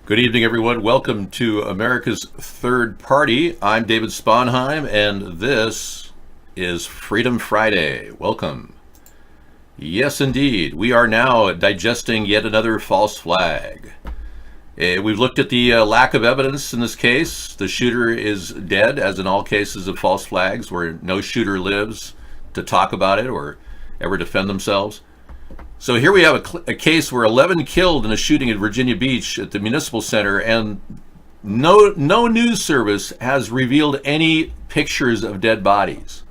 Good evening, everyone. Welcome to America's Third Party. I'm David Sponheim, and this is Freedom Friday. Welcome. Yes, indeed. We are now digesting yet another false flag. We've looked at the lack of evidence in this case. The shooter is dead, as in all cases of false flags, where no shooter lives to talk about it or ever defend themselves. So here we have a case where 11 killed in a shooting at Virginia Beach at the Municipal Center, and no news service has revealed any pictures of dead bodies.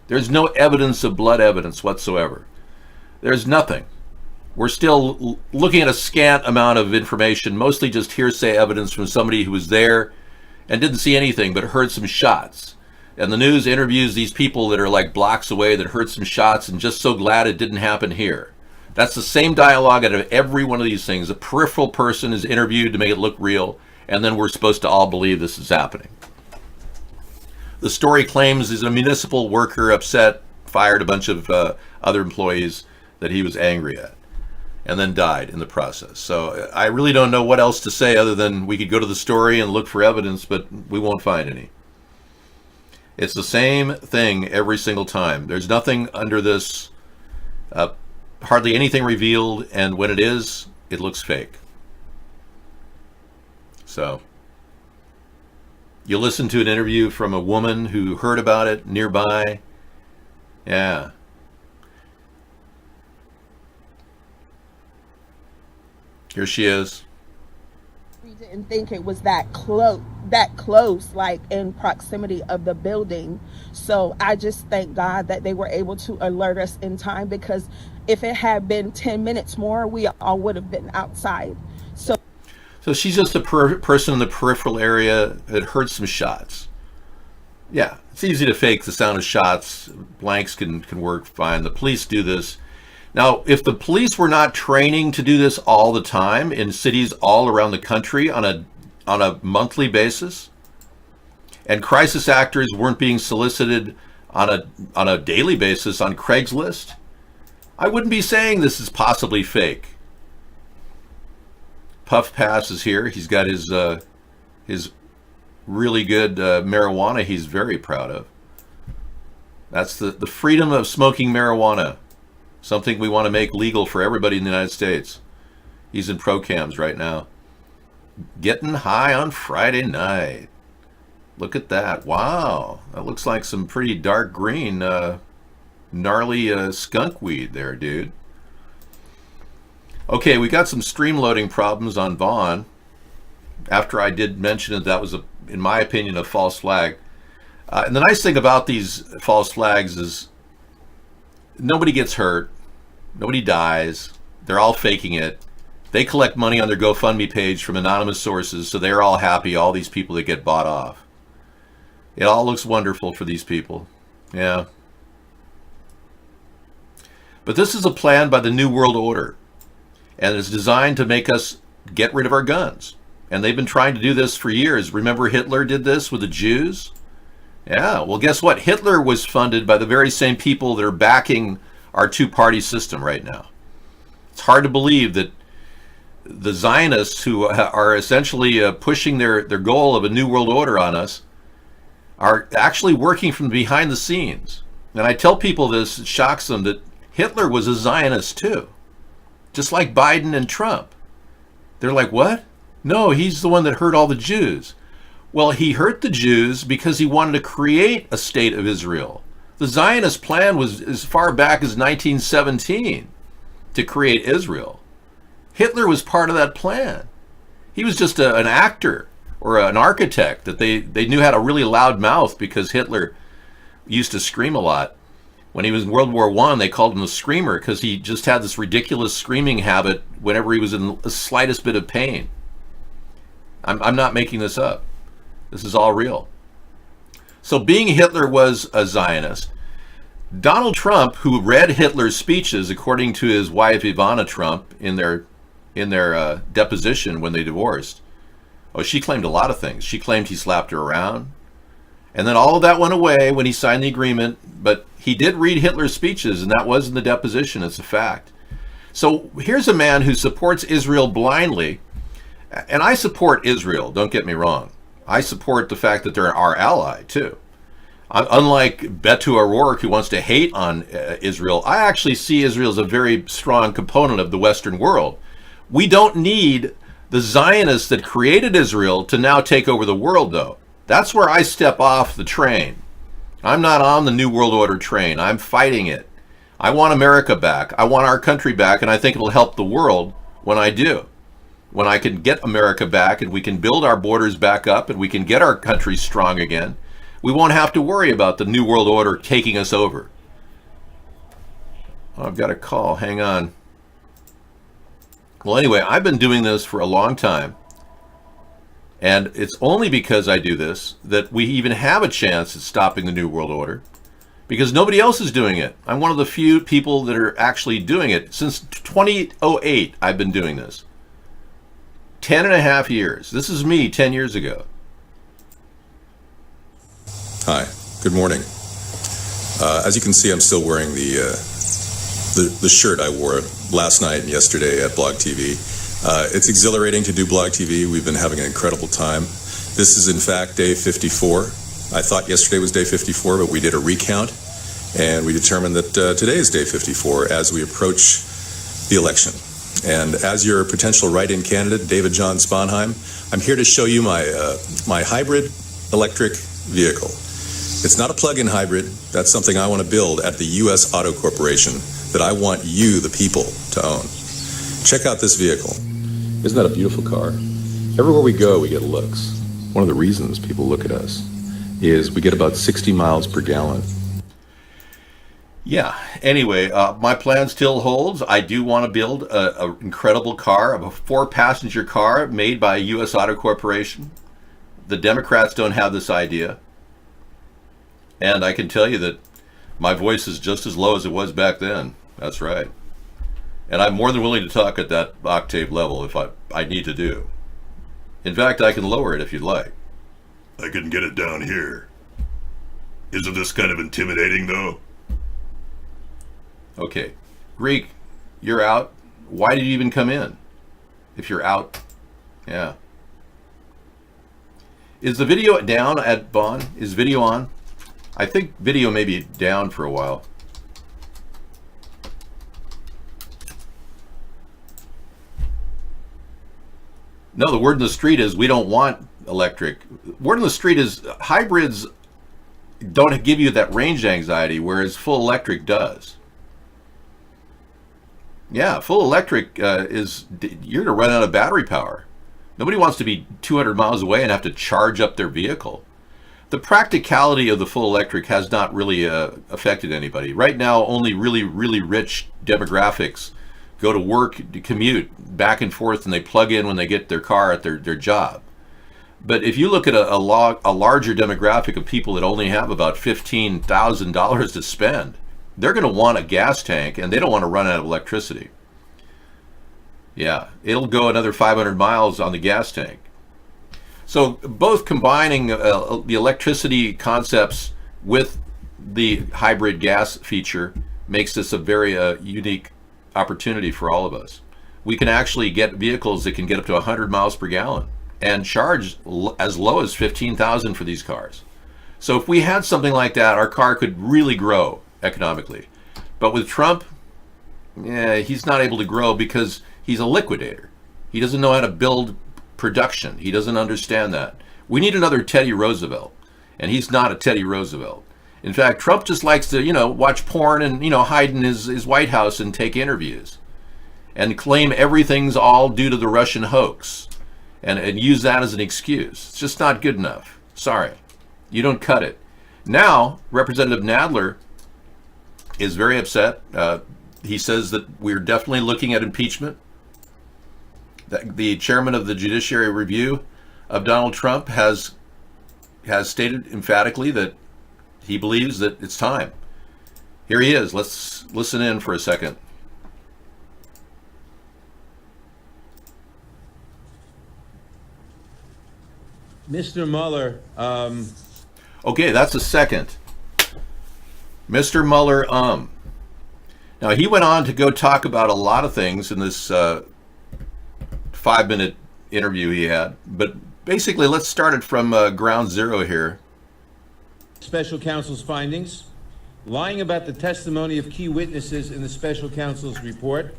There's no evidence of blood evidence whatsoever. There's nothing. We're still looking at a scant amount of information, mostly just hearsay evidence from somebody who was there and didn't see anything but heard some shots. And the news interviews these people that are like blocks away that heard some shots and just so glad it didn't happen here. That's the same dialogue out of every one of these things. A peripheral person is interviewed to make it look real, and then we're supposed to all believe this is happening. The story claims he's a municipal worker upset, fired a bunch of other employees that he was angry at, and then died in the process. So I really don't know what else to say other than we could go to the story and look for evidence, but we won't find any. It's the same thing every single time. There's nothing under this, hardly anything revealed, and when it is, it looks fake. So you listen to an interview from a woman who heard about it nearby. Yeah. Here she is. We didn't think it was that close, like in proximity of the building. So I just thank God that they were able to alert us in time, because if it had been 10 minutes more, we all would have been outside. So she's just a person in the peripheral area that heard some shots. Yeah, it's easy to fake the sound of shots. Blanks can work fine. The police do this. Now, if the police were not training to do this all the time in cities all around the country on a monthly basis, and crisis actors weren't being solicited on a daily basis on Craigslist, I wouldn't be saying this is possibly fake. Puff Pass is here. He's got his really good marijuana he's very proud of. That's the freedom of smoking marijuana. Something we want to make legal for everybody in the United States. He's in ProCams right now. Getting high on Friday night. Look at that. Wow. That looks like some pretty dark green, gnarly skunk weed there, dude. Okay, we got some stream loading problems on Vaughn. After I did mention that was, in my opinion, a false flag. And the nice thing about these false flags is nobody gets hurt. Nobody dies. They're all faking it. They collect money on their GoFundMe page from anonymous sources, so they're all happy, all these people that get bought off. It all looks wonderful for these people. Yeah. But this is a plan by the New World Order, and it's designed to make us get rid of our guns. And they've been trying to do this for years. Remember Hitler did this with the Jews? Yeah, well, guess what? Hitler was funded by the very same people that are backing our two-party system right now. It's hard to believe that the Zionists, who are essentially pushing their goal of a new world order on us, are actually working from behind the scenes. And I tell people this, it shocks them, that Hitler was a Zionist too, just like Biden and Trump. They're like, what? No, he's the one that hurt all the Jews. Well, he hurt the Jews because he wanted to create a state of Israel. The Zionist plan was as far back as 1917 to create Israel. Hitler was part of that plan. He was just an actor or an architect that they knew had a really loud mouth, because Hitler used to scream a lot. When he was in World War I, they called him the Screamer because he just had this ridiculous screaming habit whenever he was in the slightest bit of pain. I'm not making this up. This is all real. So being Hitler was a Zionist, Donald Trump, who read Hitler's speeches, according to his wife Ivana Trump, in their deposition when they divorced, she claimed a lot of things. She claimed he slapped her around. And then all of that went away when he signed the agreement, but he did read Hitler's speeches, and that was in the deposition. It's a fact. So here's a man who supports Israel blindly, And I support Israel, don't get me wrong. I support the fact that they're our ally, too. Unlike Beto O'Rourke, who wants to hate on Israel, I actually see Israel as a very strong component of the Western world. We don't need the Zionists that created Israel to now take over the world, though. That's where I step off the train. I'm not on the New World Order train. I'm fighting it. I want America back. I want our country back, and I think it'll help the world when I do. When I can get America back and we can build our borders back up and we can get our country strong again, we won't have to worry about the New World Order taking us over. Oh, I've got a call. Hang on. Well, anyway, I've been doing this for a long time. And it's only because I do this that we even have a chance at stopping the New World Order, because nobody else is doing it. I'm one of the few people that are actually doing it. Since 2008, I've been doing this. 10 and a half years. This is me 10 years ago. Hi, good morning. As you can see, I'm still wearing the shirt I wore last night and yesterday at Blog TV. It's exhilarating to do Blog TV. We've been having an incredible time. This is in fact day 54. I thought yesterday was day 54, but we did a recount and we determined that today is day 54 as we approach the election. And as your potential write-in candidate, David John Sponheim, I'm here to show you my hybrid electric vehicle. It's not a plug-in hybrid. That's something I want to build at the U.S. Auto Corporation that I want you, the people, to own. Check out this vehicle. Isn't that a beautiful car? Everywhere we go, we get looks. One of the reasons people look at us is we get about 60 miles per gallon. Yeah. Anyway, my plan still holds. I do want to build an incredible car, a 4-passenger car made by U.S. Auto Corporation. The Democrats don't have this idea. And I can tell you that my voice is just as low as it was back then. That's right. And I'm more than willing to talk at that octave level if I need to do. In fact, I can lower it if you'd like. I can get it down here. Isn't this kind of intimidating, though? Okay. Greek, you're out. Why did you even come in? If you're out. Yeah. Is the video down at Vaughn? Is video on? I think video may be down for a while. No, the word in the street is we don't want electric. Word in the street is hybrids don't give you that range anxiety, whereas full electric does. Yeah, full electric you're going to run out of battery power. Nobody wants to be 200 miles away and have to charge up their vehicle. The practicality of the full electric has not really affected anybody. Right now, only really, really rich demographics go to work, to commute back and forth, and they plug in when they get their car at their job. But if you look at a larger demographic of people that only have about $15,000 to spend, they're going to want a gas tank, and they don't want to run out of electricity. Yeah, it'll go another 500 miles on the gas tank. So both combining the electricity concepts with the hybrid gas feature makes this a very unique opportunity for all of us. We can actually get vehicles that can get up to 100 miles per gallon and charge as low as 15,000 for these cars. So if we had something like that, our car could really grow economically. But with Trump, he's not able to grow because he's a liquidator. He doesn't know how to build production. He doesn't understand that. We need another Teddy Roosevelt, and he's not a Teddy Roosevelt. In fact, Trump just likes to, watch porn and, hide in his White House and take interviews and claim everything's all due to the Russian hoax and use that as an excuse. It's just not good enough. Sorry. You don't cut it. Now, Representative Nadler is very upset. He says that we're definitely looking at impeachment. The chairman of the Judiciary Review of Donald Trump has stated emphatically that he believes that it's time. Here he is. Let's listen in for a second. Mr. Mueller. Okay, that's a second. Mr. Mueller, Now, he went on to go talk about a lot of things in this 5-minute interview he had. But basically, let's start it from ground zero here. Special counsel's findings, lying about the testimony of key witnesses in the special counsel's report,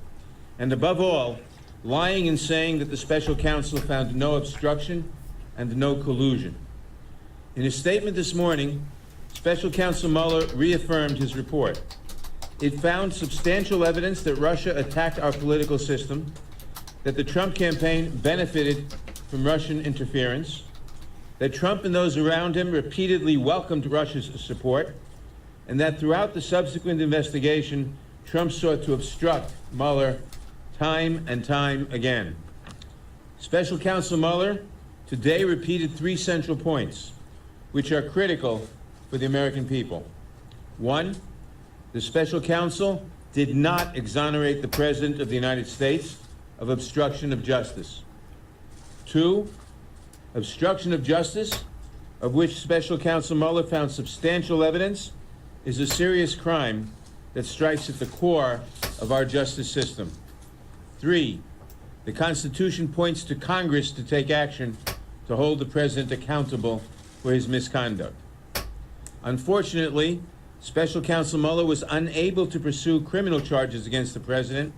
and above all, lying in saying that the special counsel found no obstruction and no collusion. In his statement this morning, Special Counsel Mueller reaffirmed his report. It found substantial evidence that Russia attacked our political system, that the Trump campaign benefited from Russian interference, that Trump and those around him repeatedly welcomed Russia's support, and that throughout the subsequent investigation, Trump sought to obstruct Mueller time and time again. Special Counsel Mueller today repeated three central points, which are critical for the American people. One, the special counsel did not exonerate the President of the United States of obstruction of justice. Two, obstruction of justice, of which Special Counsel Mueller found substantial evidence, is a serious crime that strikes at the core of our justice system. Three, the Constitution points to Congress to take action to hold the President accountable for his misconduct. Unfortunately, Special Counsel Mueller was unable to pursue criminal charges against the President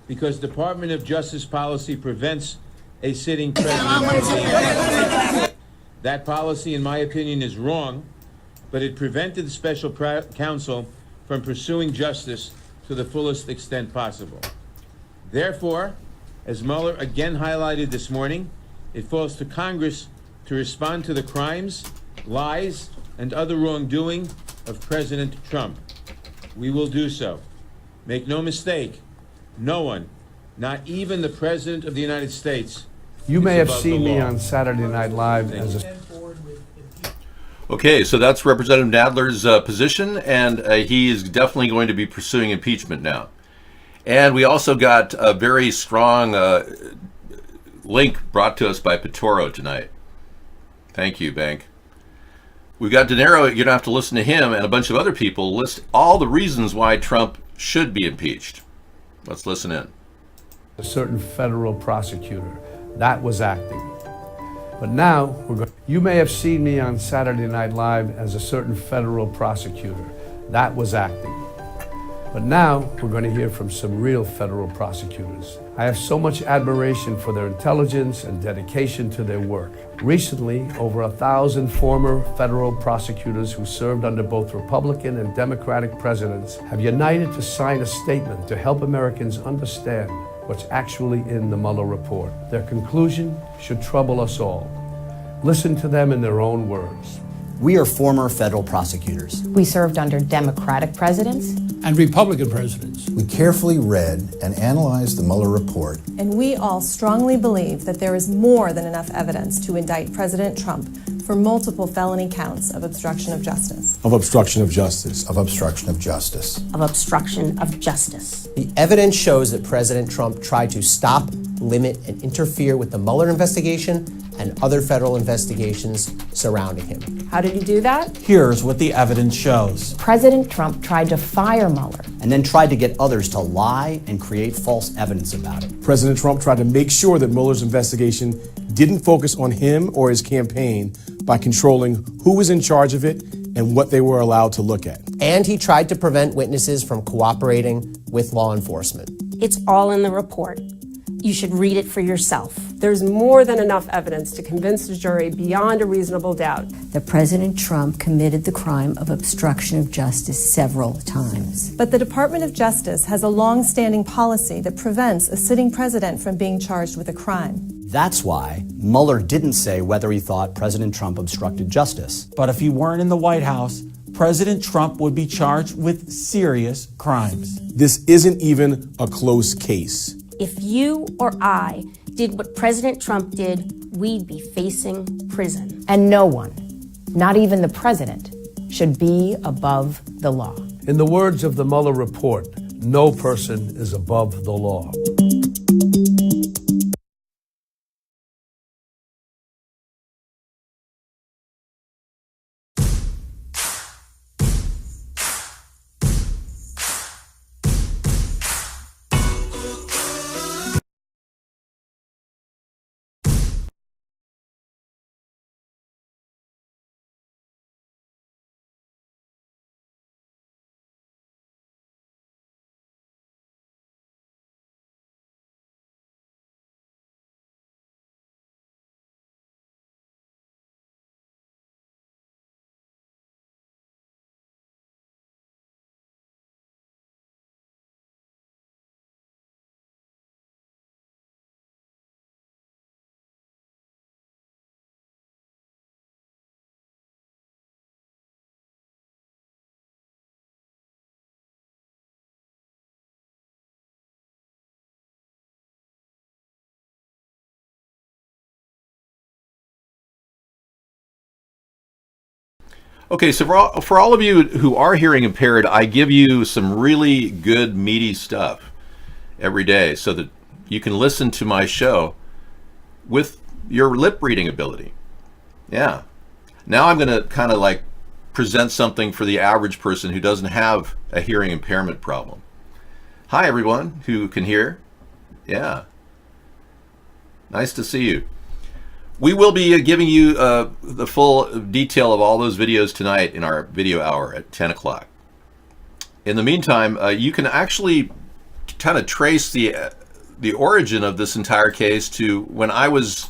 because Department of Justice policy prevents a sitting president. That policy, in my opinion, is wrong, but it prevented the special counsel from pursuing justice to the fullest extent possible. Therefore, as Mueller again highlighted this morning, it falls to Congress to respond to the crimes, lies, and other wrongdoing of President Trump. We will do so. Make no mistake, no one, not even the President of the United States, You may have above seen the me law. on Saturday Night Live as a Okay, so that's Representative Nadler's position, and he is definitely going to be pursuing impeachment now. And we also got a very strong link brought to us by Pitoro tonight. Thank you, Bank. We've got De Niro. You're going to have to listen to him and a bunch of other people list all the reasons why Trump should be impeached. Let's listen in. certain federal prosecutor. That was acting. But now, you may have seen me on Saturday Night Live as a certain federal prosecutor. That was acting. But now, we're going to hear from some real federal prosecutors. I have so much admiration for their intelligence and dedication to their work. Recently, over 1,000 former federal prosecutors who served under both Republican and Democratic presidents have united to sign a statement to help Americans understand what's actually in the Mueller report. Their conclusion should trouble us all. Listen to them in their own words. We are former federal prosecutors. We served under Democratic presidents and Republican presidents. We carefully read and analyzed the Mueller report. And we all strongly believe that there is more than enough evidence to indict President Trump for multiple felony counts of obstruction of justice. Of obstruction of justice. Of obstruction of justice. of obstruction of justice. The evidence shows that President Trump tried to stop, limit, and interfere with the Mueller investigation and other federal investigations surrounding him. How did he do that? Here's what the evidence shows. President Trump tried to fire Mueller. And then tried to get others to lie and create false evidence about it. President Trump tried to make sure that Mueller's investigation didn't focus on him or his campaign by controlling who was in charge of it and what they were allowed to look at. And he tried to prevent witnesses from cooperating with law enforcement. It's all in the report. You should read it for yourself. There's more than enough evidence to convince the jury beyond a reasonable doubt that President Trump committed the crime of obstruction of justice several times. But the Department of Justice has a long-standing policy that prevents a sitting president from being charged with a crime. That's why Mueller didn't say whether he thought President Trump obstructed justice. But if he weren't in the White House, President Trump would be charged with serious crimes. This isn't even a close case. If you or I did what President Trump did, we'd be facing prison. And no one, not even the president, should be above the law. In the words of the Mueller report, no person is above the law. Okay, so for all of you who are hearing impaired, I give you some really good, meaty stuff every day so that you can listen to my show with your lip reading ability. Yeah. Now I'm going to kind of like present something for the average person who doesn't have a hearing impairment problem. Hi, everyone who can hear. Yeah. Nice to see you. We will be giving you the full detail of all those videos tonight in our video hour at 10 o'clock. In the meantime, you can actually kind of trace the origin of this entire case to when I was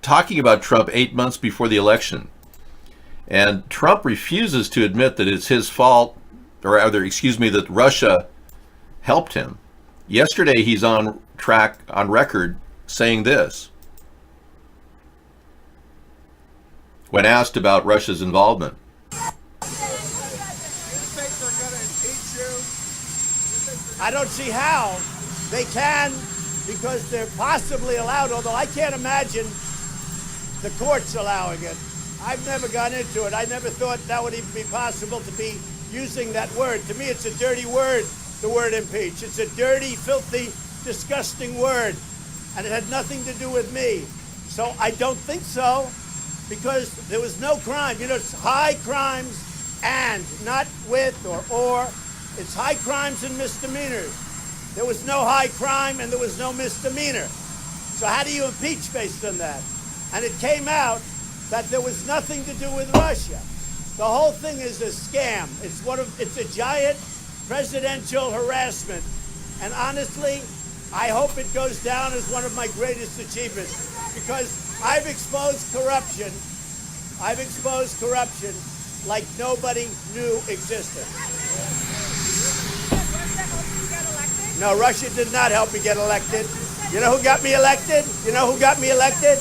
talking about Trump 8 months before the election. And Trump refuses to admit that it's his fault, or rather, excuse me, that Russia helped him. Yesterday, he's on record saying this. When asked about Russia's involvement. I don't see how they can, because they're possibly allowed, although I can't imagine the courts allowing it. I've never gone into it. I never thought that would even be possible to be using that word. To me, it's a dirty word, the word impeach. It's a dirty, filthy, disgusting word, and it had nothing to do with me. So I don't think so, because there was no crime. You know, it's high crimes and, not with or. It's high crimes and misdemeanors. There was no high crime and there was no misdemeanor. So how do you impeach based on that? And it came out that there was nothing to do with Russia. The whole thing is a scam. It's a giant presidential harassment. And honestly, I hope it goes down as one of my greatest achievements, because I've exposed corruption. I've exposed corruption like nobody knew existed. No, Russia did not help me get elected. You know who got me elected? You know who got me elected?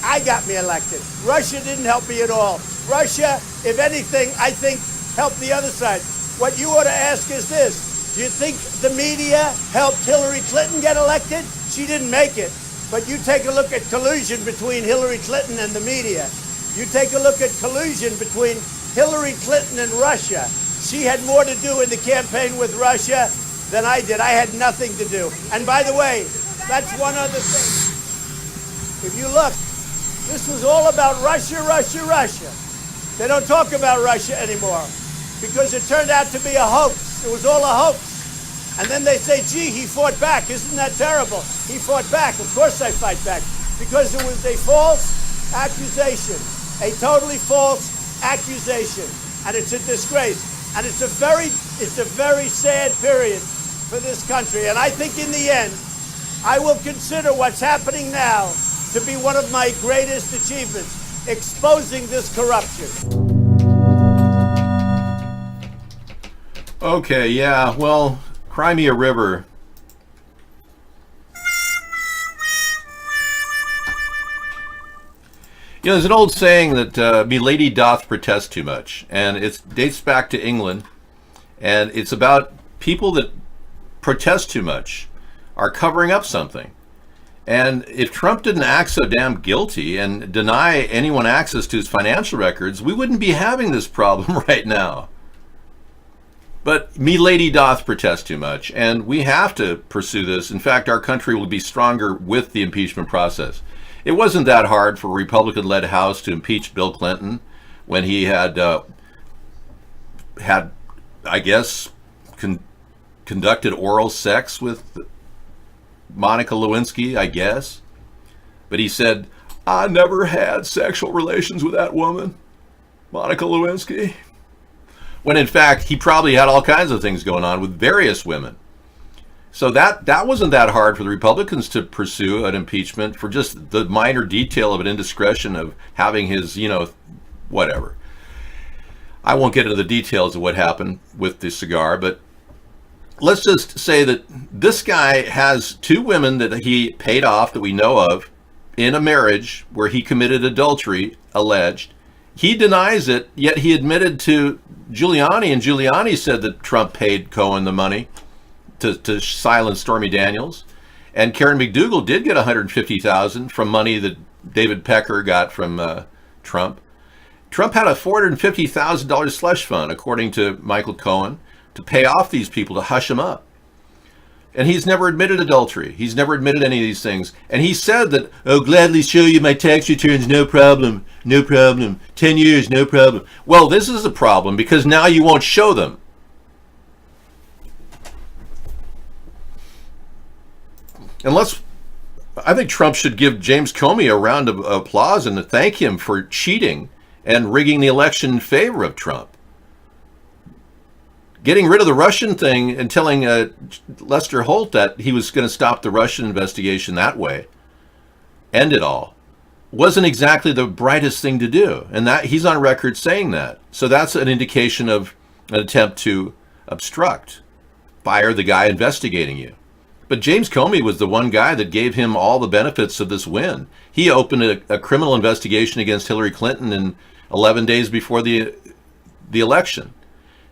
I got me elected. Russia didn't help me at all. Russia, if anything, I think helped the other side. What you ought to ask is this. Do you think the media helped Hillary Clinton get elected? She didn't make it. But you take a look at collusion between Hillary Clinton and the media. You take a look at collusion between Hillary Clinton and Russia. She had more to do in the campaign with Russia than I did. I had nothing to do. And by the way, that's one other thing. If you look, this was all about Russia, Russia, Russia. They don't talk about Russia anymore because it turned out to be a hoax. It was all a hoax. And then they say, gee, he fought back. Isn't that terrible? He fought back. Of course I fight back, because it was a false accusation, a totally false accusation. And it's a disgrace. And it's a very sad period for this country. And I think in the end, I will consider what's happening now to be one of my greatest achievements, exposing this corruption. Okay, yeah, well, cry me a river. You know, there's an old saying that "Me lady doth protest too much," and it dates back to England, and it's about people that protest too much are covering up something. And if Trump didn't act so damn guilty and deny anyone access to his financial records, we wouldn't be having this problem right now. But me lady doth protest too much, and we have to pursue this. In fact, our country will be stronger with the impeachment process. It wasn't that hard for a Republican-led House to impeach Bill Clinton when he had, I guess, conducted oral sex with Monica Lewinsky, I guess. But he said, I never had sexual relations with that woman, Monica Lewinsky. When in fact, he probably had all kinds of things going on with various women. So that wasn't that hard for the Republicans to pursue an impeachment for just the minor detail of an indiscretion of having his, whatever. I won't get into the details of what happened with the cigar, but let's just say that this guy has two women that he paid off that we know of in a marriage where he committed adultery, alleged. He denies it, yet he admitted to Giuliani, and Giuliani said that Trump paid Cohen the money to silence Stormy Daniels. And Karen McDougal did get $150,000 from money that David Pecker got from Trump. Trump had a $450,000 slush fund, according to Michael Cohen, to pay off these people, to hush them up. And he's never admitted adultery. He's never admitted any of these things. And he said that, "I'll gladly show you my tax returns, no problem, no problem. 10 years, no problem." Well, this is a problem because now you won't show them. I think Trump should give James Comey a round of applause and to thank him for cheating and rigging the election in favor of Trump. Getting rid of the Russian thing and telling Lester Holt that he was going to stop the Russian investigation that way, end it all, wasn't exactly the brightest thing to do. And that he's on record saying that. So that's an indication of an attempt to obstruct, fire the guy investigating you. But James Comey was the one guy that gave him all the benefits of this win. He opened a criminal investigation against Hillary Clinton in 11 days before the election.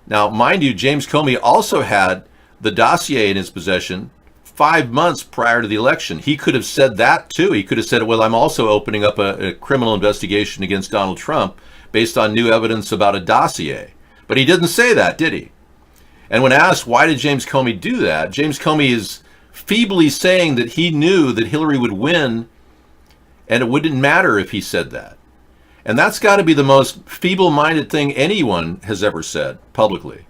Now, mind you, James Comey also had the dossier in his possession 5 months prior to the election. He could have said that too. He could have said, well, I'm also opening up a criminal investigation against Donald Trump based on new evidence about a dossier. But he didn't say that, did he? And when asked, why did James Comey do that? James Comey is feebly saying that he knew that Hillary would win and it wouldn't matter if he said that. And that's got to be the most feeble-minded thing anyone has ever said publicly.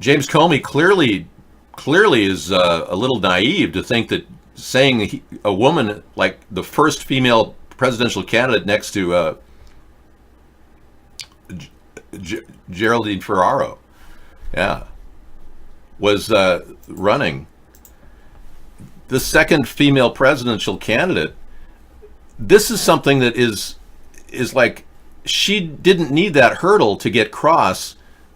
James Comey clearly is a little naive to think that saying a woman like the first female presidential candidate next to Geraldine Ferraro, was running, the second female presidential candidate. This is something that is like, she didn't need that hurdle to get cross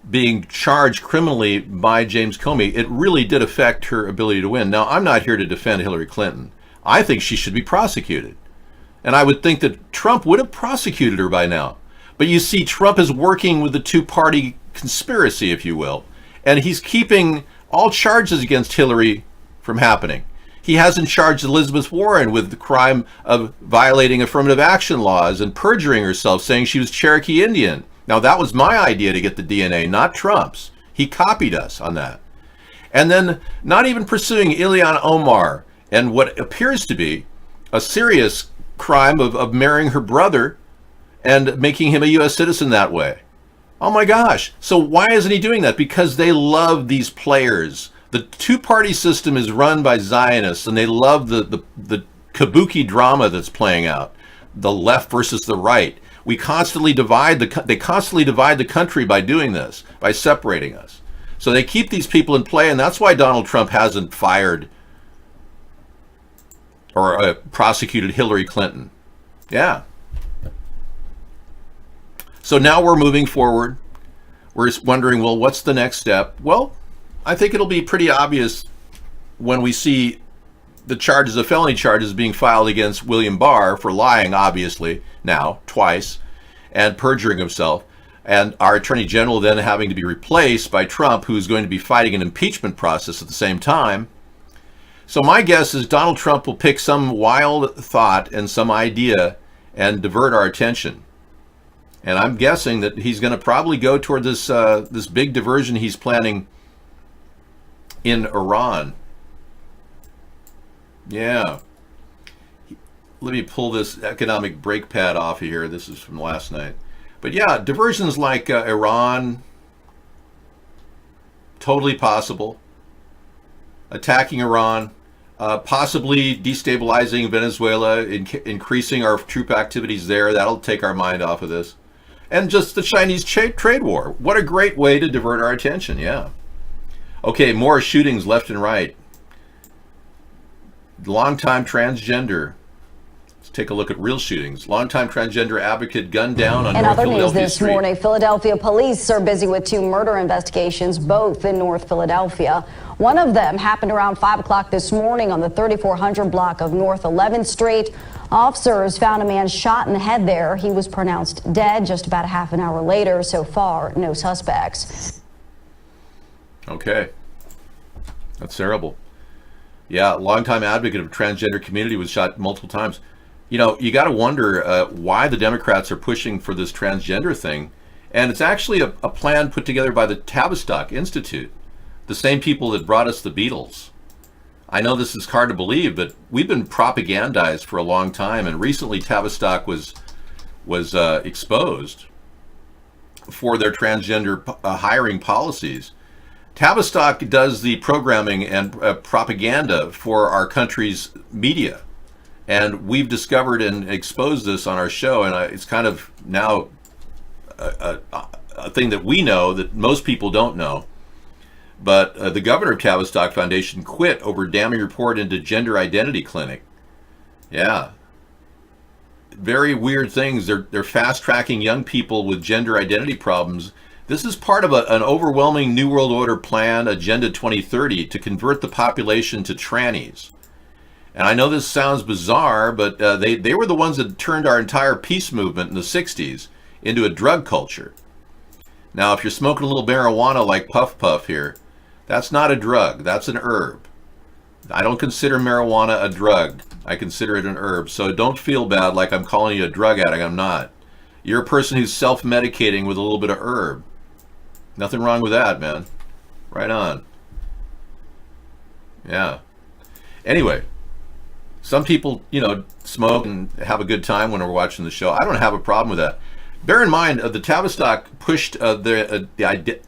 being charged criminally by James Comey. It really did affect her ability to win. Now, I'm not here to defend Hillary Clinton. I think she should be prosecuted. And I would think that Trump would have prosecuted her by now. But you see, Trump is working with the two-party conspiracy, if you will, and he's keeping all charges against Hillary from happening. He hasn't charged Elizabeth Warren with the crime of violating affirmative action laws and perjuring herself, saying she was Cherokee Indian. Now, that was my idea to get the DNA, not Trump's. He copied us on that. And then not even pursuing Ilhan Omar and what appears to be a serious crime of marrying her brother and making him a U.S. citizen that way. Oh my gosh. So why isn't he doing that? Because they love these players. The two-party system is run by Zionists, and they love the kabuki drama that's playing out, the left versus the right. They constantly divide the country by doing this, by separating us. So they keep these people in play, and that's why Donald Trump hasn't fired or prosecuted Hillary Clinton. Yeah. So now we're moving forward. We're wondering, well, what's the next step? Well, I think it'll be pretty obvious when we see the charges, the felony charges being filed against William Barr for lying, obviously, now, twice, and perjuring himself, and our Attorney General then having to be replaced by Trump, who's going to be fighting an impeachment process at the same time. So my guess is Donald Trump will pick some wild thought and some idea and divert our attention. And I'm guessing that he's going to probably go toward this this big diversion he's planning in Iran. Yeah. Let me pull this economic brake pad off of here. This is from last night. But yeah, diversions like Iran, totally possible. Attacking Iran, possibly destabilizing Venezuela, increasing our troop activities there. That'll take our mind off of this. And just the Chinese trade war. What a great way to divert our attention, yeah. Okay, more shootings left and right. Longtime transgender. Let's take a look at real shootings. Longtime transgender advocate gunned down on North Philadelphia news this Street. morning, Philadelphia police are busy with 2 murder investigations, both in North Philadelphia. One of them happened around 5 o'clock this morning on the 3400 block of North 11th Street. Officers found a man shot in the head there. He was pronounced dead just about a half an hour later. So far, no suspects. Okay. That's terrible. Yeah, longtime advocate of transgender community was shot multiple times. You know, you got to wonder why the Democrats are pushing for this transgender thing. And it's actually a plan put together by the Tavistock Institute, the same people that brought us the Beatles. I know this is hard to believe, but we've been propagandized for a long time, and recently Tavistock was exposed for their transgender hiring policies. Tavistock does the programming and propaganda for our country's media, and we've discovered and exposed this on our show, and it's kind of now a thing that we know that most people don't know. But the governor of Tavistock Foundation quit over damning report into gender identity clinic. Yeah. Very weird things. They're fast-tracking young people with gender identity problems. This is part of an overwhelming New World Order plan, Agenda 2030, to convert the population to trannies. And I know this sounds bizarre, but they were the ones that turned our entire peace movement in the 60s into a drug culture. Now, if you're smoking a little marijuana like Puff Puff here, that's not a drug, that's an herb. I don't consider marijuana a drug. I consider it an herb. So don't feel bad like I'm calling you a drug addict. I'm not. You're a person who's self-medicating with a little bit of herb. Nothing wrong with that, man. Right on. Yeah. Anyway, some people, you know, smoke and have a good time when we're watching the show. I don't have a problem with that. Bear in mind, the Tavistock pushed the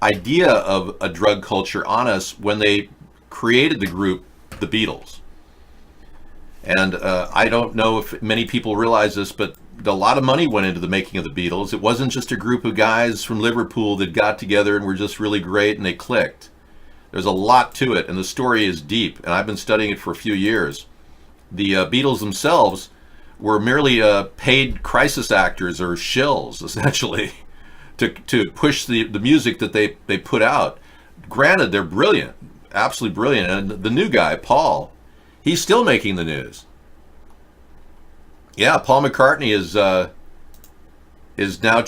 idea of a drug culture on us when they created the group, the Beatles. And I don't know if many people realize this, but a lot of money went into the making of the Beatles. It wasn't just a group of guys from Liverpool that got together and were just really great and they clicked. There's a lot to it, and the story is deep, and I've been studying it for a few years. The Beatles themselves were merely paid crisis actors or shills, essentially, to push the music that they put out. Granted, they're brilliant, absolutely brilliant. And the new guy, Paul, he's still making the news. Yeah, Paul McCartney is now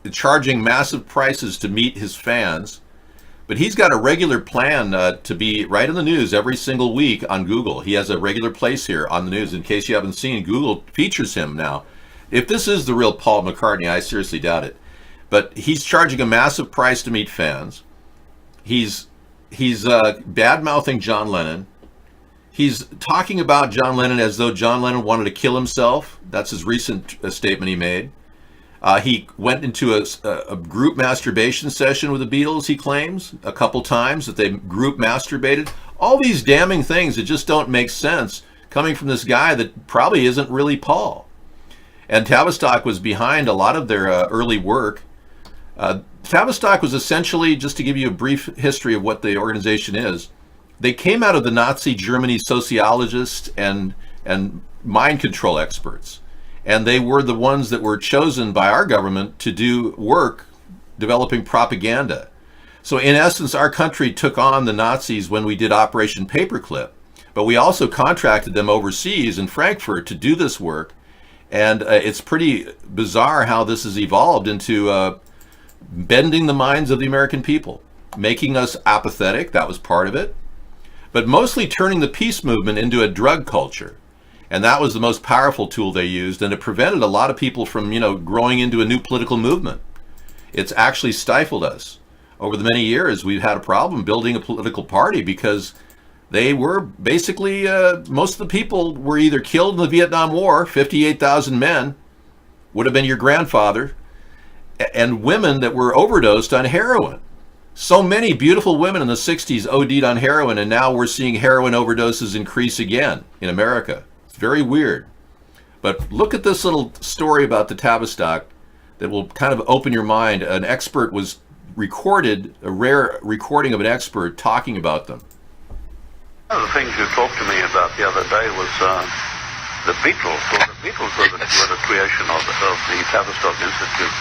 charging massive prices to meet his fans. But he's got a regular plan to be right in the news every single week on Google. He has a regular place here on the news. In case you haven't seen, Google features him now. If this is the real Paul McCartney, I seriously doubt it. But he's charging a massive price to meet fans. He's bad-mouthing John Lennon. He's talking about John Lennon as though John Lennon wanted to kill himself. That's his recent statement he made. He went into a group masturbation session with the Beatles, he claims, a couple times that they group masturbated. All these damning things that just don't make sense coming from this guy that probably isn't really Paul. And Tavistock was behind a lot of their early work. Tavistock was essentially, just to give you a brief history of what the organization is, they came out of the Nazi Germany sociologists and mind control experts. And they were the ones that were chosen by our government to do work developing propaganda. So in essence, our country took on the Nazis when we did Operation Paperclip, but we also contracted them overseas in Frankfurt to do this work. And it's pretty bizarre how this has evolved into bending the minds of the American people, making us apathetic. That was part of it, but mostly turning the peace movement into a drug culture. And that was the most powerful tool they used, and it prevented a lot of people from, growing into a new political movement. It's actually stifled us. Over the many years, we've had a problem building a political party because they were basically, most of the people were either killed in the Vietnam War, 58,000 men, would have been your grandfather, and women that were overdosed on heroin. So many beautiful women in the 60s OD'd on heroin, and now we're seeing heroin overdoses increase again in America. Very weird. But look at this little story about the Tavistock that will kind of open your mind. An expert was recorded, a rare recording of an expert talking about them. One of the things you talked to me about the other day was the Beatles. Well, the Beatles were the creation of the Tavistock Institute.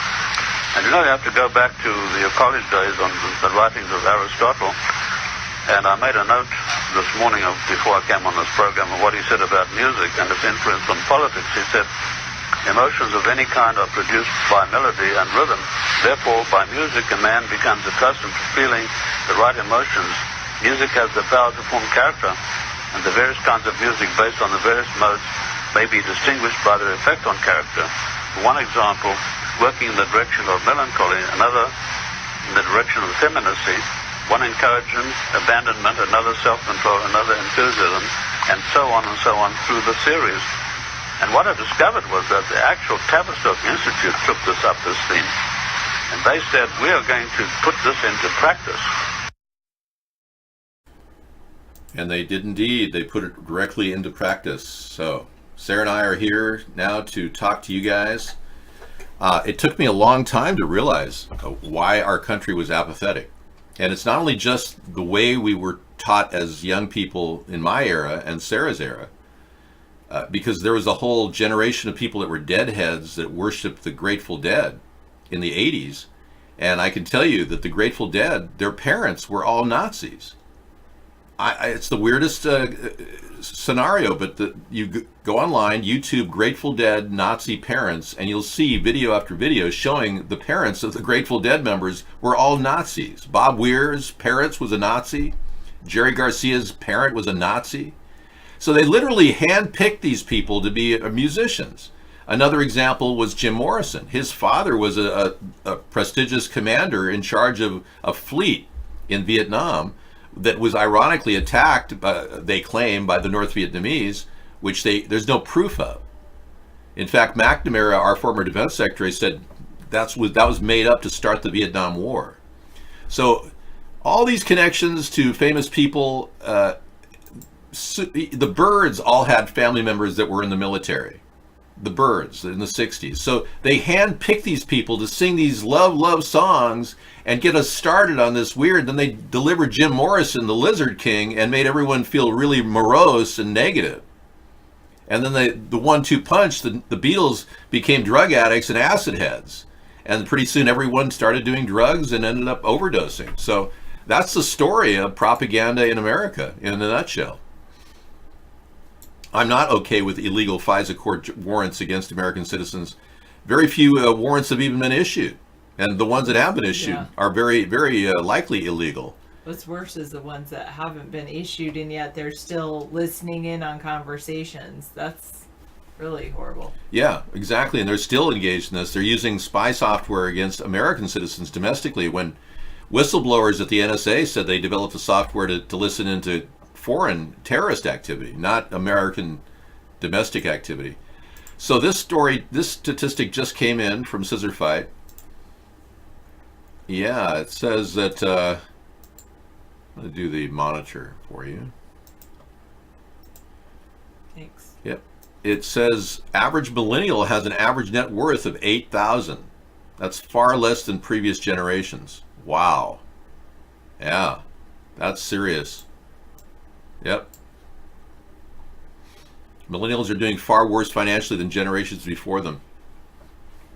And you have to go back to the college days on the writings of Aristotle. And I made a note this morning before I came on this program of what he said about music and its influence on politics. He said, emotions of any kind are produced by melody and rhythm. Therefore, by music, a man becomes accustomed to feeling the right emotions. Music has the power to form character, and the various kinds of music based on the various modes may be distinguished by their effect on character. One example, working in the direction of melancholy, another in the direction of effeminacy, one encouragement, abandonment, another self-control, another enthusiasm, and so on through the series. And what I discovered was that the actual Tavistock Institute took this theme, and they said, we are going to put this into practice. And they did indeed. They put it directly into practice. So Sarah and I are here now to talk to you guys. It took me a long time to realize why our country was apathetic. And it's not only just the way we were taught as young people in my era and Sarah's era, because there was a whole generation of people that were deadheads that worshiped the Grateful Dead in the 80s. And I can tell you that the Grateful Dead, their parents were all Nazis. It's the weirdest scenario, but you go online, YouTube Grateful Dead Nazi parents, and you'll see video after video showing the parents of the Grateful Dead members were all Nazis. Bob Weir's parents was a Nazi. Jerry Garcia's parent was a Nazi. So they literally handpicked these people to be musicians. Another example was Jim Morrison. His father was a prestigious commander in charge of a fleet in Vietnam that was ironically attacked, they claim, by the North Vietnamese, which there's no proof of. In fact, McNamara, our former defense secretary, said that was made up to start the Vietnam War. So all these connections to famous people, the Byrds all had family members that were in the military. The Byrds in the 60s. So they handpicked these people to sing these love songs and get us started on this weird. Then they delivered Jim Morrison, the Lizard King, and made everyone feel really morose and negative. And then the 1-2 punch, the Beatles became drug addicts and acid heads. And pretty soon everyone started doing drugs and ended up overdosing. So that's the story of propaganda in America in a nutshell. I'm not okay with illegal FISA court warrants against American citizens. Very few warrants have even been issued. And the ones that have been issued are very, very likely illegal. What's worse is the ones that haven't been issued and yet they're still listening in on conversations. That's really horrible. Yeah, exactly. And they're still engaged in this. They're using spy software against American citizens domestically when whistleblowers at the NSA said they developed the software to listen into foreign terrorist activity, not American domestic activity. So this statistic just came in from Scissor Fight. Yeah, it says that, I'm going to do the monitor for you. Thanks. Yep. It says average millennial has an average net worth of $8,000. That's far less than previous generations. Wow. Yeah, that's serious. Yep. Millennials are doing far worse financially than generations before them.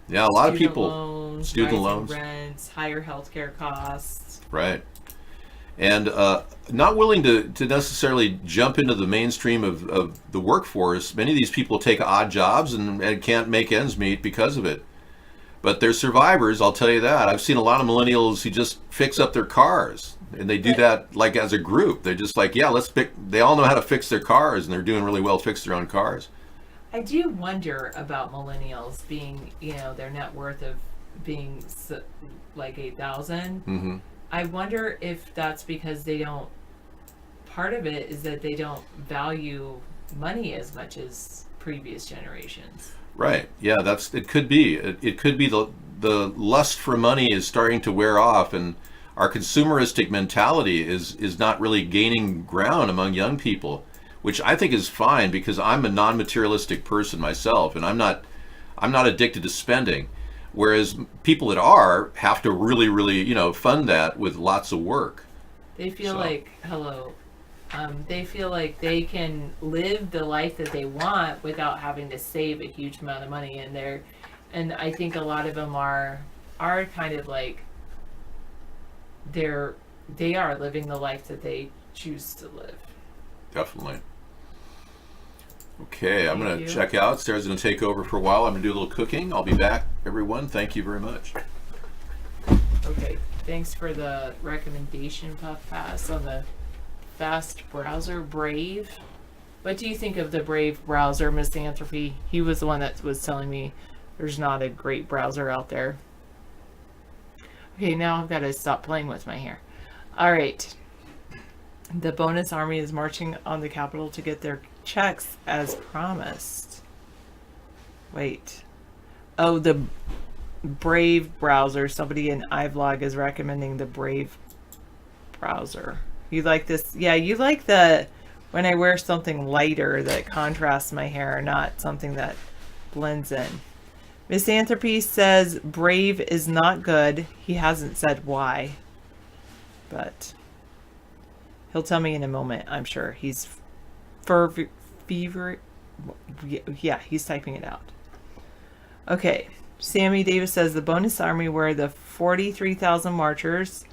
Yeah, a lot of people. Student loans, rents, higher healthcare costs. Right. And not willing to necessarily jump into the mainstream of the workforce. Many of these people take odd jobs and can't make ends meet because of it. But they're survivors, I'll tell you that. I've seen a lot of millennials who just fix up their cars. And they do that like as a group. They're just like, yeah, they all know how to fix their cars and they're doing really well to fix their own cars. I do wonder about millennials being, their net worth of being like 8,000. Mm-hmm. I wonder if that's because part of it is that they don't value money as much as previous generations. Right. Yeah, it could be. It could be the lust for money is starting to wear off, and our consumeristic mentality is not really gaining ground among young people, which I think is fine because I'm a non-materialistic person myself, and I'm not addicted to spending, whereas people that are have to really, really, fund that with lots of work. They feel they feel like they can live the life that they want without having to save a huge amount of money, and I think a lot of them are kind of like they are living the life that they choose to live. Definitely. Okay, I'm going to check out. Sarah's going to take over for a while. I'm going to do a little cooking. I'll be back, everyone. Thank you very much. Okay, thanks for the recommendation, Puff Pass, on the fast browser Brave. What do you think of the Brave browser, Misanthropy? He was the one that was telling me there's not a great browser out there. Okay, now I've got to stop playing with my hair. All right. The bonus army is marching on the Capitol to get their checks as promised. Wait. Oh, the Brave browser. Somebody in iVlog is recommending the Brave browser. You like this? Yeah, you like the when I wear something lighter that contrasts my hair, not something that blends in. Misanthropy says Brave is not good. He hasn't said why, but he'll tell me in a moment, I'm sure. He's fever. Yeah, he's typing it out. Okay, Sammy Davis says the bonus army were the 43,000 marchers,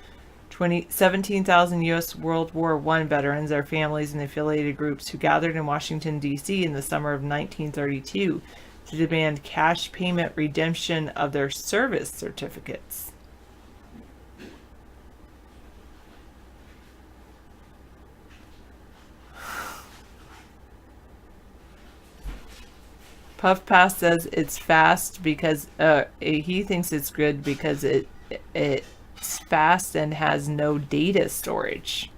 17,000 U.S. World War I veterans, their families, and affiliated groups who gathered in Washington, D.C. in the summer of 1932 to demand cash payment redemption of their service certificates. Puff Pass says it's fast because he thinks it's good because it's fast and has no data storage.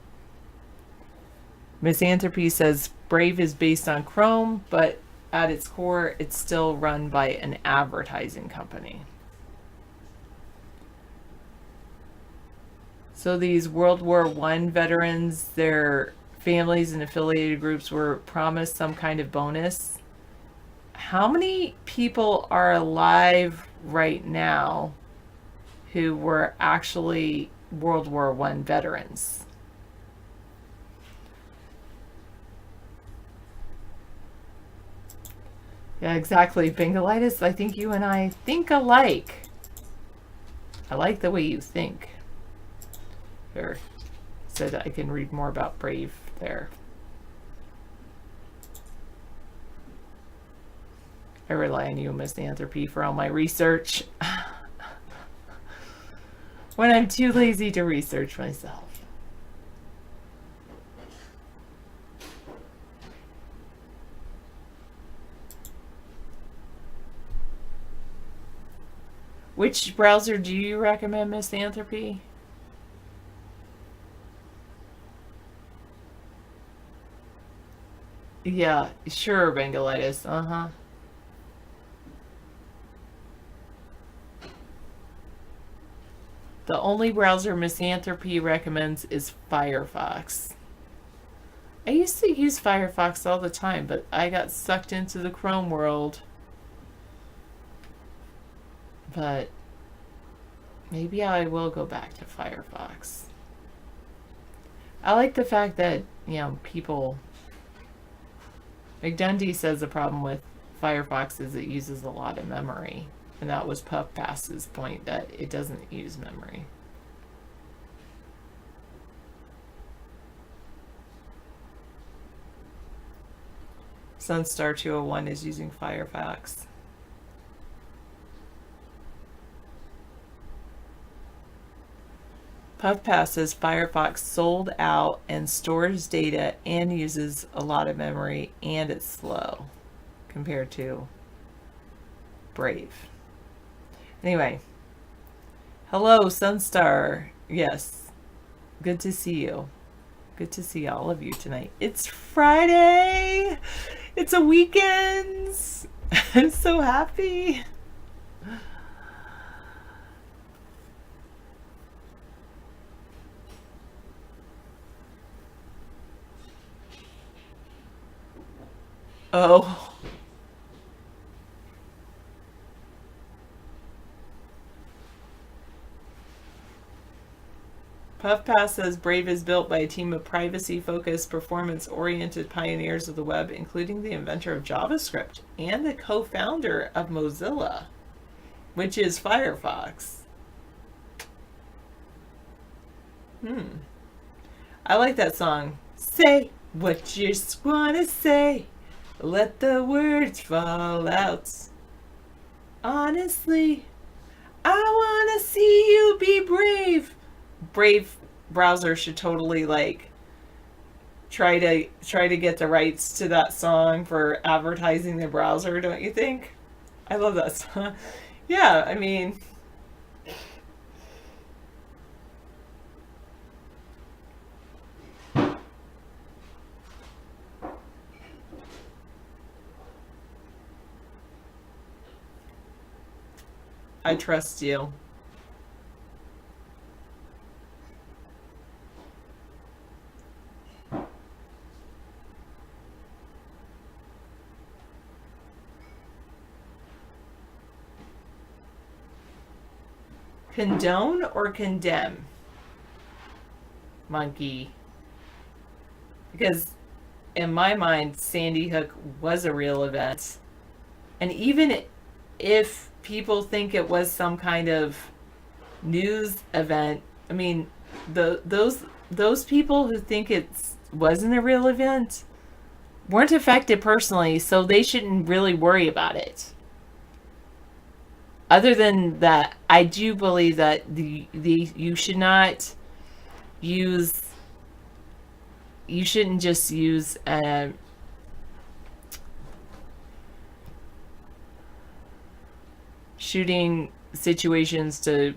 Misanthropy says Brave is based on Chrome, but at its core, it's still run by an advertising company. So these World War I veterans, their families and affiliated groups were promised some kind of bonus. How many people are alive right now who were actually World War I veterans? Yeah, exactly. Bingalitis, I think you and I think alike. I like the way you think. Here, so that I can read more about Brave there. I rely on you, Misanthropy, for all my research. When I'm too lazy to research myself. Which browser do you recommend, Misanthropy? Yeah, sure, Bengalitis. Uh-huh. The only browser Misanthropy recommends is Firefox. I used to use Firefox all the time, but I got sucked into the Chrome world. But maybe I will go back to Firefox. I like the fact that, you know, people... McDundee says the problem with Firefox is it uses a lot of memory. And that was Puff Pass's point, that it doesn't use memory. Sunstar 201 is using Firefox. Puff Pass says Firefox sold out and stores data and uses a lot of memory, and it's slow compared to Brave. Anyway, hello, Sunstar. Yes, good to see you. Good to see all of you tonight. It's Friday. It's a weekend. I'm so happy. Oh. Puff Pass says Brave is built by a team of privacy-focused, performance-oriented pioneers of the web, including the inventor of JavaScript and the co-founder of Mozilla, which is Firefox. I like that song. Say what you just wanna say. Let the words fall out. Honestly, I wanna see you be brave. Brave browser should totally like try to get the rights to that song for advertising the browser, don't you think? I love that song. Yeah, I mean, I trust you. Condone or condemn? Monkey. Because in my mind, Sandy Hook was a real event. And even if people think it was some kind of news event, I mean, those people who think it wasn't a real event weren't affected personally, so they shouldn't really worry about it. Other than that, I do believe that you should not use, you shouldn't just use shooting situations to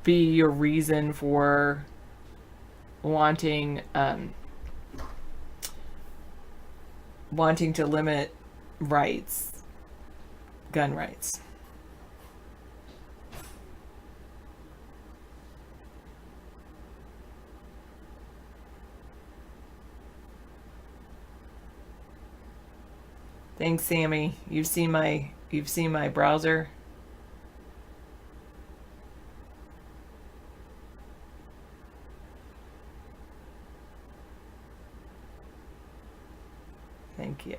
be your reason for wanting to limit rights, gun rights. Thanks, Sammy. You've seen my browser. Thank you.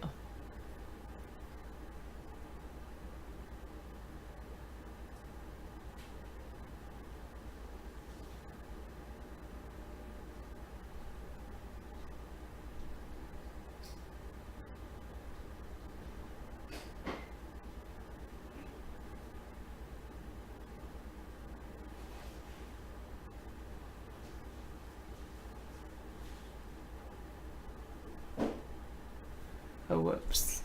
Oh, whoops.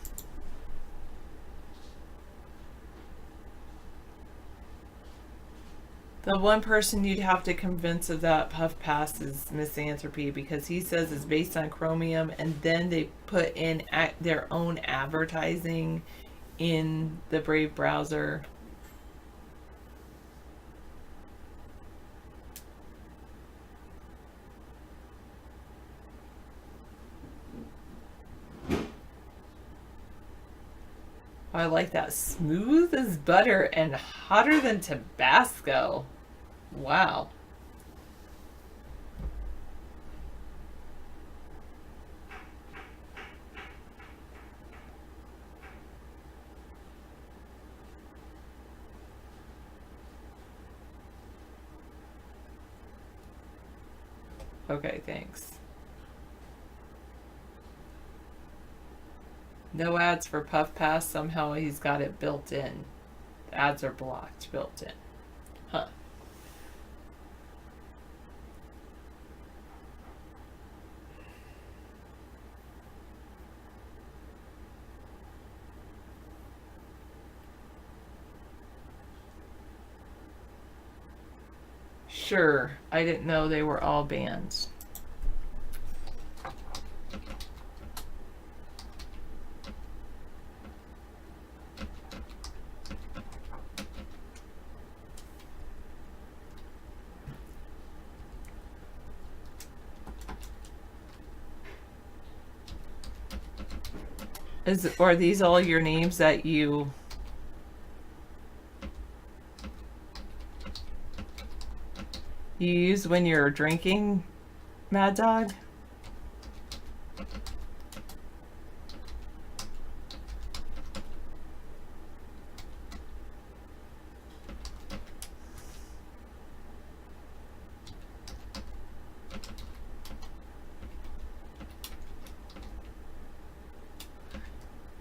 The one person you'd have to convince of that Puff Pass is Misanthropy, because he says it's based on Chromium, and then they put in their own advertising in the Brave browser. I like that. Smooth as butter and hotter than Tabasco. Wow. Okay, thanks. No ads for Puff Pass. Somehow he's got it built in. The ads are blocked, built in. Huh. Sure. I didn't know they were all banned. Are these all your names that you use when you're drinking, Mad Dog?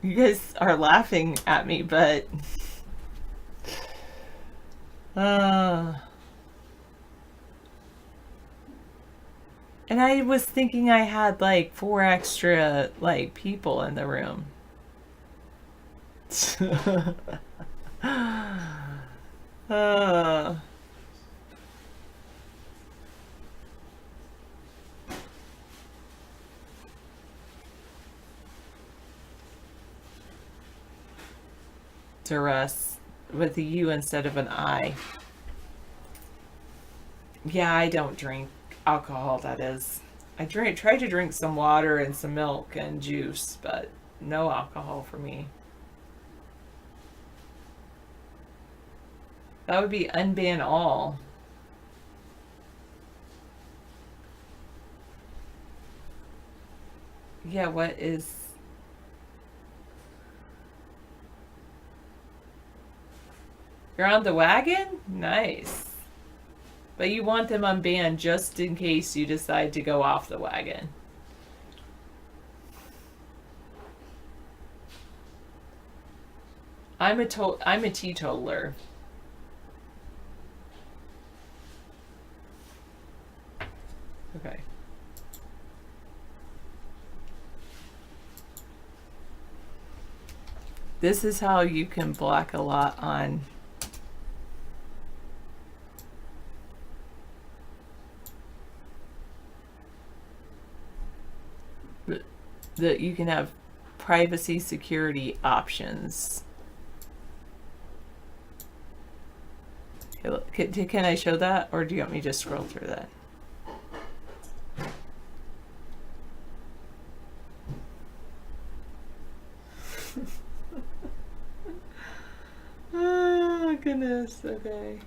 You guys are laughing at me, but And I was thinking I had like 4 extra like people in the room. uh. Duress with a U instead of an I. Yeah, I don't drink alcohol, that is. I try to drink some water and some milk and juice, but no alcohol for me. That would be unban all. Yeah, what is... You're on the wagon? Nice. But you want them unbanned just in case you decide to go off the wagon. I'm a teetotaler. Okay. This is how you can block a lot on that you can have privacy security options. Can I show that, or do you want me to just scroll through that? Oh goodness, okay.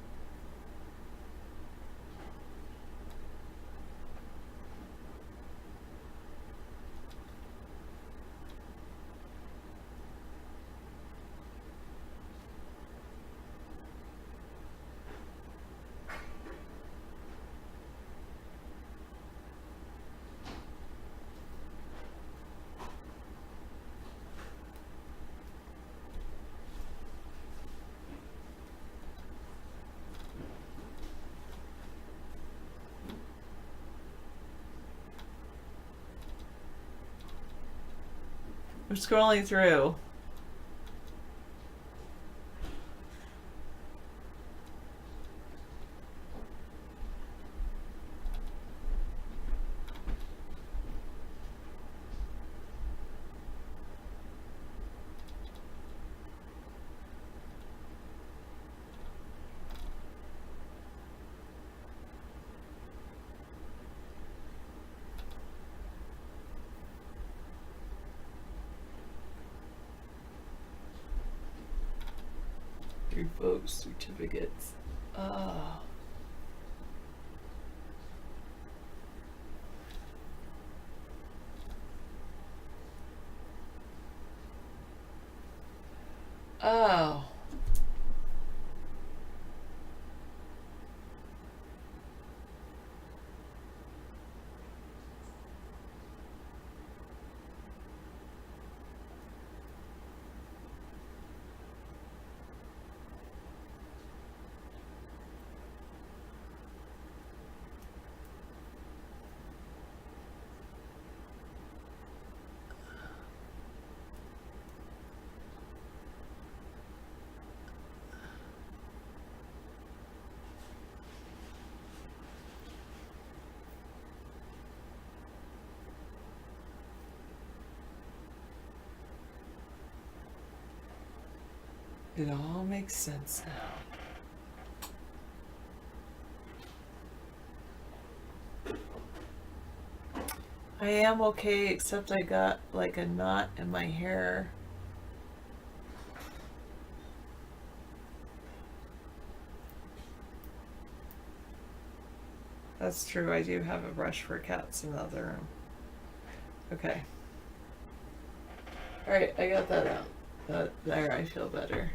I'm scrolling through. Revoke certificates. Oh. Oh. It all makes sense now. I am okay, except I got like a knot in my hair. That's true, I do have a brush for cats in the other room. Okay. Alright, I got that out. There, I feel better.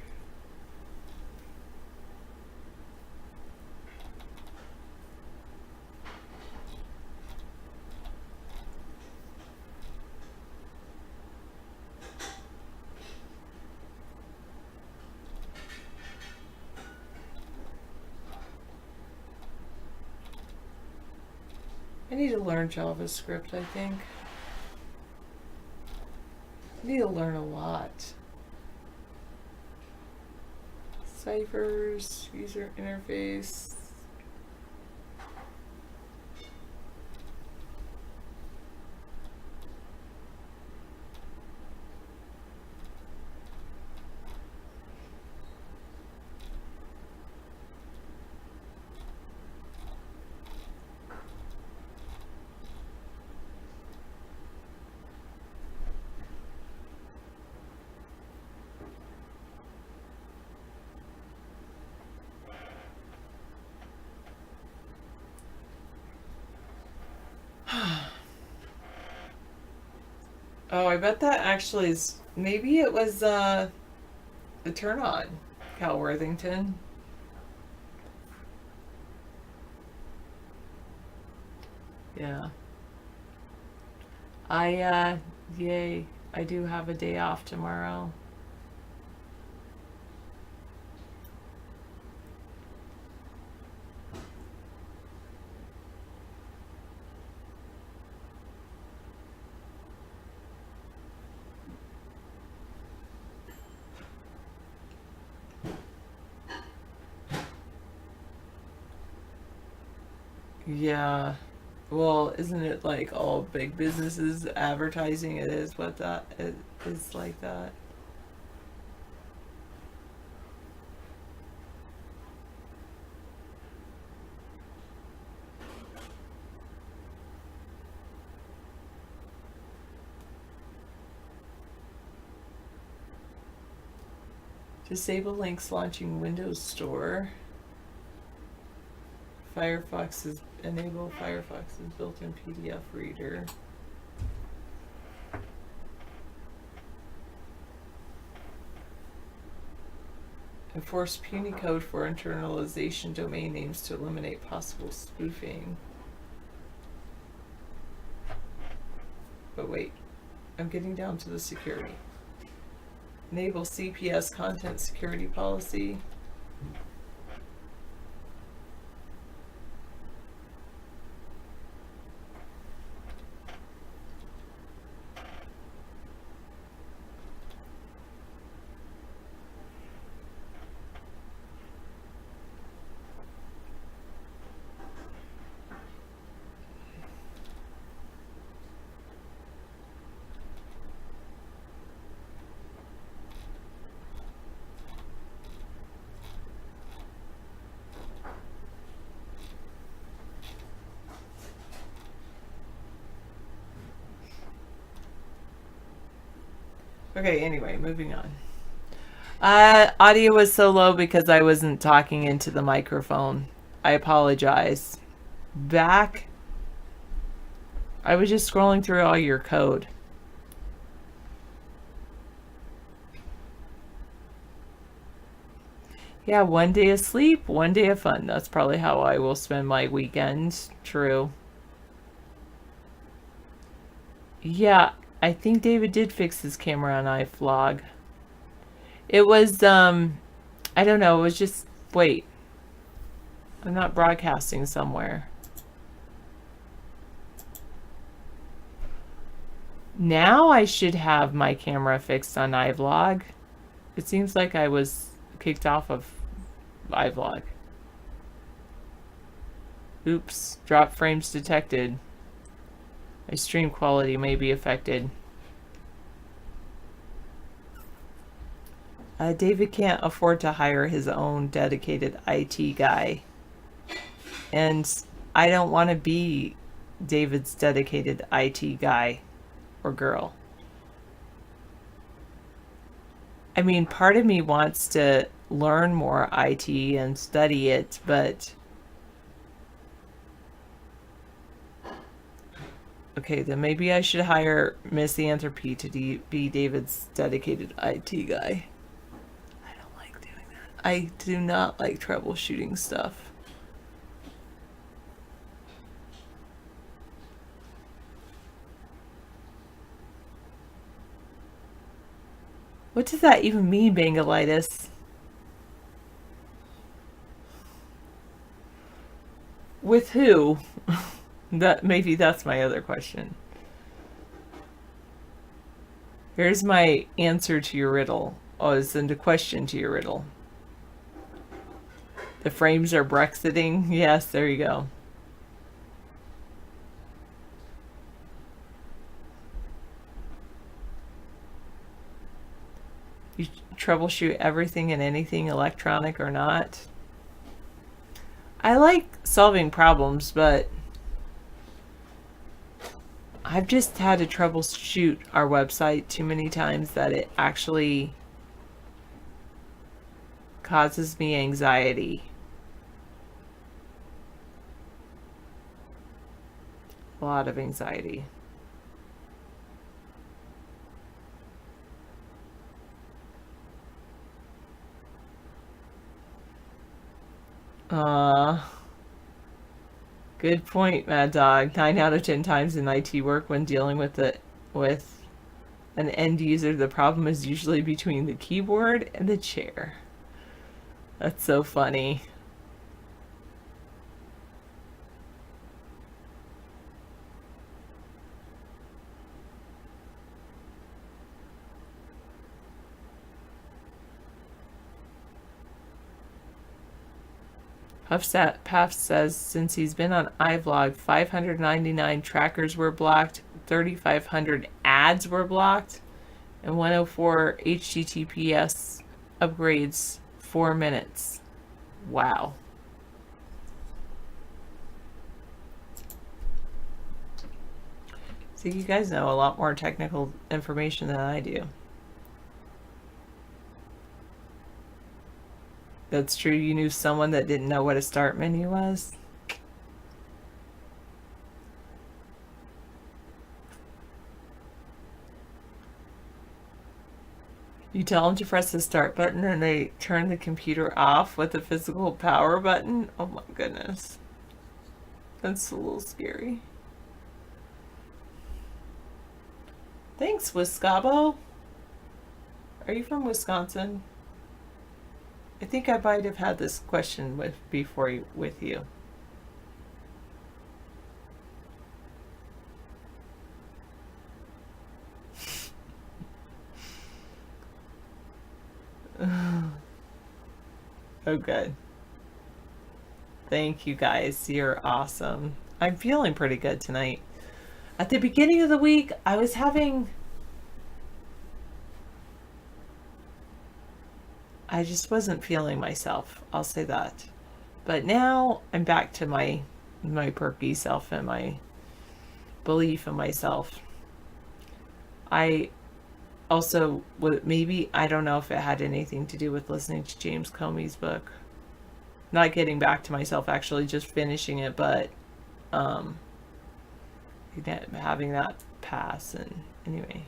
I need to learn JavaScript, I think. I need to learn a lot. Ciphers, user interface. Oh, I bet that actually is, maybe it was the turn on, Cal Worthington. Yeah. Yay, I do have a day off tomorrow. Yeah. Well, isn't it like all big businesses advertising it is what that it is like that? Disable links launching Windows Store. Enable Firefox's built-in PDF reader. Enforce Punycode for internalization domain names to eliminate possible spoofing. But wait, I'm getting down to the security. Enable CPS content security policy. Okay, anyway, moving on. Audio was so low because I wasn't talking into the microphone. I apologize. Back. I was just scrolling through all your code. Yeah, one day of sleep, one day of fun. That's probably how I will spend my weekend. True. Yeah, I think David did fix his camera on iVlog. It was, I don't know, it was just, wait. I'm not broadcasting somewhere. Now I should have my camera fixed on iVlog. It seems like I was kicked off of iVlog. Oops, drop frames detected. My stream quality may be affected. David can't afford to hire his own dedicated IT guy. And I don't want to be David's dedicated IT guy or girl. I mean, part of me wants to learn more IT and study it, but okay, then maybe I should hire Misanthropy to be David's dedicated IT guy. I don't like doing that. I do not like troubleshooting stuff. What does that even mean, Bangalitis? With who? Maybe that's my other question. Here's my answer to your riddle. Oh, it's in the question to your riddle. The frames are Brexiting. Yes, there you go. You troubleshoot everything and anything, electronic or not. I like solving problems, but I've just had to troubleshoot our website too many times that it actually causes me anxiety. A lot of anxiety. Good point, Mad Dog. 9 out of 10 times in IT work when dealing with an end user, the problem is usually between the keyboard and the chair. That's so funny. Puff says since he's been on iVlog, 599 trackers were blocked, 3,500 ads were blocked, and 104 HTTPS upgrades 4 minutes. Wow. So you guys know a lot more technical information than I do. That's true. You knew someone that didn't know what a start menu was? You tell them to press the start button and they turn the computer off with the physical power button? Oh my goodness. That's a little scary. Thanks, Wiscabo. Are you from Wisconsin? I think I might have had this question with you. Oh, good. Thank you guys. You're awesome. I'm feeling pretty good tonight. At the beginning of the week, I just wasn't feeling myself. I'll say that. But now I'm back to my perky self and my belief in myself. I also, maybe, I don't know if it had anything to do with listening to James Comey's book. Not getting back to myself, actually just finishing it, but having that pass, and anyway.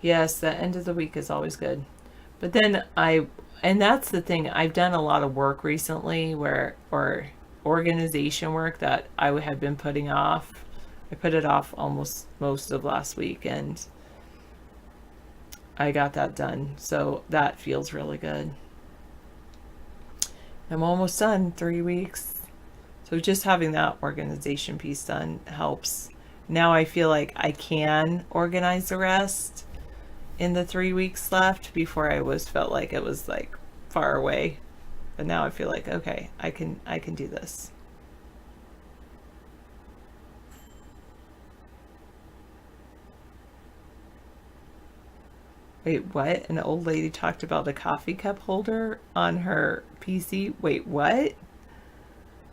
Yes, the end of the week is always good. But then and that's the thing, I've done a lot of work recently or organization work that I have been putting off. I put it off almost most of last week and I got that done. So that feels really good. I'm almost done, 3 weeks. So just having that organization piece done helps. Now I feel like I can organize the rest in the 3 weeks left. Before I felt like it was like far away. But now I feel like, okay, I can do this. Wait, what? An old lady talked about a coffee cup holder on her PC? Wait, what?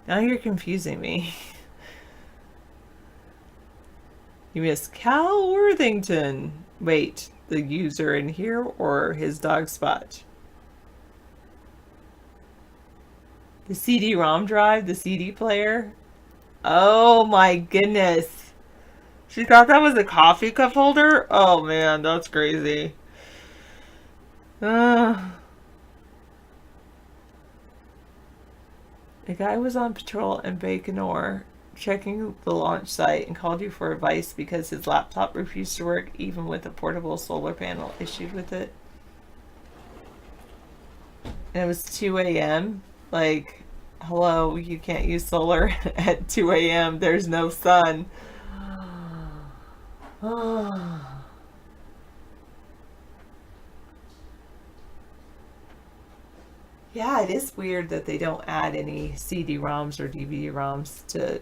Now you're confusing me. You missed Cal Worthington. Wait, the user in here or his dog Spot? The CD-ROM drive, the CD player? Oh my goodness. She thought that was a coffee cup holder? Oh man, that's crazy. A guy was on patrol in Baikonur checking the launch site and called you for advice because his laptop refused to work even with a portable solar panel issued with it. And it was 2 a.m. Like, hello, you can't use solar at 2 a.m. There's no sun. Yeah, it is weird that they don't add any CD-ROMs or DVD-ROMs to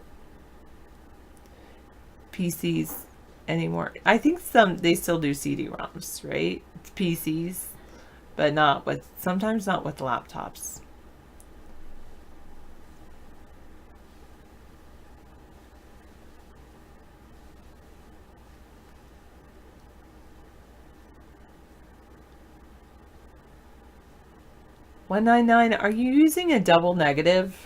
PCs anymore. I think they still do CD-ROMs, right? PCs, but sometimes not with laptops. $199, are you using a double negative?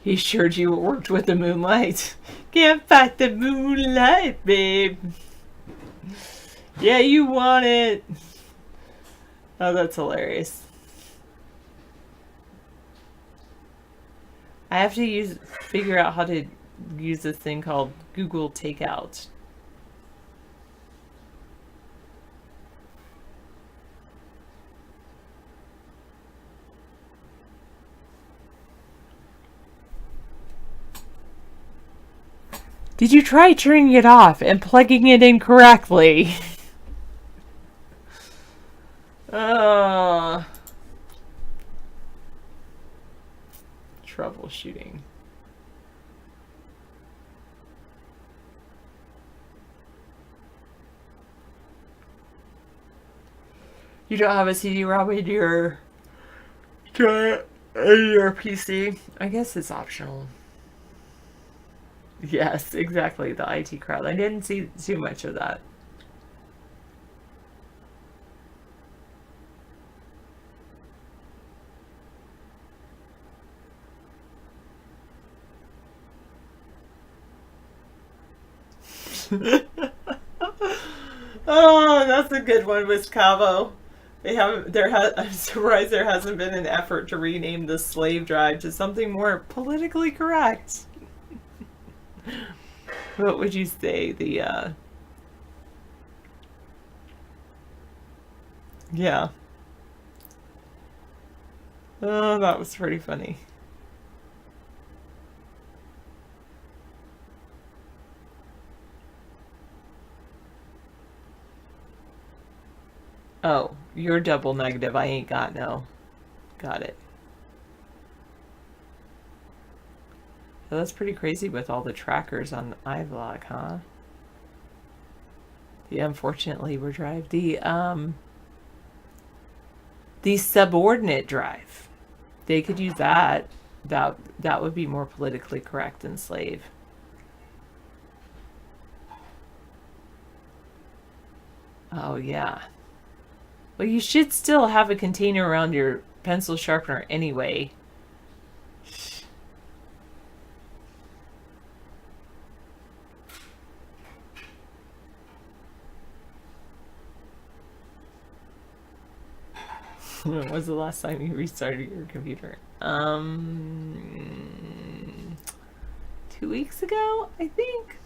He assured you it worked with the moonlight. Can't fight the moonlight, babe. Yeah, you want it. Oh, that's hilarious. I have to figure out how to use this thing called Google Takeout. Did you try turning it off and plugging it in correctly? Troubleshooting. You don't have a CD-ROM in your PC? I guess it's optional. Yes, exactly. The IT crowd. I didn't see too much of that. Oh, that's a good one, Miss Cavo. I'm surprised there hasn't been an effort to rename the slave drive to something more politically correct. What would you say? Yeah. Oh, that was pretty funny. Oh, you're double negative. I ain't got no. Got it. So that's pretty crazy with all the trackers on iVlog, huh? The unfortunate labor drive. The subordinate drive. They could use that. That would be more politically correct than slave. Oh, yeah. Well, you should still have a container around your pencil sharpener anyway. When was the last time you restarted your computer? 2 weeks ago, I think.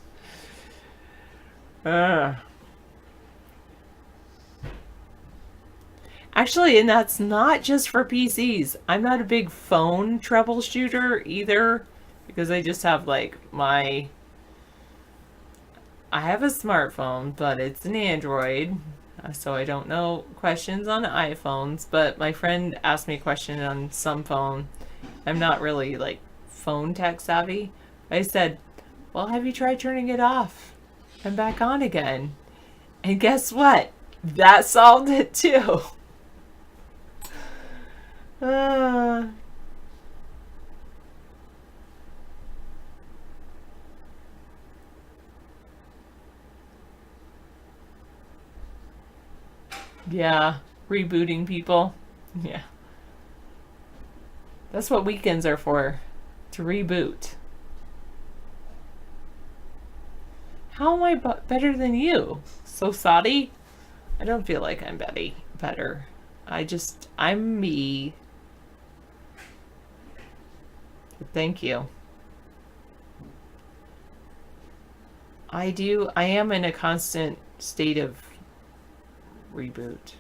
Actually, and that's not just for PCs. I'm not a big phone troubleshooter either, because I just have like I have a smartphone, but it's an Android, so I don't know questions on iPhones, but my friend asked me a question on some phone. I'm not really like phone tech savvy. I said, well, have you tried turning it off and back on again? And guess what? That solved it too. Yeah, rebooting people. Yeah. That's what weekends are for, to reboot. How am I better than you? So Saudi? I don't feel like I'm Betty. better. I'm me. Thank you. I am in a constant state of reboot.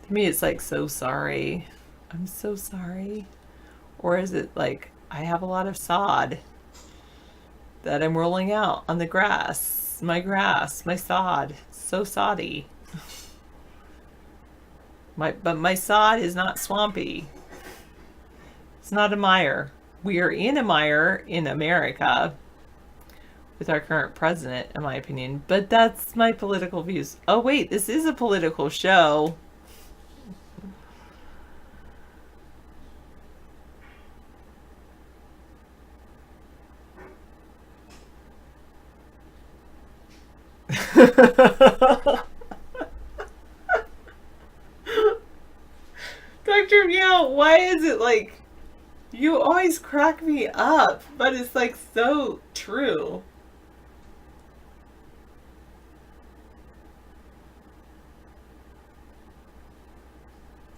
To me, it's like, so sorry. I'm so sorry. Or is it like, I have a lot of sod that I'm rolling out on the grass, my sod, so soddy. But my sod is not swampy. It's not a mire. We are in a mire in America with our current president, in my opinion. But that's my political views. Oh wait, this is a political show. Dr. Meow, why is it like you always crack me up, but it's like so true.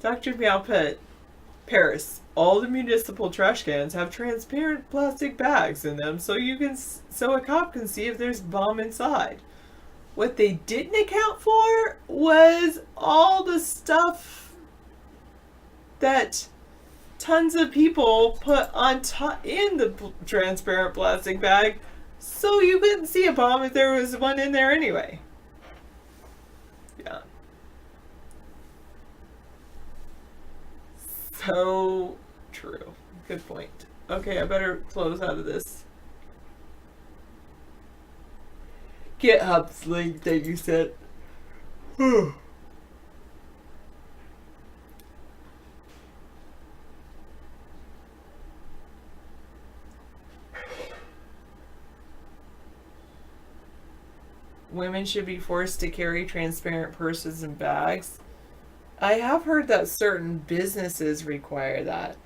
Dr. Meow put Paris. All the municipal trash cans have transparent plastic bags in them, so a cop can see if there's a bomb inside. What they didn't account for was all the stuff that tons of people put on top in the transparent plastic bag, so you couldn't see a bomb if there was one in there anyway. Yeah. So true. Good point. Okay, I better close out of this. GitHub's link that you sent. Women should be forced to carry transparent purses and bags. I have heard that certain businesses require that.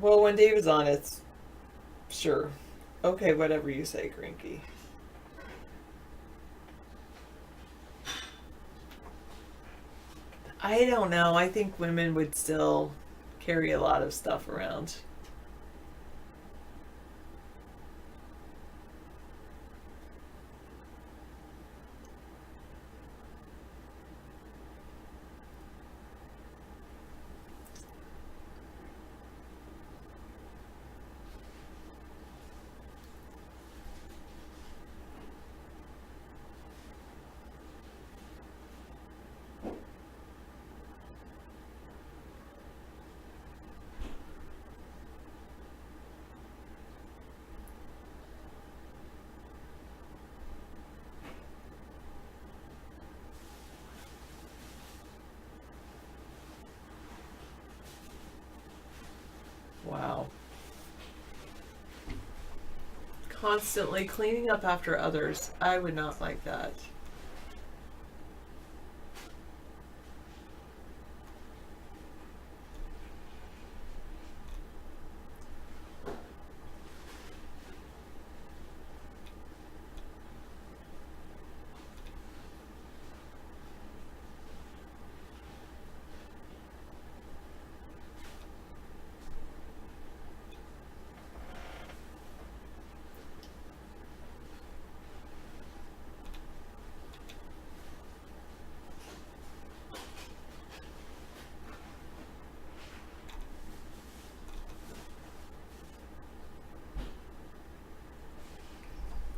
Well, when Dave is on, it's sure. Okay, whatever you say, Grinky. I don't know. I think women would still carry a lot of stuff around. Wow. Constantly cleaning up after others. I would not like that.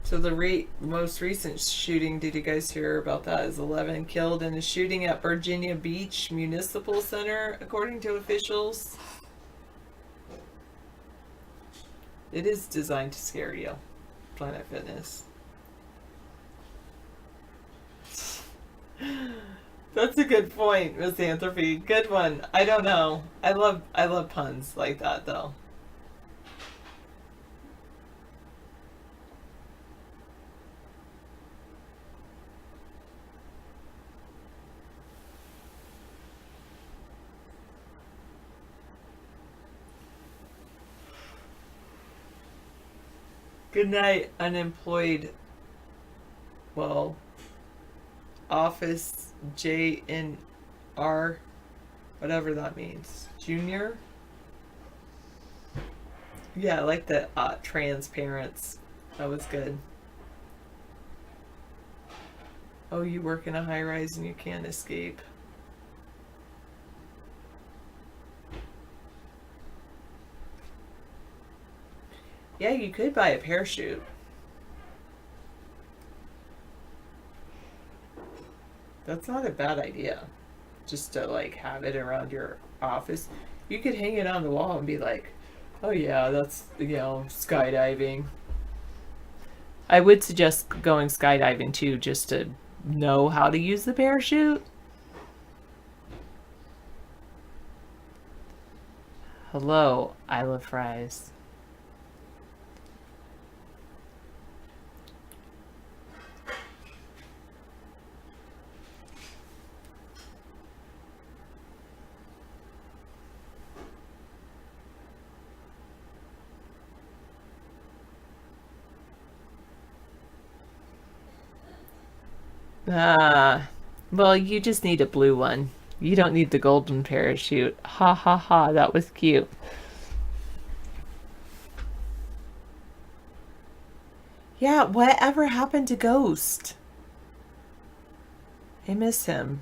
So the most recent shooting, did you guys hear about that? Is 11 killed in a shooting at Virginia Beach Municipal Center, according to officials. It is designed to scare you, Planet Fitness. That's a good point, Misanthropy. Good one. I don't know. I love puns like that, though. Good night, unemployed. Well, Office JNR, whatever that means. Junior? Yeah, I like the transparents. That was good. Oh, you work in a high rise and you can't escape. Yeah, you could buy a parachute. That's not a bad idea. Just to like have it around your office. You could hang it on the wall and be like, oh yeah, that's, skydiving. I would suggest going skydiving too, just to know how to use the parachute. Hello, I love fries. Well, you just need a blue one. You don't need the golden parachute. Ha ha ha, that was cute. Yeah, whatever happened to Ghost? I miss him.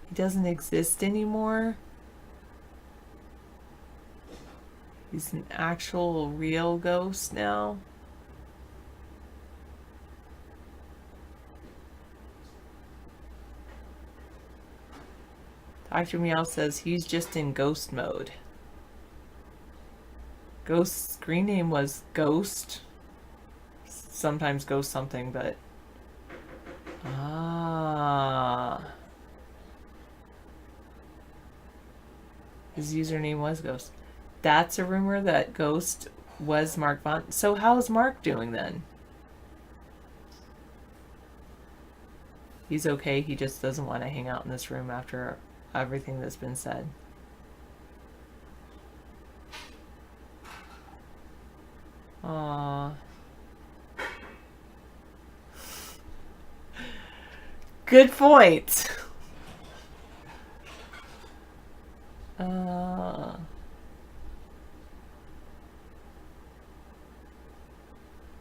He doesn't exist anymore. He's an actual real ghost now. Dr. Meow says he's just in ghost mode. Ghost's screen name was Ghost. Sometimes Ghost something, but... His username was Ghost. That's a rumor that Ghost was Mark Vaughn. So how's Mark doing then? He's okay. He just doesn't want to hang out in this room after everything that's been said. Aww. Good point.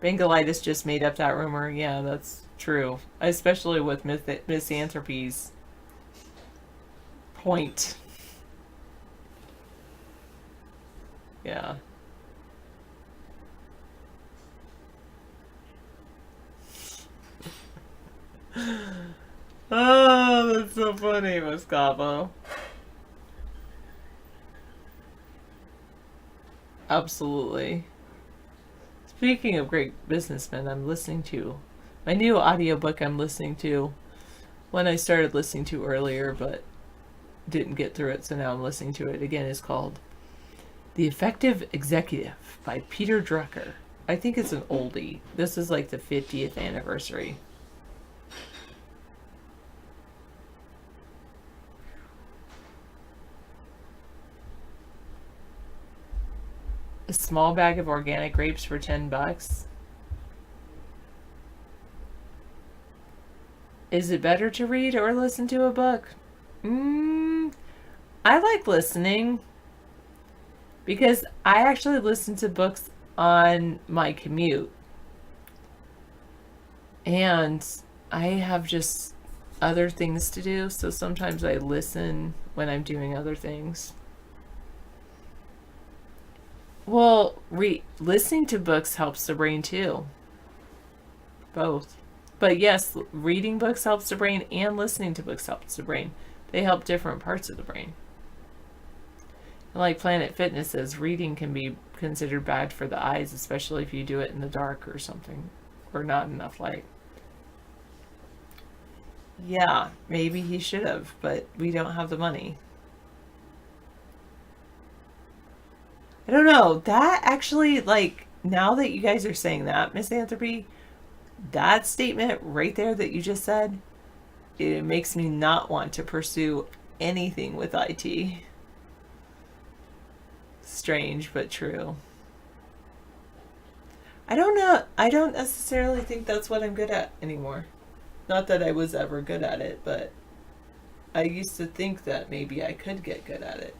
Bengalitis just made up that rumor. Yeah, that's true. Especially with Misanthropy's point. Yeah. Oh, that's so funny, Moscapo. Absolutely. Speaking of great businessmen, I'm listening to my new audiobook. I'm listening to one I started listening to earlier, but didn't get through it, so now I'm listening to it again. It's called The Effective Executive by Peter Drucker. I think it's an oldie. This is like the 50th anniversary. A small bag of organic grapes for $10. Is it better to read or listen to a book? I like listening because I actually listen to books on my commute. And I have just other things to do, so sometimes I listen when I'm doing other things. Well, listening to books helps the brain too. Both. But yes, reading books helps the brain and listening to books helps the brain. They help different parts of the brain. And like Planet Fitness says, reading can be considered bad for the eyes, especially if you do it in the dark or something, or not enough light. Yeah, maybe he should have, but we don't have the money. I don't know. That actually, like, now that you guys are saying that, Misanthropy, that statement right there that you just said, it makes me not want to pursue anything with IT. Strange, but true. I don't know. I don't necessarily think that's what I'm good at anymore. Not that I was ever good at it, but I used to think that maybe I could get good at it.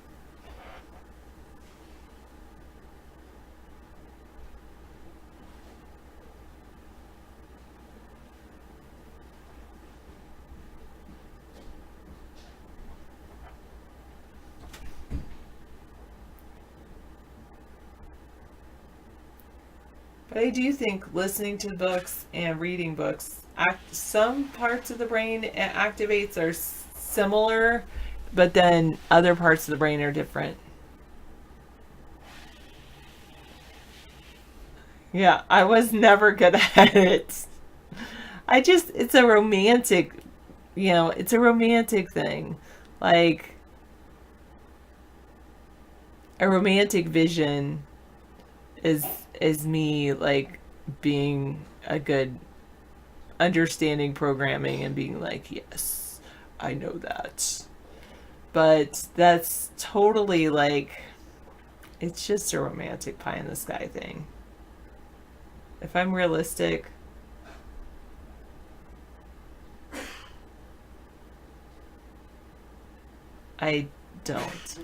But I do think listening to books and reading books, some parts of the brain it activates are similar, but then other parts of the brain are different. Yeah, I was never good at it. It's a romantic, it's a romantic thing. Like, a romantic vision is me, like, being a good understanding programming and being like, yes, I know that. But that's totally, like, it's just a romantic pie in the sky thing. If I'm realistic, I don't.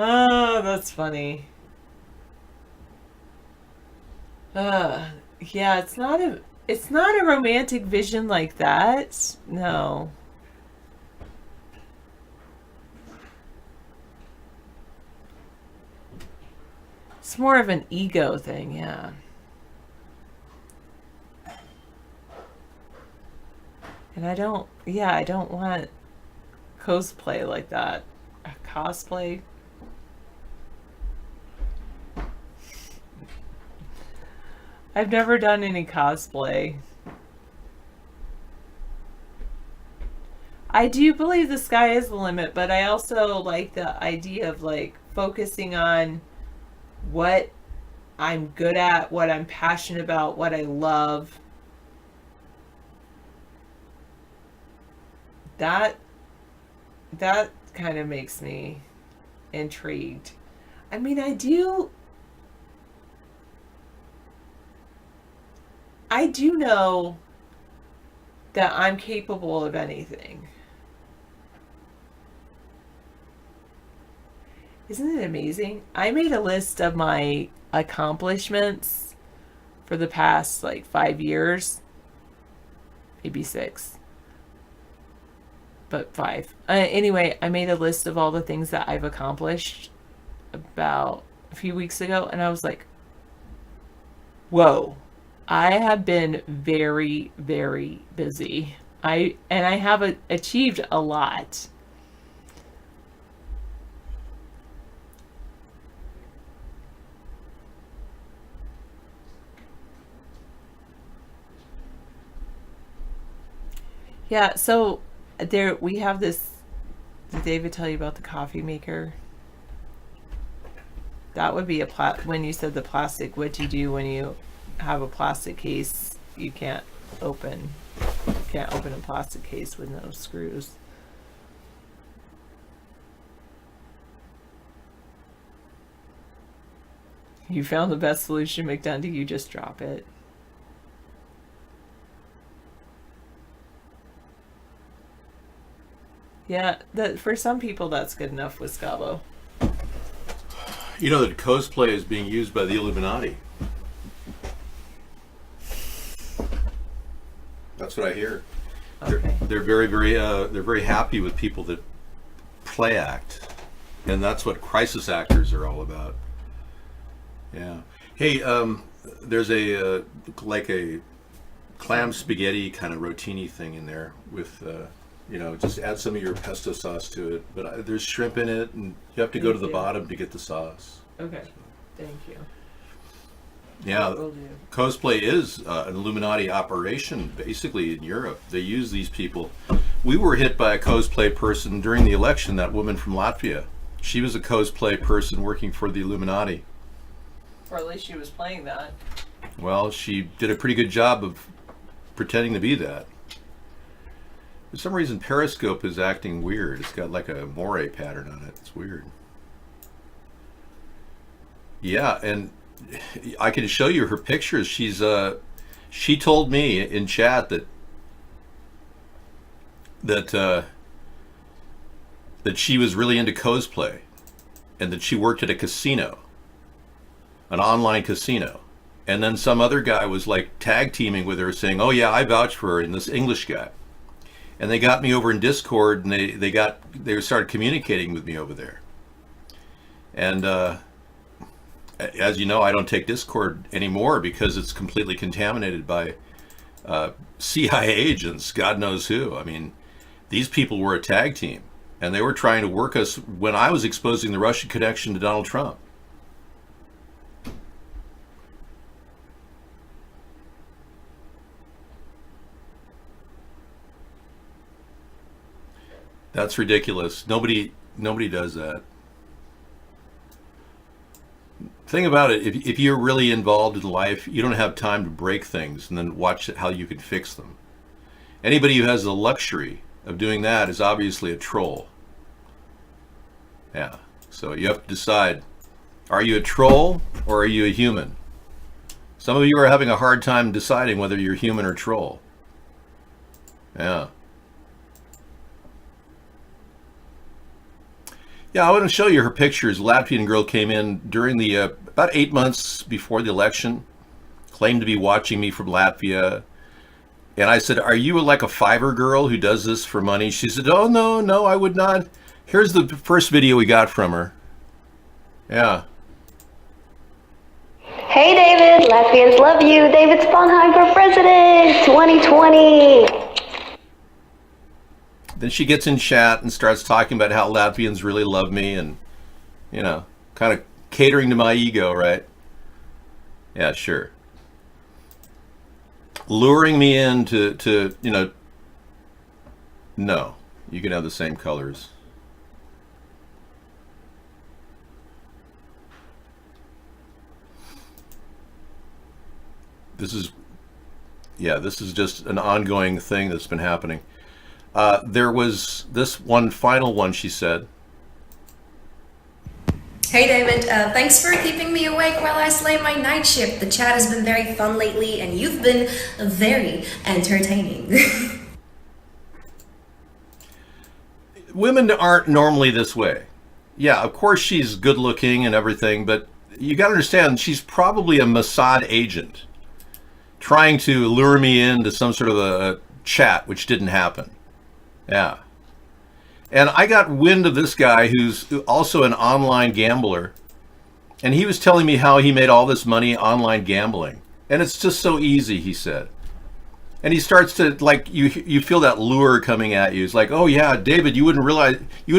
Oh, that's funny. Yeah, it's not a romantic vision like that. No. It's more of an ego thing, yeah. And I don't want cosplay like that. Cosplay? I've never done any cosplay. I do believe the sky is the limit, but I also like the idea of, like, focusing on what I'm good at, what I'm passionate about, what I love. That kind of makes me intrigued. I mean, I do know that I'm capable of anything. Isn't it amazing? I made a list of my accomplishments for the past, like, 5 years. Maybe 6. But 5. Anyway, I made a list of all the things that I've accomplished about a few weeks ago, and I was like, whoa. I have been very, very busy. I have achieved a lot. Yeah, so we have this. Did David tell you about the coffee maker? That would be when you said the plastic, what do you do when you have a plastic case you can't open a plastic case with no screws? You found the best solution, McDundy, you just drop it. Yeah, for some people that's good enough with Scavo. You know that cosplay is being used by the Illuminati. That's what I hear. Okay. They're very, very, they're very happy with people that play act, and that's what crisis actors are all about. Yeah. Hey, there's a like a clam spaghetti kind of rotini thing in there with, just add some of your pesto sauce to it. But there's shrimp in it, and you have to go to the bottom to get the sauce. Okay. Thank you. Yeah, cosplay is an Illuminati operation, basically, in Europe. They use these people. We were hit by a cosplay person during the election, that woman from Latvia. She was a cosplay person working for the Illuminati. Or at least she was playing that. Well, she did a pretty good job of pretending to be that. For some reason, Periscope is acting weird. It's got like a moire pattern on it. It's weird. Yeah, and I can show you her pictures. She told me in chat that she was really into cosplay, and that she worked at a casino, an online casino. And then some other guy was like tag teaming with her, saying, "Oh yeah, I vouch for her," and this English guy. And they got me over in Discord, and they started communicating with me over there. And as you know, I don't take Discord anymore because it's completely contaminated by CIA agents, God knows who. I mean, these people were a tag team, and they were trying to work us when I was exposing the Russian connection to Donald Trump. That's ridiculous. Nobody does that. Thing about it, if you're really involved in life, you don't have time to break things and then watch how you can fix them. Anybody who has the luxury of doing that is obviously a troll. Yeah, so you have to decide, are you a troll or are you a human? Some of you are having a hard time deciding whether you're human or troll. Yeah. Yeah, I want to show you her pictures. Latvian girl came in during the, about 8 months before the election, claimed to be watching me from Latvia. And I said, "Are you like a Fiverr girl who does this for money?" She said, "Oh, no, I would not." Here's the first video we got from her. Yeah. Hey, David. Latvians love you. David Sponheim for president 2020. Then she gets in chat and starts talking about how Latvians really love me and, you know, kind of catering to my ego, right? Yeah, sure. Luring me in to you know, no, you can have the same colors. This is just an ongoing thing that's been happening. There was this one final one, she said. Hey David, thanks for keeping me awake while I slay my night shift. The chat has been very fun lately and you've been very entertaining. Women aren't normally this way. Yeah, of course she's good looking and everything, but you got to understand she's probably a Mossad agent trying to lure me into some sort of a chat, which didn't happen. Yeah. And I got wind of this guy who's also an online gambler, and he was telling me how he made all this money online gambling. And it's just so easy, he said. And he starts to, like, you feel that lure coming at you. It's like, "Oh yeah, David, you wouldn't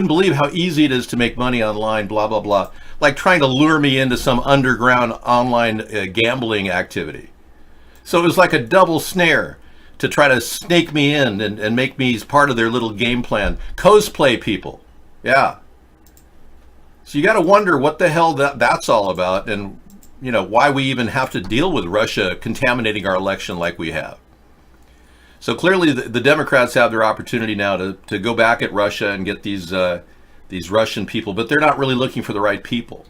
believe how easy it is to make money online, blah, blah, blah." Like trying to lure me into some underground online gambling activity. So it was like a double snare to try to snake me in and make me part of their little game plan. Cosplay people. Yeah. So you got to wonder what the hell that's all about, and, you know, why we even have to deal with Russia contaminating our election like we have. So clearly the Democrats have their opportunity now to go back at Russia and get these Russian people, but they're not really looking for the right people.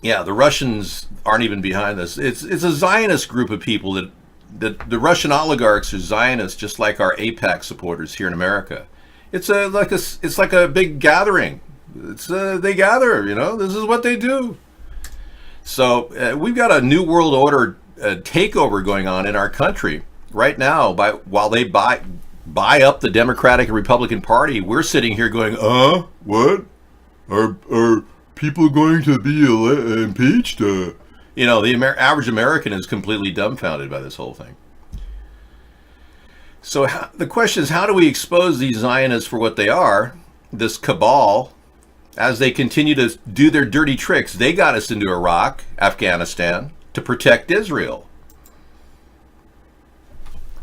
Yeah, the Russians aren't even behind this. It's a Zionist group of people that the Russian oligarchs are Zionists, just like our AIPAC supporters here in America. It's like a big gathering. They gather, you know. This is what they do. So we've got a new world order takeover going on in our country right now. While they buy up the Democratic and Republican Party, we're sitting here going, what? Are people going to be impeached? You know, the average American is completely dumbfounded by this whole thing. So the question is, how do we expose these Zionists for what they are, this cabal, as they continue to do their dirty tricks? They got us into Iraq, Afghanistan, to protect Israel.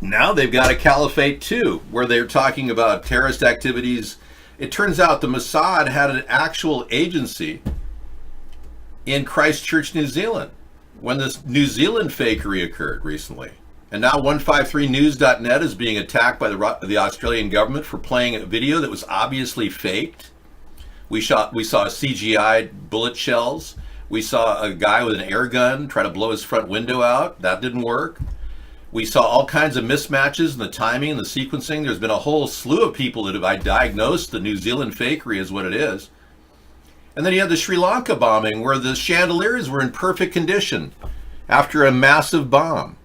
Now they've got a caliphate too, where they're talking about terrorist activities It turns out the Mossad had an actual agency in Christchurch, New Zealand, when this New Zealand fakery occurred recently. And now 153news.net is being attacked by the Australian government for playing a video that was obviously faked. We saw CGI bullet shells. We saw a guy with an air gun try to blow his front window out. That didn't work. We saw all kinds of mismatches in the timing and the sequencing. There's been a whole slew of people that have diagnosed the New Zealand fakery as what it is. And then you had the Sri Lanka bombing where the chandeliers were in perfect condition after a massive bomb.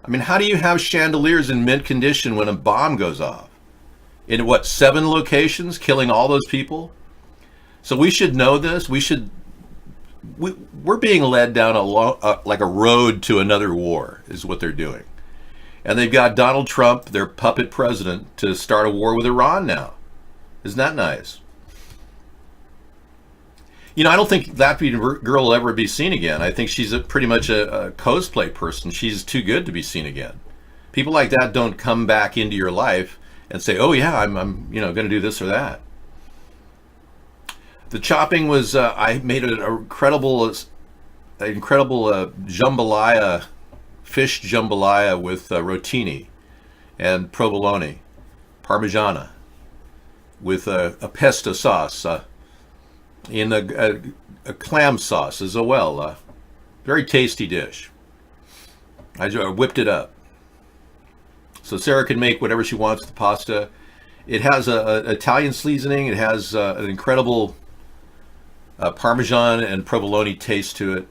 I mean, how do you have chandeliers in mint condition when a bomb goes off? In what, 7 locations, killing all those people? So we should know this. We're being led down like a road to another war is what they're doing. And they've got Donald Trump, their puppet president, to start a war with Iran now. Isn't that nice? You know, I don't think that girl will ever be seen again. I think she's pretty much a cosplay person. She's too good to be seen again. People like that don't come back into your life and say, "Oh yeah, I'm going to do this or that." The chopping was I made an incredible jambalaya, fish jambalaya with rotini and provolone, parmigiana, with a pesto sauce. In a clam sauce as well. Very tasty dish. I whipped it up. So Sarah can make whatever she wants with the pasta. It has an Italian seasoning. It has an incredible Parmesan and provolone taste to it.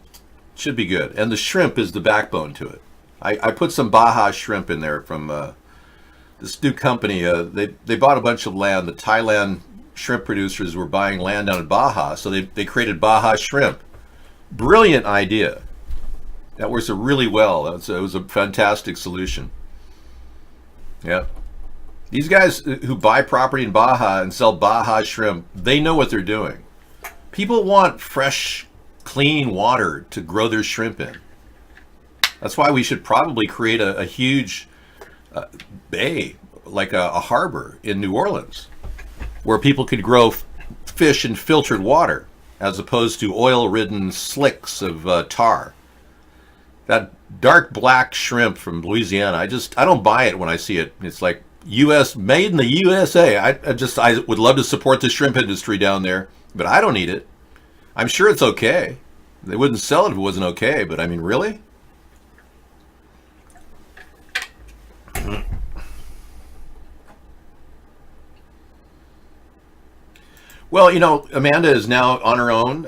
Should be good. And the shrimp is the backbone to it. I put some Baja shrimp in there from this new company. They bought a bunch of land. The Thailand shrimp producers were buying land down in Baja, so they created Baja shrimp. Brilliant idea. That works really well. It was a fantastic solution. Yeah. These guys who buy property in Baja and sell Baja shrimp, they know what they're doing. People want fresh, clean water to grow their shrimp in. That's why we should probably create a huge bay, like a harbor in New Orleans, where people could grow fish in filtered water as opposed to oil-ridden slicks of tar. That dark black shrimp from Louisiana, I don't buy it when I see it. It's like made in the USA. I would love to support the shrimp industry down there, but I don't eat it. I'm sure it's okay. They wouldn't sell it if it wasn't okay, but I mean, really? Well, you know, Amanda is now on her own.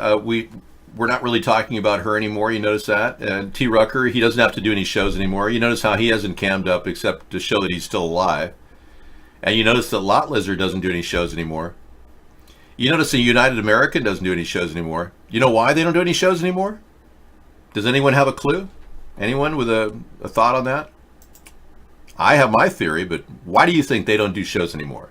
We're not really talking about her anymore. You notice that? And T. Rucker, he doesn't have to do any shows anymore. You notice how he hasn't cammed up except to show that he's still alive. And you notice that Lot Lizard doesn't do any shows anymore. You notice that United American doesn't do any shows anymore. You know why they don't do any shows anymore? Does anyone have a clue? Anyone with a thought on that? I have my theory, but why do you think they don't do shows anymore?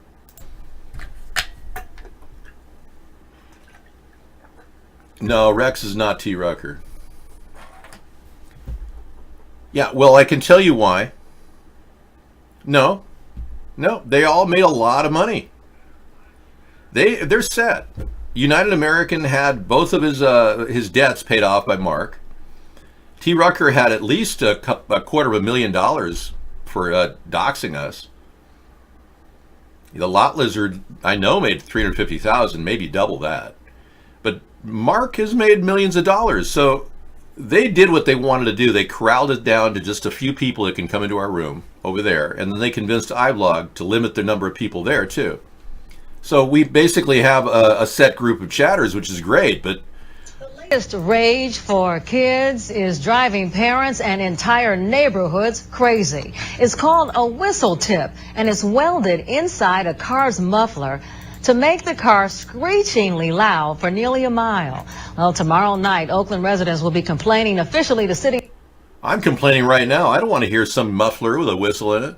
No, Rex is not T. Rucker. Yeah, well, I can tell you why. No, they all made a lot of money. They're set. United American had both of his debts paid off by Mark. T. Rucker had at least $250,000 for doxing us. The Lot Lizard, I know, made $350,000, maybe double that. But Mark has made millions of dollars. So they did what they wanted to do. They corralled it down to just a few people that can come into our room over there. And then they convinced iVlog to limit the number of people there too. So we basically have a set group of chatters, which is great. But the latest rage for kids is driving parents and entire neighborhoods crazy. It's called a whistle tip, and it's welded inside a car's muffler to make the car screechingly loud for nearly a mile. Well, tomorrow night, Oakland residents will be complaining officially to city. I'm complaining right now. I don't want to hear some muffler with a whistle in it.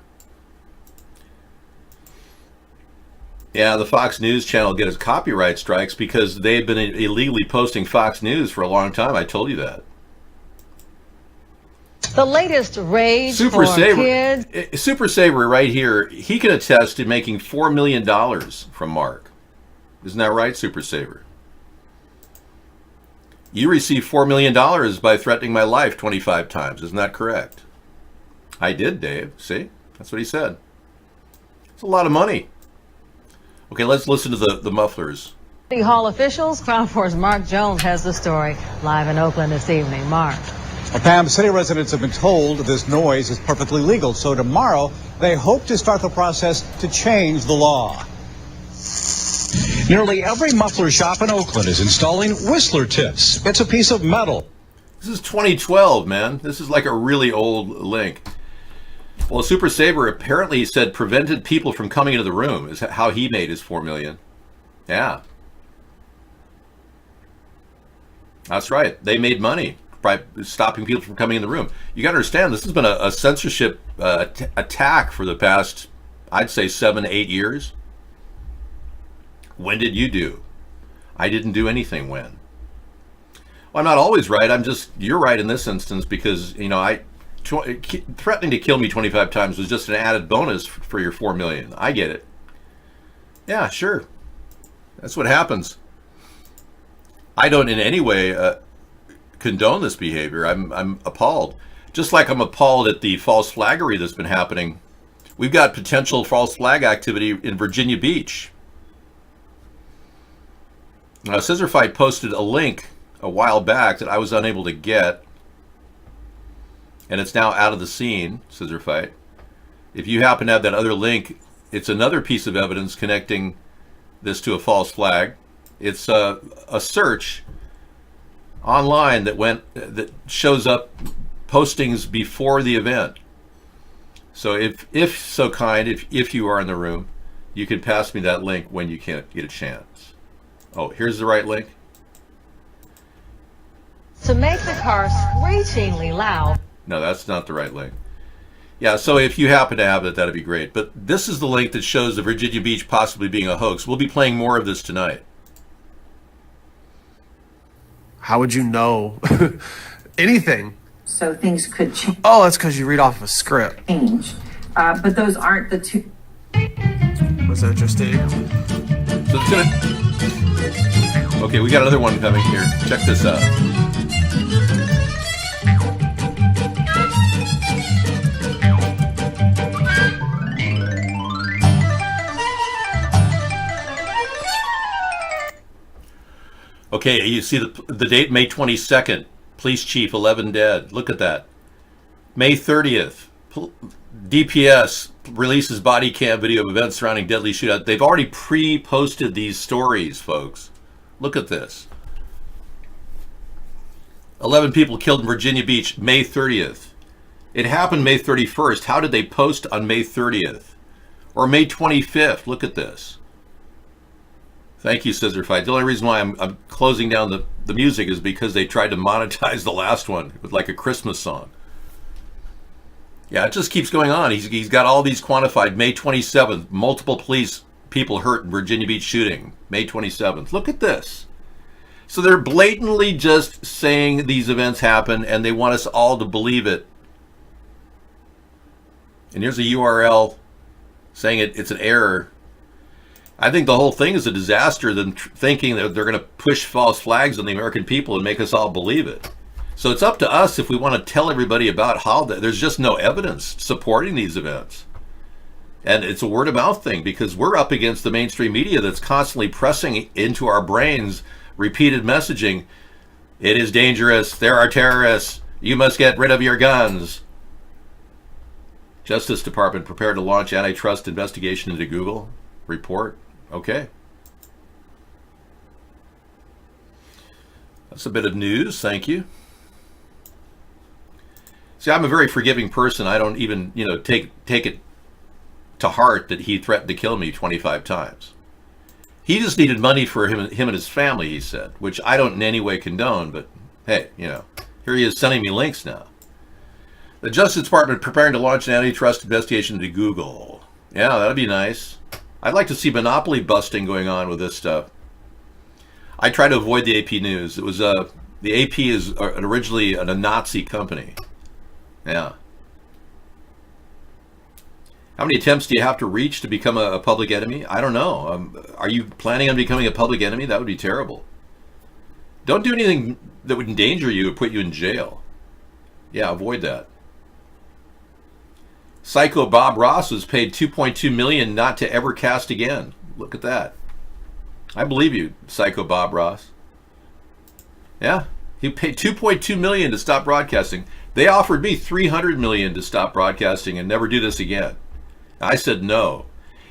Yeah, the Fox News channel gets copyright strikes because they've been illegally posting Fox News for a long time. I told you that. The latest rage Super for Saver, kids. Super Saver right here, he can attest to making $4 million from Mark. Isn't that right, Super Saver? You received $4 million by threatening my life 25 times. Isn't that correct? I did, Dave. See? That's what he said. It's a lot of money. Okay, let's listen to the mufflers. City Hall officials, Crown 4's Mark Jones has the story live in Oakland this evening. Mark. Well, Pam, city residents have been told this noise is perfectly legal, so tomorrow they hope to start the process to change the law. Nearly every muffler shop in Oakland is installing Whistler tips. It's a piece of metal. This is 2012, man. This is like a really old link. Well, Super Saver apparently said prevented people from coming into the room is how he made his $4 million. Yeah. That's right. They made money by stopping people from coming in the room. You got to understand, this has been a censorship attack for the past, I'd say, 7-8 years. When did you do? I didn't do anything when. Well, I'm not always right. You're right in this instance because, you know, threatening to kill me 25 times was just an added bonus for your $4 million. I get it. Yeah, sure. That's what happens. I don't in any way condone this behavior. I'm appalled. Just like I'm appalled at the false flaggery that's been happening. We've got potential false flag activity in Virginia Beach. Scissorfight posted a link a while back that I was unable to get. And it's now out of the scene, Scissorfight. If you happen to have that other link, it's another piece of evidence connecting this to a false flag. It's a search online that shows up postings before the event. So if so kind, if you are in the room, you can pass me that link when you can't get a chance. Oh, here's the right link. To make the car screechingly loud. No, that's not the right link. Yeah, so if you happen to have it, that'd be great. But this is the link that shows the Virginia Beach possibly being a hoax. We'll be playing more of this tonight. How would you know anything? So things could change. Oh, that's because you read off a script. But those aren't the two. Was that interesting? So it's gonna... Okay, we got another one coming here. Check this out. Okay, you see the date, May 22nd. Police chief, 11 dead. Look at that. May 30th, DPS releases body cam video of events surrounding deadly shootout. They've already pre-posted these stories, folks. Look at this. 11 people killed in Virginia Beach, May 30th. It happened May 31st. How did they post on May 30th? Or May 25th? Look at this. Thank you, Scissorfight. The only reason why I'm closing down the music is because they tried to monetize the last one with like a Christmas song. Yeah, it just keeps going on. He's got all these quantified. May 27th, multiple police people hurt in Virginia Beach shooting. May 27th. Look at this. So they're blatantly just saying these events happen and they want us all to believe it. And here's a URL saying it's an error. I think the whole thing is a disaster, than thinking that they're going to push false flags on the American people and make us all believe it. So it's up to us if we want to tell everybody about how there's just no evidence supporting these events. And it's a word of mouth thing because we're up against the mainstream media that's constantly pressing into our brains repeated messaging. It is dangerous. There are terrorists. You must get rid of your guns. Justice Department prepared to launch antitrust investigation into Google. Report. Okay. That's a bit of news. Thank you. See, I'm a very forgiving person. I don't even, take it to heart that he threatened to kill me 25 times. He just needed money for him and his family, he said, which I don't in any way condone, but hey, here he is sending me links now. The Justice Department preparing to launch an antitrust investigation into Google. Yeah, that'd be nice. I'd like to see monopoly busting going on with this stuff. I try to avoid the AP news. It was the AP is originally a Nazi company. Yeah. How many attempts do you have to reach to become a public enemy? I don't know. Are you planning on becoming a public enemy? That would be terrible. Don't do anything that would endanger you or put you in jail. Yeah, avoid that. Psycho Bob Ross was paid $2.2 million not to ever cast again. Look at that. I believe you, Psycho Bob Ross. Yeah, he paid $2.2 million to stop broadcasting. They offered me $300 million to stop broadcasting and never do this again. I said no.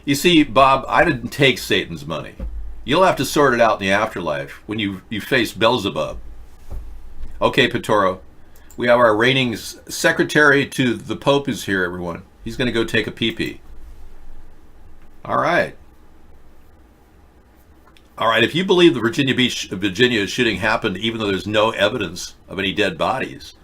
You see, Bob, I didn't take Satan's money. You'll have to sort it out in the afterlife when you face Beelzebub. Okay, Petoro. We have our ratings secretary to the Pope is here, everyone. He's going to go take a pee-pee. All right. All right, if you believe the Virginia shooting happened even though there's no evidence of any dead bodies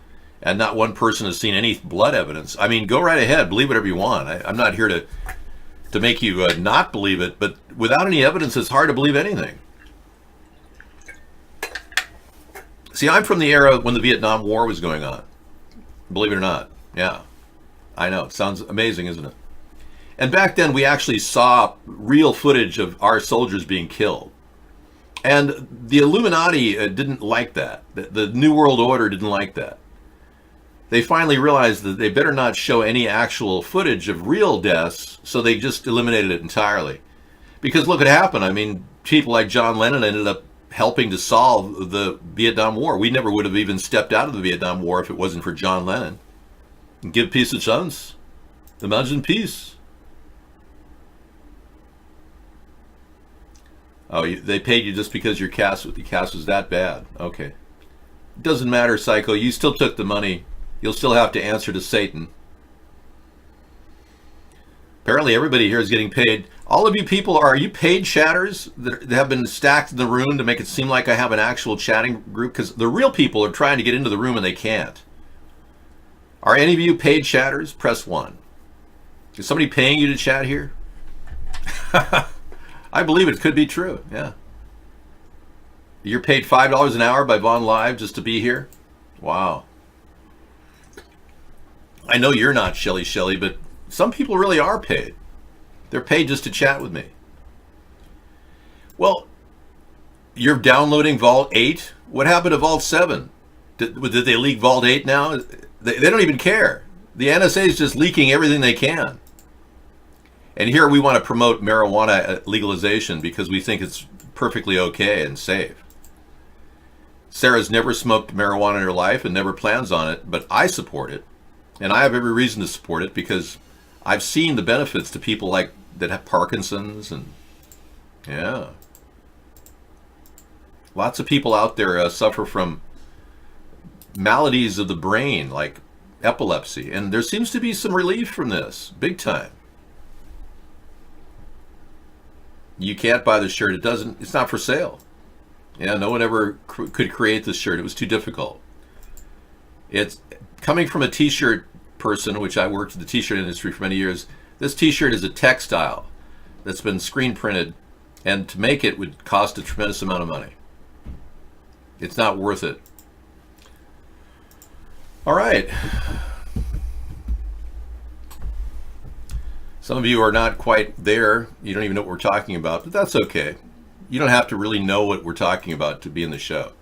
and not one person has seen any blood evidence, I mean, go right ahead. Believe whatever you want. I'm not here to make you not believe it, but without any evidence, it's hard to believe anything. See, I'm from the era when the Vietnam War was going on. Believe it or not. Yeah, I know. It sounds amazing, isn't it? And back then, we actually saw real footage of our soldiers being killed. And the Illuminati didn't like that. The New World Order didn't like that. They finally realized that they better not show any actual footage of real deaths, so they just eliminated it entirely. Because look what happened. I mean, people like John Lennon ended up helping to solve the Vietnam War. We never would have even stepped out of the Vietnam War if it wasn't for John Lennon. Give peace a chance. Imagine peace. Oh, they paid you just because your cast was that bad. Okay. It doesn't matter, Psycho. You still took the money. You'll still have to answer to Satan. Apparently everybody here is getting paid. All of you people, are you paid chatters that have been stacked in the room to make it seem like I have an actual chatting group? Because the real people are trying to get into the room and they can't. Are any of you paid chatters? Press 1. Is somebody paying you to chat here? I believe it could be true, yeah. You're paid $5 an hour by Vaughn Live just to be here? Wow. I know you're not Shelley, but some people really are paid. They're paid just to chat with me. Well, you're downloading Vault 8? What happened to Vault 7? Did they leak Vault 8 now? They don't even care. The NSA is just leaking everything they can. And here we want to promote marijuana legalization because we think it's perfectly okay and safe. Sarah's never smoked marijuana in her life and never plans on it, but I support it. And I have every reason to support it because I've seen the benefits to people like that have Parkinson's and yeah. Lots of people out there suffer from maladies of the brain like epilepsy, and there seems to be some relief from this, big time. You can't buy the shirt. It's not for sale. Yeah, no one ever could create this shirt. It was too difficult. It's coming from a t-shirt person, which I worked in the t-shirt industry for many years. This t-shirt is a textile that's been screen printed, and to make it would cost a tremendous amount of money. It's not worth it. All right. Some of you are not quite there. You don't even know what we're talking about, but that's okay. You don't have to really know what we're talking about to be in the show.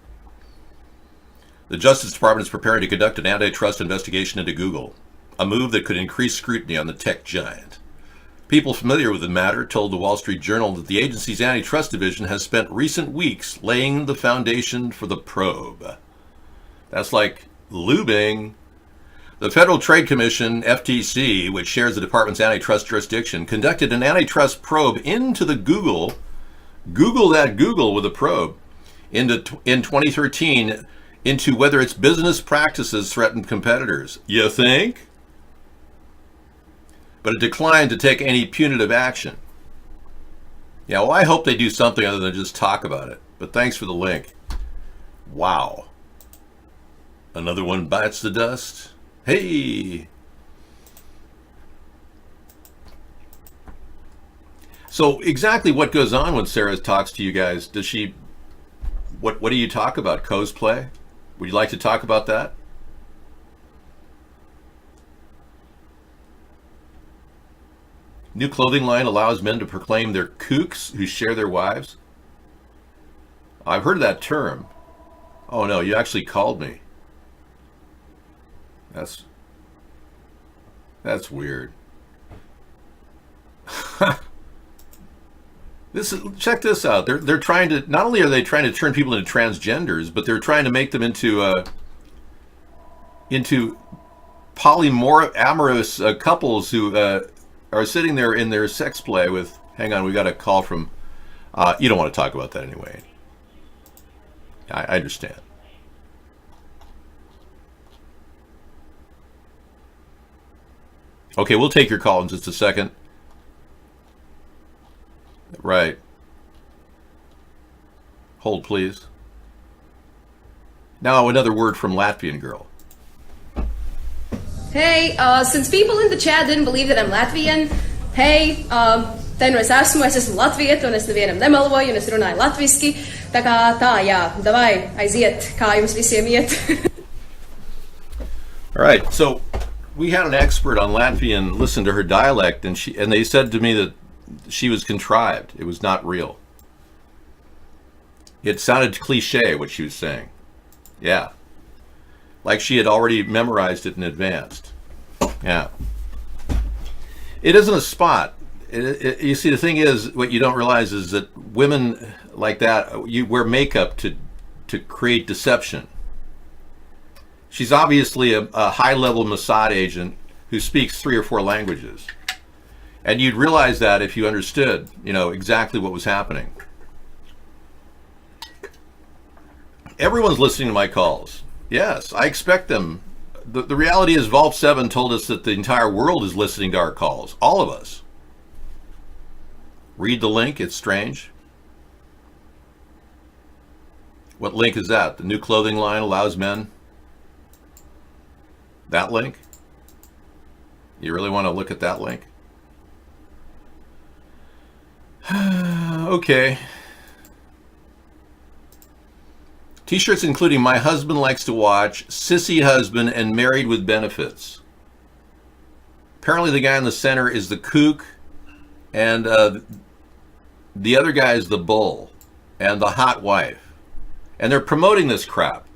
The Justice Department is preparing to conduct an antitrust investigation into Google, a move that could increase scrutiny on the tech giant. People familiar with the matter told the Wall Street Journal that the agency's antitrust division has spent recent weeks laying the foundation for the probe. That's like lubing. The Federal Trade Commission, FTC, which shares the department's antitrust jurisdiction, conducted an antitrust probe into the Google that Google with a probe, in 2013 into whether its business practices threatened competitors. You think? But it declined to take any punitive action. Yeah, well, I hope they do something other than just talk about it. But thanks for the link. Wow. Another one bites the dust. Hey! So exactly what goes on when Sarah talks to you guys? Does she, what do you talk about? Cosplay? Would you like to talk about that? New clothing line allows men to proclaim they're kooks who share their wives. I've heard of that term. Oh no, you actually called me. That's weird. Check this out. They're trying to, not only are they trying to turn people into transgenders, but they're trying to make them into polyamorous couples who are sitting there in their sex play with. Hang on, we got a call from. You don't want to talk about that anyway. I understand. Okay, we'll take your call in just a second. Right. Hold, please. Now another word from Latvian girl. Hey, since people in the chat didn't believe that I'm Latvian, hey, te nu es esmu latvieta, un es nevienam nemeloju, un es runāju latviski, tā kā tā, jā, davai, aiziet, kā jums visiem iet. All right, so we had an expert on Latvian listen to her dialect, and they said to me that she was contrived. It was not real. It sounded cliche, what she was saying. Yeah. Like she had already memorized it in advance. Yeah. It isn't a spot. You see, the thing is, what you don't realize is that women like that, you wear makeup to create deception. She's obviously a high-level Mossad agent who speaks 3 or 4 languages. And you'd realize that if you understood, exactly what was happening. Everyone's listening to my calls. Yes, I expect them. The reality is Vault 7 told us that the entire world is listening to our calls. All of us. Read the link. It's strange. What link is that? The new clothing line allows men? That link? You really want to look at that link? Okay. T-shirts including "My husband likes to watch," "Sissy husband," and "Married with benefits." Apparently the guy in the center is the kook, and the other guy is the bull, and the hot wife. And they're promoting this crap.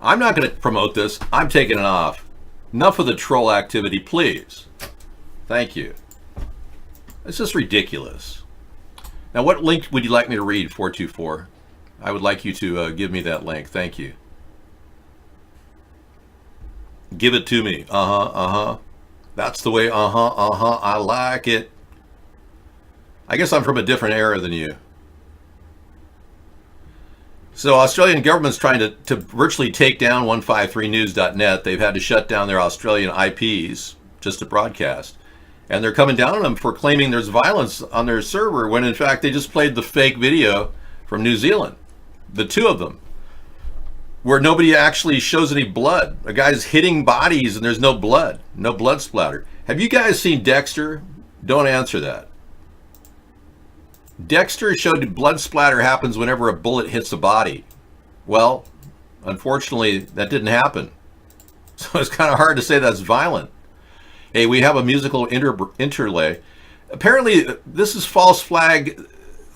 I'm not going to promote this. I'm taking it off. Enough of the troll activity, please. Thank you. It's just ridiculous. Now, what link would you like me to read, 424? I would like you to give me that link. Thank you. Give it to me. That's the way. I like it. I guess I'm from a different era than you. So Australian government's trying to virtually take down 153news.net. They've had to shut down their Australian IPs just to broadcast. And they're coming down on them for claiming there's violence on their server when in fact they just played the fake video from New Zealand. The 2 of them. Where nobody actually shows any blood. A guy's hitting bodies and there's no blood. No blood splatter. Have you guys seen Dexter? Don't answer that. Dexter showed blood splatter happens whenever a bullet hits a body. Well, unfortunately, that didn't happen. So it's kind of hard to say that's violent. Hey, we have a musical interlay. Apparently, this is false flag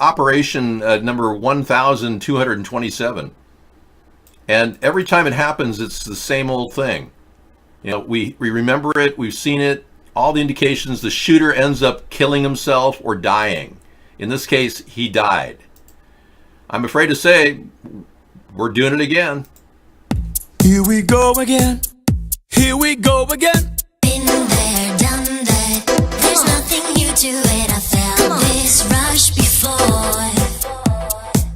operation number 1227. And every time it happens, it's the same old thing. We remember it, we've seen it. All the indications, the shooter ends up killing himself or dying. In this case, he died. I'm afraid to say, we're doing it again. Here we go again. Here we go again. Been there, done that. There's nothing new to it. I felt this rush before.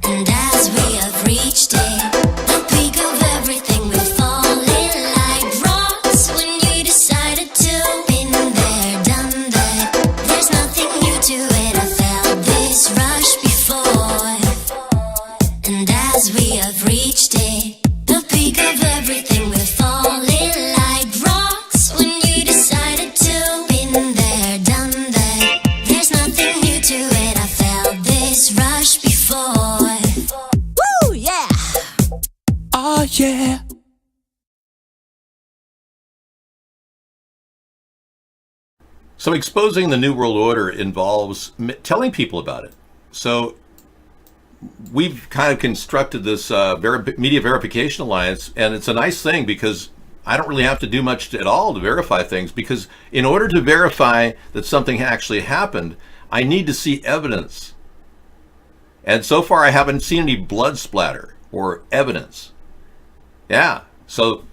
And as we have reached it, the peak of everything will fall in like rocks when you decided to. Been there, done that. There's nothing new to it. I felt this rush before. And as we have reached it, the peak of everything will fall in like rocks when So exposing the New World Order involves telling people about it. So we've kind of constructed this Media Verification Alliance, and it's a nice thing because I don't really have to do much at all to verify things, because in order to verify that something actually happened, I need to see evidence. And so far I haven't seen any blood splatter or evidence. Yeah, so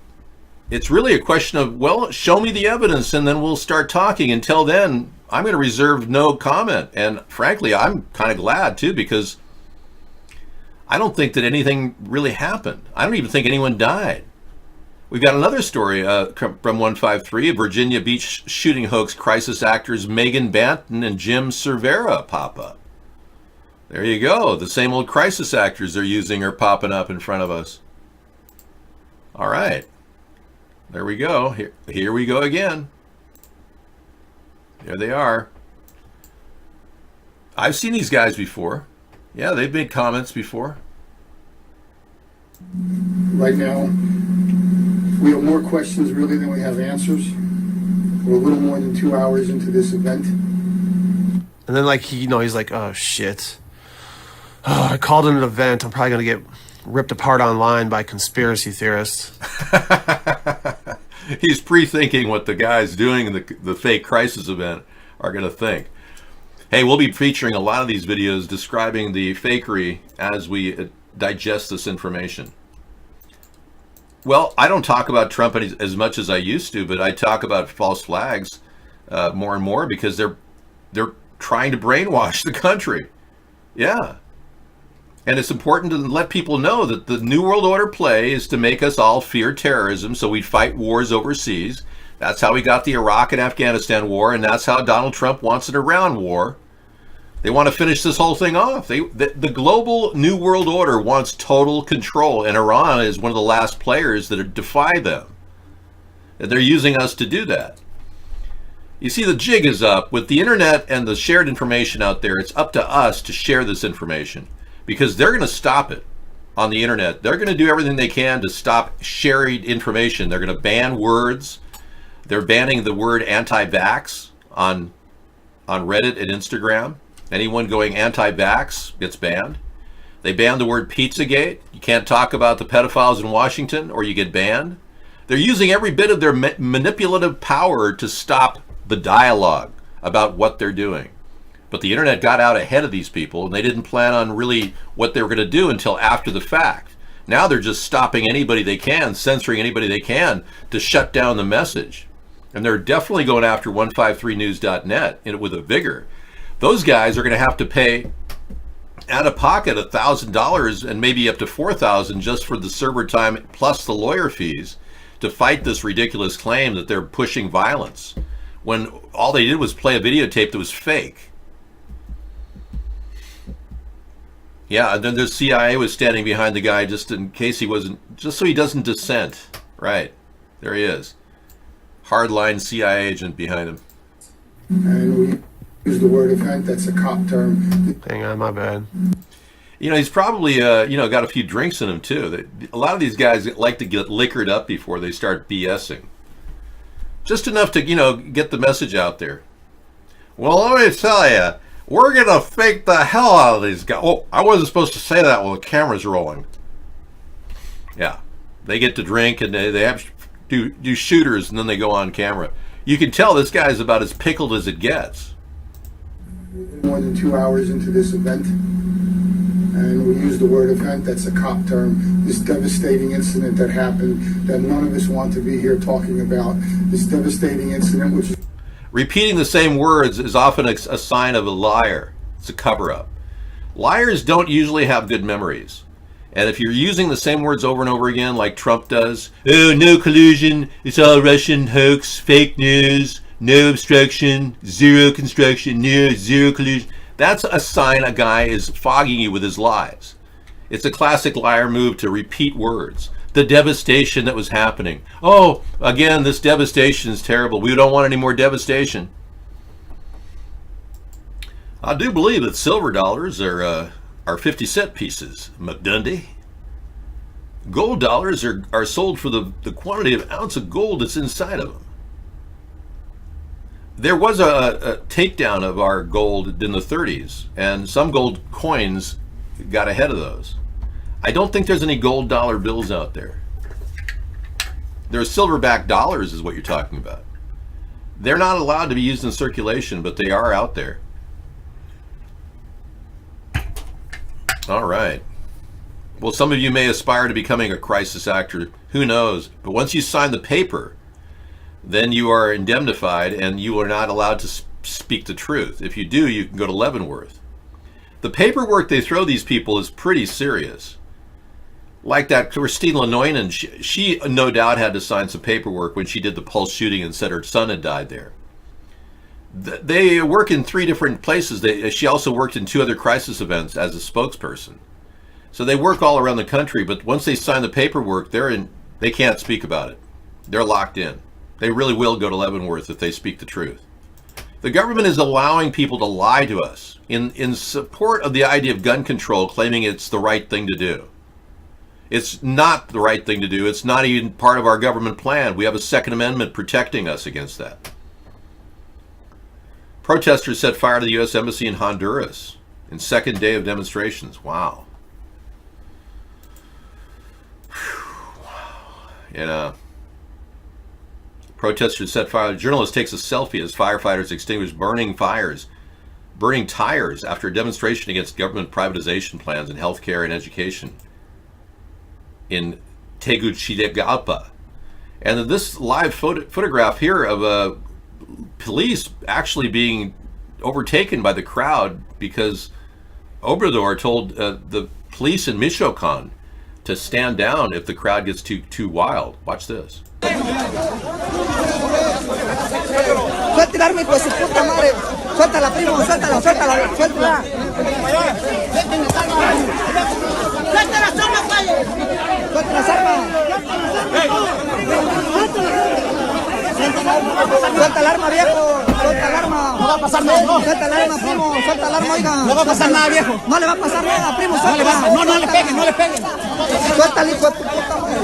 it's really a question of, well, show me the evidence and then we'll start talking. Until then, I'm going to reserve no comment. And frankly, I'm kind of glad too, because I don't think that anything really happened. I don't even think anyone died. We've got another story from 153, Virginia Beach shooting hoax crisis actors Megan Banton and Jim Cervera pop up. There you go. The same old crisis actors they're using are popping up in front of us. All right. There we go. Here we go again. There they are. I've seen these guys before. Yeah, they've made comments before. Right now, we have more questions really than we have answers. We're a little more than 2 hours into this event. And then, like, he's like, oh, shit. Oh, I called it an event. I'm probably going to get ripped apart online by conspiracy theorists. He's pre-thinking what the guys doing in the fake crisis event are going to think. Hey, we'll be featuring a lot of these videos describing the fakery as we digest this information. Well, I don't talk about Trump as much as I used to, but I talk about false flags more and more because they're trying to brainwash the country. Yeah. And it's important to let people know that the New World Order play is to make us all fear terrorism so we fight wars overseas. That's how we got the Iraq and Afghanistan war, and that's how Donald Trump wants an Iran war. They want to finish this whole thing off. The global New World Order wants total control, and Iran is one of the last players that defy them. And they're using us to do that. You see, the jig is up. With the internet and the shared information out there, it's up to us to share this information, because they're going to stop it on the internet. They're going to do everything they can to stop sharing information. They're going to ban words. They're banning the word anti-vax on Reddit and Instagram. Anyone going anti-vax gets banned. They banned the word Pizzagate. You can't talk about the pedophiles in Washington or you get banned. They're using every bit of their manipulative power to stop the dialogue about what they're doing. But the internet got out ahead of these people, and they didn't plan on really what they were going to do until after the fact. Now they're just stopping anybody they can, censoring anybody they can to shut down the message. And they're definitely going after 153news.net with a vigor. Those guys are going to have to pay out of pocket $1,000 and maybe up to $4,000 just for the server time plus the lawyer fees to fight this ridiculous claim that they're pushing violence, when all they did was play a videotape that was fake. Yeah, and then the CIA was standing behind the guy just in case he wasn't, just so he doesn't dissent. Right, there he is. Hardline CIA agent behind him. And we use the word event, that's a cop term. Hang on, my bad. You know, he's probably, got a few drinks in him too. A lot of these guys like to get liquored up before they start BSing. Just enough to, get the message out there. Well, let me tell you, we're going to fake the hell out of these guys. Oh, I wasn't supposed to say that while the camera's rolling. Yeah, they get to drink and they have do shooters and then they go on camera. You can tell this guy's about as pickled as it gets. More than 2 hours into this event, and we use the word event, that's a cop term. This devastating incident that happened that none of us want to be here talking about. This devastating incident, which is... Repeating the same words is often a sign of a liar. It's a cover-up. Liars don't usually have good memories. And if you're using the same words over and over again like Trump does, oh, no collusion, it's all Russian hoax, fake news, no obstruction, zero construction, zero collusion. That's a sign a guy is fogging you with his lies. It's a classic liar move to repeat words. The devastation that was happening. Oh, again, this devastation is terrible. We don't want any more devastation. I do believe that silver dollars are 50-cent pieces, McDundy. Gold dollars are sold for the quantity of ounce of gold that's inside of them. there was a takedown of our gold in the 30s, and some gold coins got ahead of those. I don't think there's any gold dollar bills out there. There's silverback dollars is what you're talking about. They're not allowed to be used in circulation, but they are out there. All right. Well, some of you may aspire to becoming a crisis actor. Who knows? But once you sign the paper, then you are indemnified and you are not allowed to speak the truth. If you do, you can go to Leavenworth. The paperwork they throw these people is pretty serious. Like that Christine Leinonen, she no doubt had to sign some paperwork when she did the Pulse shooting and said her son had died there. They work in 3 different places. She also worked in 2 other crisis events as a spokesperson. So they work all around the country, but once they sign the paperwork, they can't speak about it. They're locked in. They really will go to Leavenworth if they speak the truth. The government is allowing people to lie to us in support of the idea of gun control, claiming it's the right thing to do. It's not the right thing to do. It's not even part of our government plan. We have a Second Amendment protecting us against that. Protesters set fire to the U.S. Embassy in Honduras in second day of demonstrations. Wow. You know, protesters set fire. A journalist takes a selfie as firefighters extinguish burning tires after a demonstration against government privatization plans in healthcare and education in Tegucigalpa. And this live photograph here of police actually being overtaken by the crowd because Obrador told the police in Michoacan to stand down if the crowd gets too wild. Watch this. Suéltala, hijo de su puta madre. Suéltala, primo, suéltala, suéltala, suéltala. Suelta las armas, vale. Suelta las armas. Suelta el arma, viejo. Suelta el arma. No va a pasar nada, no. Suelta el arma, primo. Suelta el arma, oiga. No va a pasar nada, viejo. No le va a pasar nada, primo. Suelta. No le peguen, no le peguen. Suelta el hijo de tu puta madre.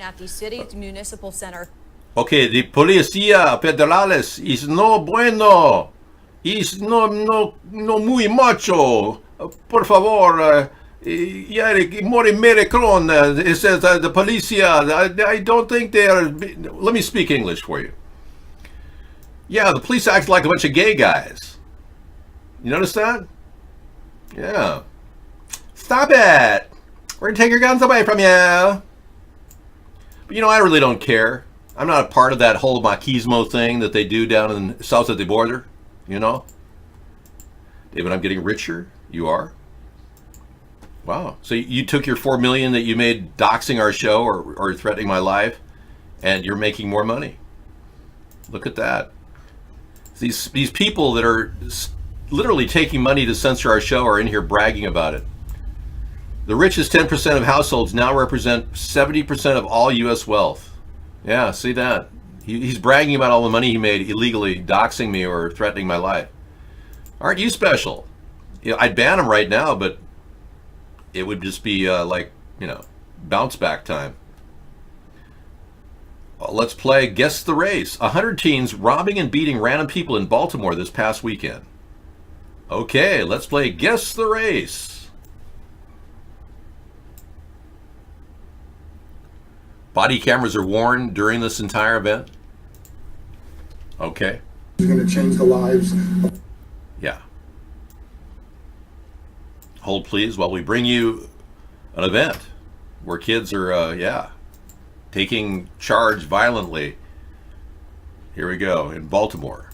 At the city's municipal center. Okay, the policía federales is no bueno. Is no muy macho. Por favor, more American. It says the policia. I don't think they are. Let me speak English for you. Yeah, the police act like a bunch of gay guys. You notice that? Yeah. Stop it. We're gonna take your guns away from you. But you know, I really don't care. I'm not a part of that whole machismo thing that they do down in south of the border. You know? David, I'm getting richer. You are? Wow. So you took your $4 million that you made doxing our show or threatening my life, and you're making more money. Look at that. These people that are literally taking money to censor our show are in here bragging about it. The richest 10% of households now represent 70% of all U.S. wealth. Yeah, see that? He's bragging about all the money he made illegally, doxing me or threatening my life. Aren't you special? You know, I'd ban him right now, but it would just be like, you know, bounce back time. Well, let's play Guess the Race. 100 teens robbing and beating random people in Baltimore this past weekend. Okay, let's play Guess the Race. Body cameras are worn during this entire event. Okay. It's going to change the lives. Yeah. Hold please while we bring you an event where kids are, taking charge violently. Here we go, in Baltimore.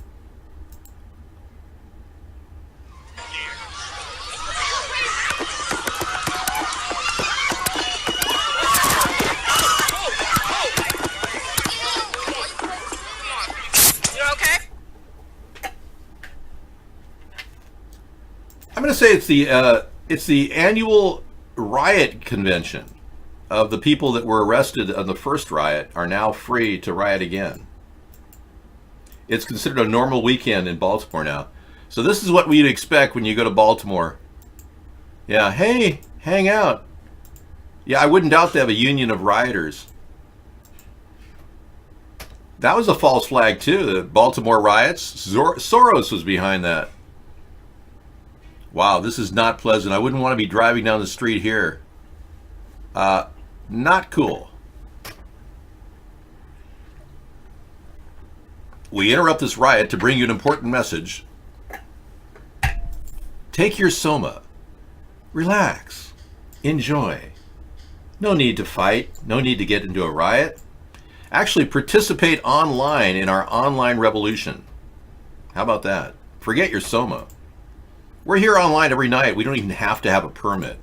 I'm going to say it's the annual riot convention of the people that were arrested on the first riot are now free to riot again. It's considered a normal weekend in Baltimore now. So this is what we'd expect when you go to Baltimore. Yeah, hey, hang out. Yeah, I wouldn't doubt they have a union of rioters. That was a false flag, too. The Baltimore riots. Soros was behind that. Wow, this is not pleasant. I wouldn't want to be driving down the street here. Not cool. We interrupt this riot to bring you an important message. Take your soma. Relax. Enjoy. No need to fight. No need to get into a riot. Actually, participate online in our online revolution. How about that? Forget your soma. We're here online every night. We don't even have to have a permit.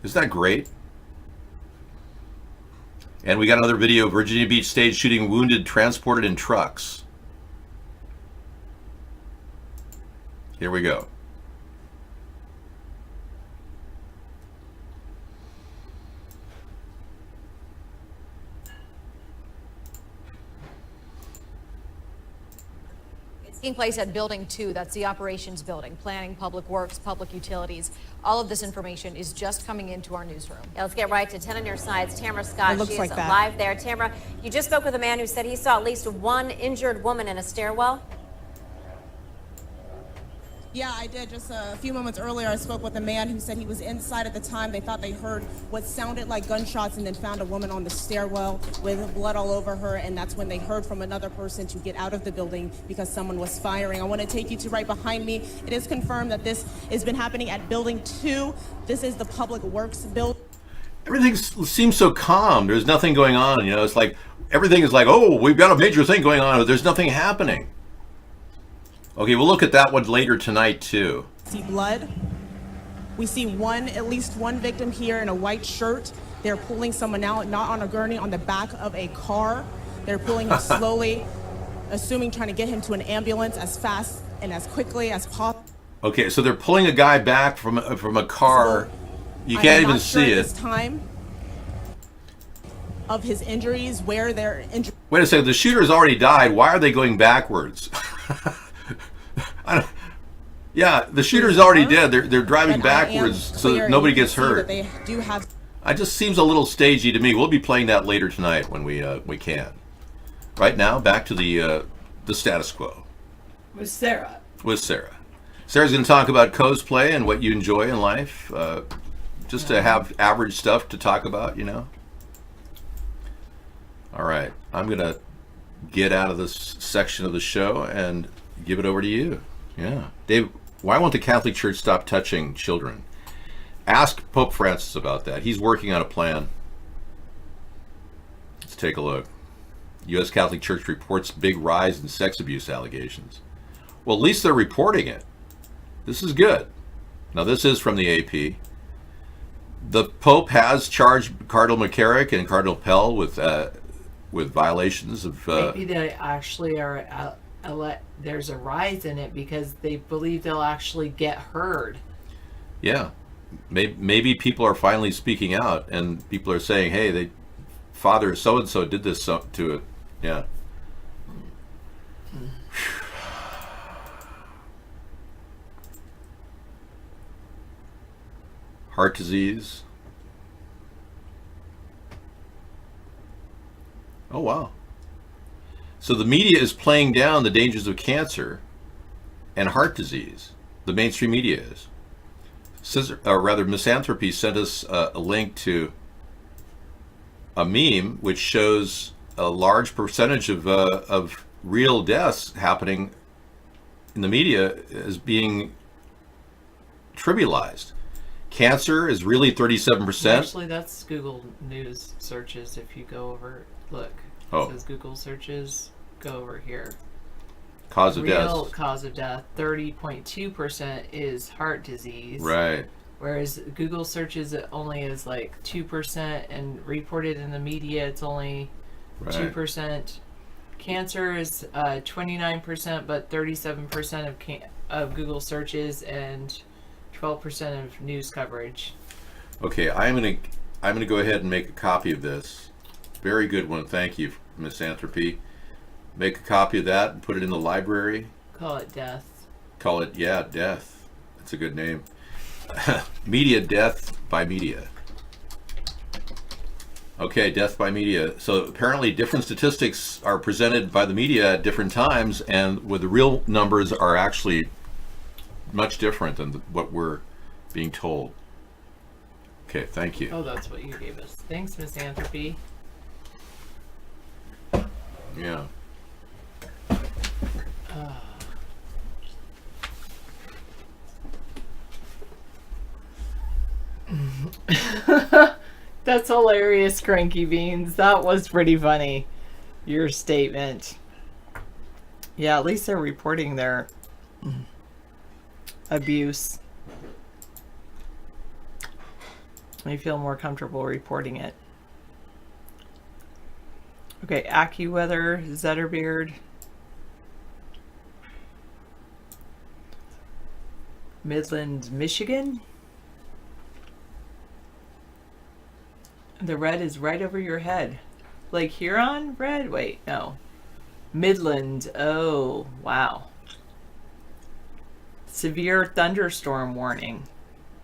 Isn't that great? And we got another video of Virginia Beach stage shooting wounded transported in trucks. Here we go. Taking place at Building 2, that's the operations building, planning, public works, public utilities. All of this information is just coming into our newsroom. Yeah, let's get right to 10 on your sides. Tamara Scott, It looks she like is that. live there. Tamara, you just spoke with a man who said he saw at least one injured woman in a stairwell. Yeah, I did. Just a few moments earlier, I spoke with a man who said he was inside at the time. They thought they heard what sounded like gunshots and then found a woman on the stairwell with blood all over her. And that's when they heard from another person to get out of the building because someone was firing. I want to take you to right behind me. It is confirmed that this has been happening at Building 2. This is the Public Works building. Everything seems so calm. There's nothing going on. You know, it's like everything is like, oh, we've got a major thing going on, but there's nothing happening. Okay, we'll look at that one later tonight, too. See blood. We see at least one victim here in a white shirt. They're pulling someone out, not on a gurney, on the back of a car. They're pulling him slowly, assuming trying to get him to an ambulance as fast and as quickly as possible. Okay, so they're pulling a guy back from a car. You can't even see it. This time of his injuries, where they're injured. Wait a second, the shooter's already died. Why are they going backwards? Yeah, the shooter's already dead. They're driving backwards so that nobody gets hurt. They do have. It just seems a little stagey to me. We'll be playing that later tonight when we can. Right now, back to the status quo. With Sarah. With Sarah. Sarah's going to talk about cosplay and what you enjoy in life. Just to have average stuff to talk about, you know. All right, I'm going to get out of this section of the show and give it over to you. Yeah. Dave, why won't the Catholic Church stop touching children? Ask Pope Francis about that. He's working on a plan. Let's take a look. U.S. Catholic Church reports big rise in sex abuse allegations. Well, at least they're reporting it. This is good. Now, this is from the AP. The Pope has charged Cardinal McCarrick and Cardinal Pell with violations of... Maybe they actually are... there's a rise in it because they believe they'll actually get heard. Yeah, maybe people are finally speaking out, and people are saying, "Hey, Father so and so did this to it." Yeah. Heart disease. Oh wow. So the media is playing down the dangers of cancer and heart disease. The mainstream media is. Misanthropy sent us a link to a meme which shows a large percentage of real deaths happening in the media as being trivialized. Cancer is really 37%. Actually, that's Google News searches. If you go over, look. It says Google searches, go over here. Cause of death. Real cause of death, 30.2% is heart disease. Right. Whereas Google searches it only is like 2%, and reported in the media it's only 2%. Cancer is 29%, but 37% of Google searches and 12% of news coverage. Okay, I'm gonna go ahead and make a copy of this. Very good one. Thank you, Misanthropy. Make a copy of that and put it in the library. Call it death. Call it, yeah, death. That's a good name. Media death by media. Okay, death by media. So apparently different statistics are presented by the media at different times, and where the real numbers are actually much different than what we're being told. Okay, thank you. Oh, that's what you gave us. Thanks, Misanthropy. Yeah. That's hilarious, Cranky Beans. That was pretty funny. Your statement. Yeah, at least they're reporting their abuse. I feel more comfortable reporting it. Okay, AccuWeather, Zetterbeard. Midland, Michigan. The red is right over your head. Lake Huron red? Wait, no. Midland. Oh, wow. Severe thunderstorm warning.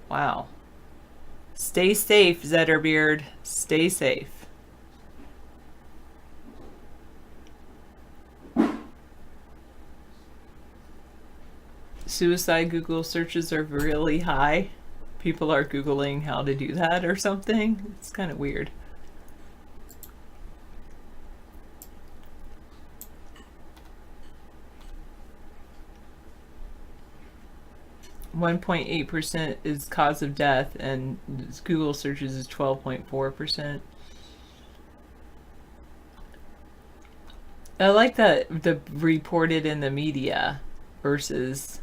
Wow. Stay safe, Zetterbeard. Stay safe. Suicide Google searches are really high. People are Googling how to do that or something. It's kind of weird. .8% is cause of death, and Google searches is 12.4%. I like that the reported in the media versus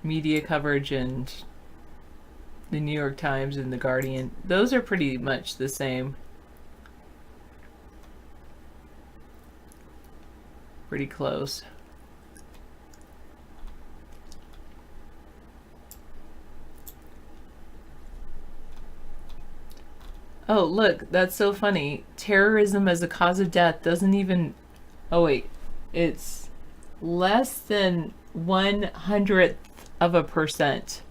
media coverage and the New York Times and the Guardian. Those are pretty much the same. Pretty close. Oh, look, that's so funny. Terrorism as a cause of death doesn't even... Oh, wait. It's less than 1/100th of a percent.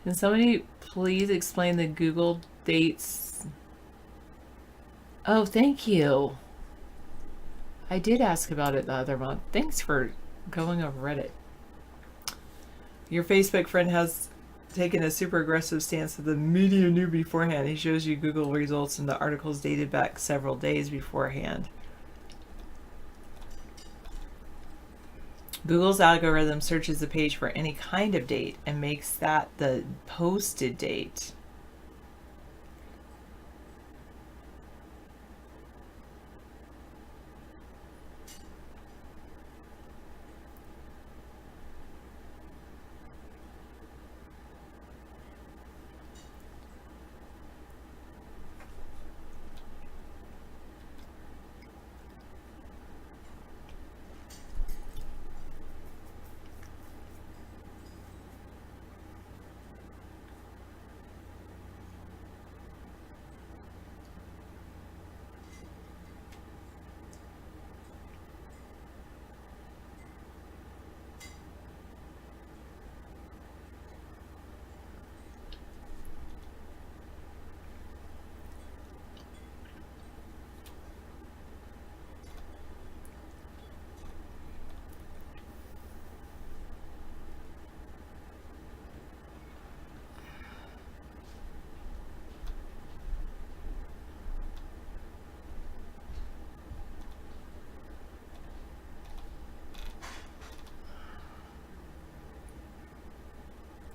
Can somebody please explain the Google dates? Oh, thank you. I did ask about it the other month. Thanks for going over Reddit. Your Facebook friend has taken a super aggressive stance that the media knew beforehand. He shows you Google results and the articles dated back several days beforehand. Google's algorithm searches the page for any kind of date and makes that the posted date.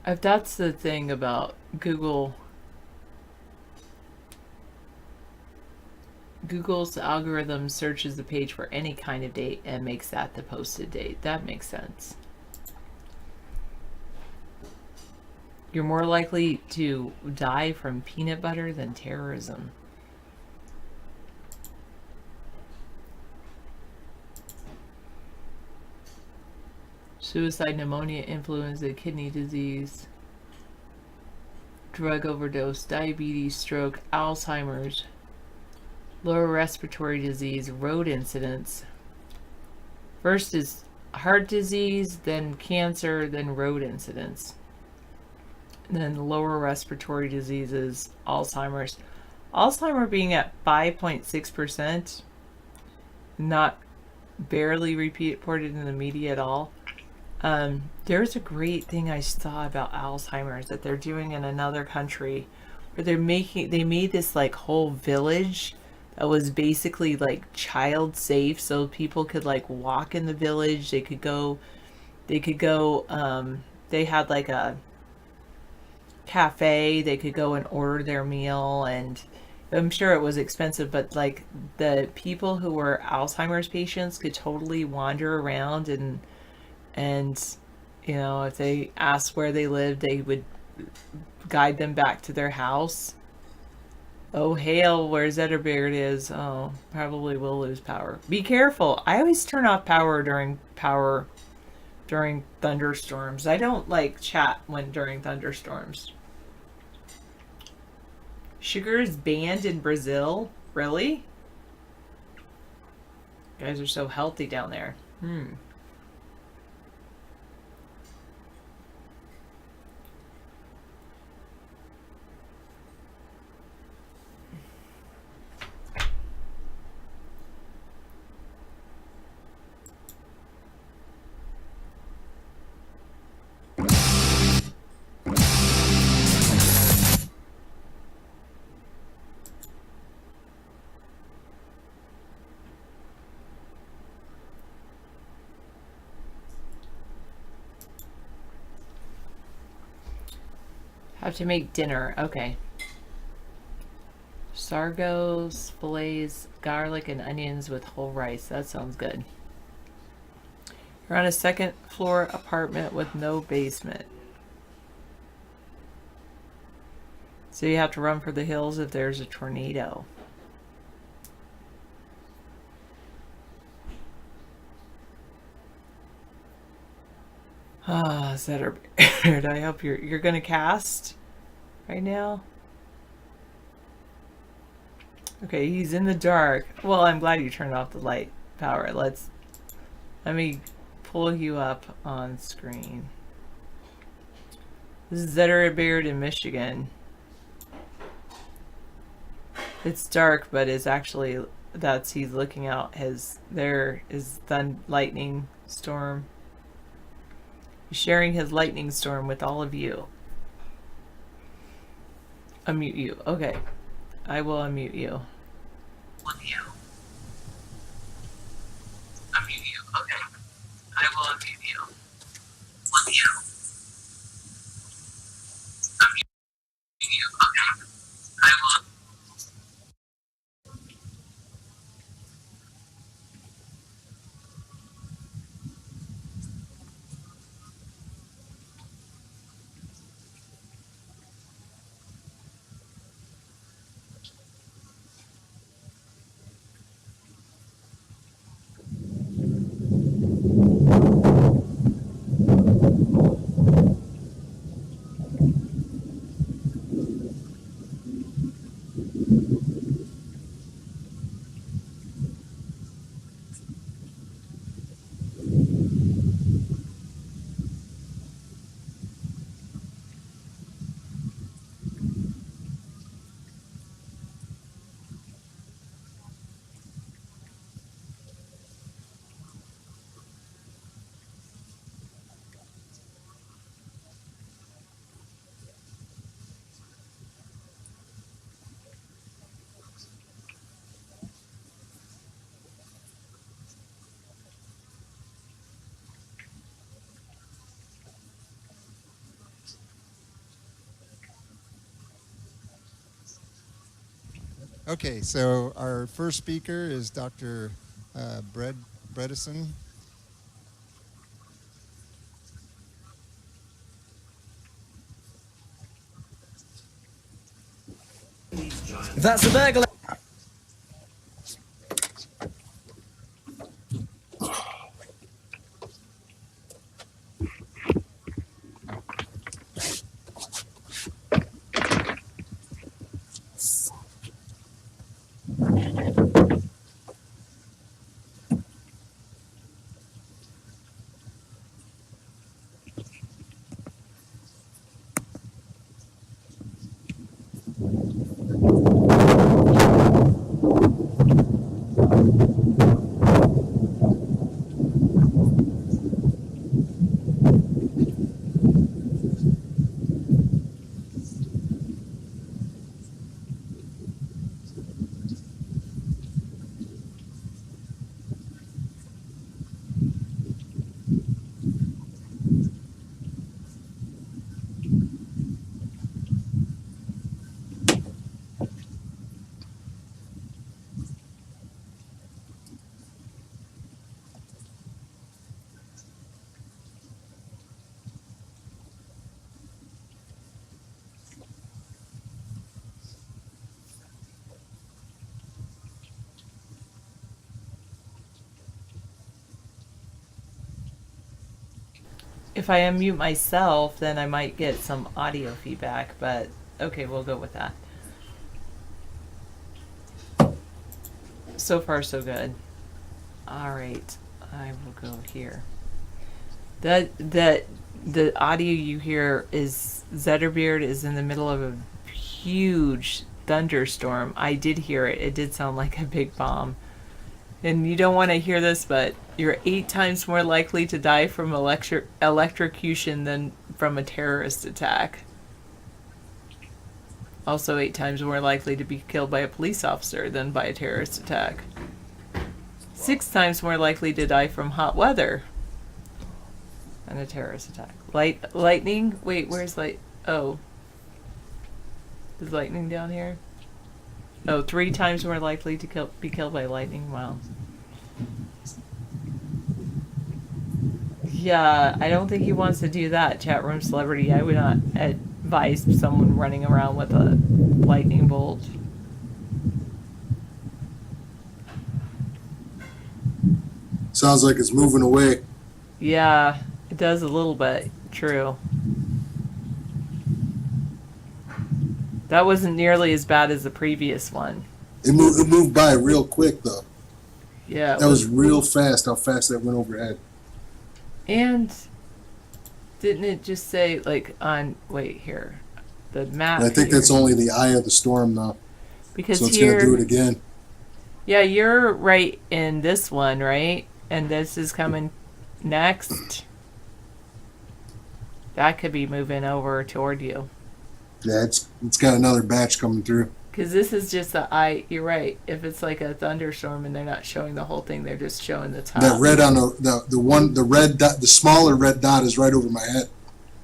If that's the thing about Google, Google's algorithm searches the page for any kind of date and makes that the posted date. That makes sense. You're more likely to die from peanut butter than terrorism. Suicide, pneumonia, influenza, kidney disease, drug overdose, diabetes, stroke, Alzheimer's, lower respiratory disease, road incidents. First is heart disease, then cancer, then road incidents, then lower respiratory diseases, Alzheimer's. Alzheimer being at 5.6%, not barely reported in the media at all. There's a great thing I saw about Alzheimer's that they're doing in another country, where they made this like whole village that was basically like child safe, so people could like walk in the village. They could go, they had like a cafe, they could go and order their meal, and I'm sure it was expensive, but like the people who were Alzheimer's patients could totally wander around, and you know, if they asked where they lived, they would guide them back to their house. Oh hail, where Zetterbeard is. Oh, probably will lose power. Be careful. I always turn off power during thunderstorms. I don't like chat during thunderstorms. Sugar is banned in Brazil? Really? You guys are so healthy down there. Have to make dinner. Okay. Sargos, fillets, garlic, and onions with whole rice. That sounds good. You're on a second floor apartment with no basement. So you have to run for the hills if there's a tornado. Ah, Zetterbeard, I hope you're gonna cast right now. Okay, he's in the dark. Well, I'm glad you turned off the light power. Let me pull you up on screen. This is Zetterbeard in Michigan. It's dark, but it's actually he's looking out. There is the lightning storm. He's sharing his lightning storm with all of you. Unmute you. Okay. I will unmute you. Unmute you. Unmute you. Okay. I will unmute you. Unmute you. Unmute you. Okay. I will. Okay, so our first speaker is Dr. Bredesen. That's a burglar. If I unmute myself, then I might get some audio feedback, but okay, we'll go with that. So far, so good. All right, I will go here. The audio you hear is Zetterbeard is in the middle of a huge thunderstorm. I did hear it. It did sound like a big bomb. And you don't want to hear this, but you're 8 times more likely to die from electrocution than from a terrorist attack. Also 8 times more likely to be killed by a police officer than by a terrorist attack. 6 times more likely to die from hot weather than a terrorist attack. Lightning? Wait, where's light? Oh. Is lightning down here? Oh, 3 times more likely to be killed by lightning. Wow. Yeah, I don't think he wants to do that, chat room celebrity. I would not advise someone running around with a lightning bolt. Sounds like it's moving away. Yeah, it does a little bit. True. That wasn't nearly as bad as the previous one. It moved by real quick, though. Yeah. That was real fast, how fast that went overhead. And didn't it just say, like, on, wait, here, the map And I think here. that's only the eye of the storm now. Because so it's here, going to do it again. Yeah, you're right in this one, right? And this is coming next. That could be moving over toward you. Yeah, it's got another batch coming through. Because this is just the eye. You're right. If it's like a thunderstorm and they're not showing the whole thing, they're just showing the top. That red on the red dot, the smaller red dot is right over my head.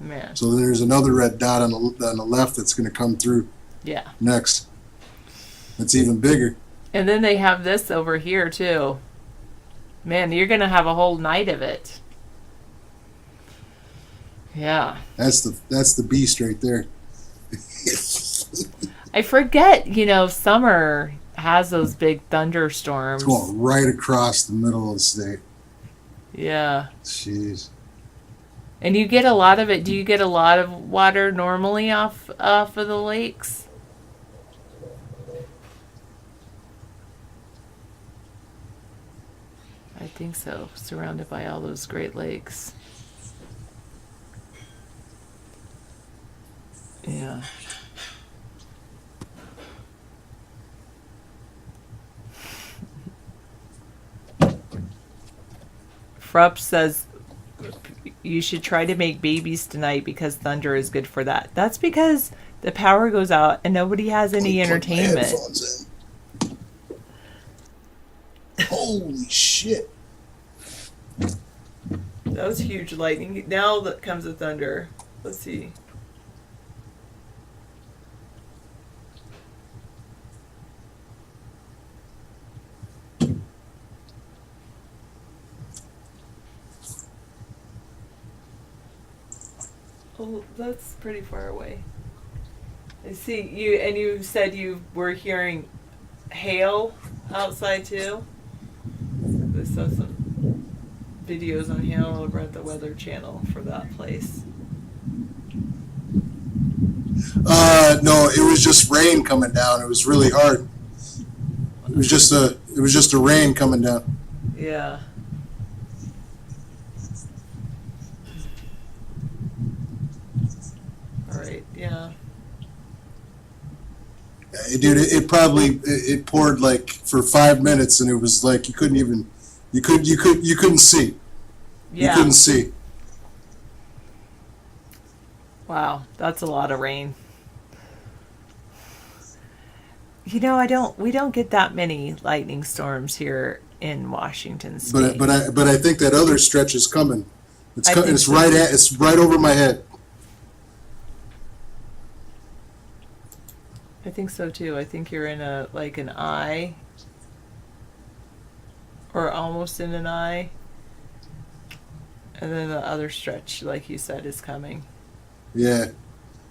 Man. So there's another red dot on the left that's going to come through. Yeah. Next. It's even bigger. And then they have this over here too. Man, you're going to have a whole night of it. Yeah. That's the beast right there. I forget, summer has those big thunderstorms. It's going right across the middle of the state. Yeah. Jeez. And you get a lot of it. Do you get a lot of water normally off of the lakes? I think so. Surrounded by all those Great Lakes. Yeah. Frupp says you should try to make babies tonight because thunder is good for that. That's because the power goes out and nobody has any entertainment. Holy shit. That was huge lightning. Now that comes the thunder. Let's see. Oh, that's pretty far away. I see you, and you said you were hearing hail outside too. I saw some videos on hail over at the Weather Channel for that place. No, it was just rain coming down. It was really hard. It was just a rain coming down. Yeah. All right. Yeah. Dude, it poured like for 5 minutes, and it was like you couldn't see. Yeah. You couldn't see. Wow, that's a lot of rain. We don't get that many lightning storms here in Washington State. But I think that other stretch is coming. It's right over my head. I think so too. I think you're in an eye, or almost in an eye, and then the other stretch, like you said, is coming. Yeah,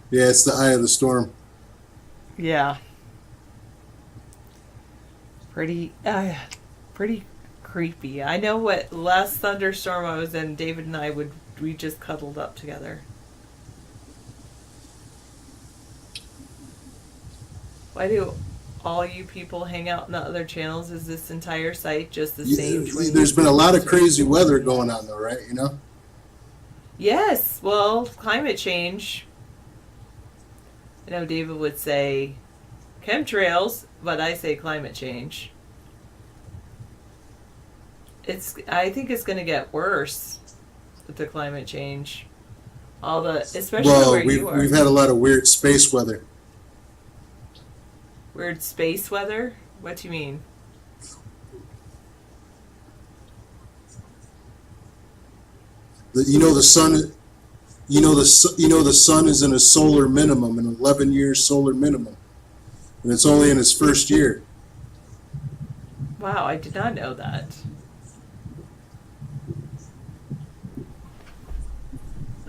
it's the eye of the storm. Yeah. Pretty creepy. I know what last thunderstorm I was in, David and I would we just cuddled up together. Why do all you people hang out in the other channels? Is this entire site just the same? There's been a lot of crazy weather going on, though, right? You know. Yes. Well, climate change. I know David would say chemtrails, but I say climate change. I think it's going to get worse with the climate change. Especially where you are. We've had a lot of weird space weather. Weird space weather? What do you mean? The sun. The sun is in a solar minimum, an 11-year solar minimum, and it's only in its first year. Wow, I did not know that.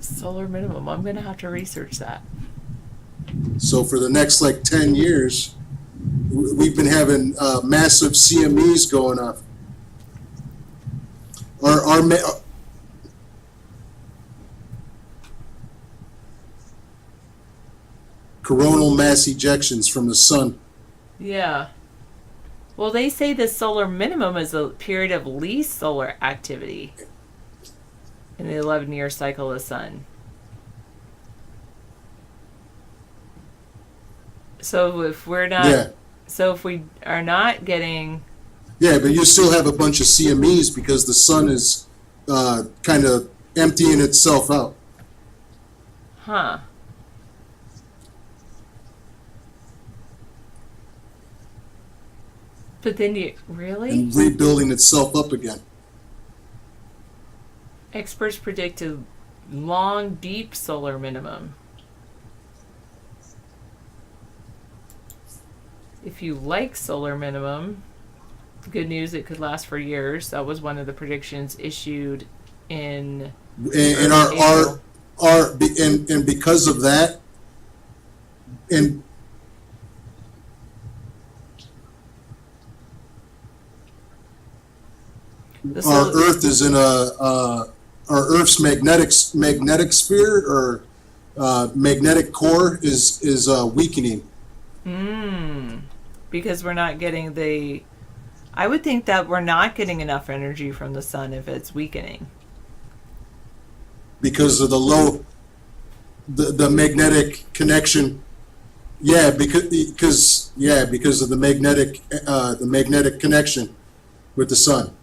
Solar minimum. I'm going to have to research that. So for the next 10 years, we've been having massive CMEs going off. Coronal mass ejections from the sun. Yeah. Well, they say the solar minimum is a period of least solar activity in the 11-year cycle of the sun. So if we're not, if we are not getting, but you still have a bunch of CMEs because the sun is kind of emptying itself out. Huh? But then and rebuilding itself up again. Experts predict a long, deep solar minimum. If you like solar minimum, good news, it could last for years. That was one of the predictions issued in and because of that, and our Earth is in our Earth's magnetic sphere or magnetic core is weakening. Because we're not getting I would think that we're not getting enough energy from the sun if it's weakening. Because of the magnetic connection. Yeah, because of the magnetic connection with the sun.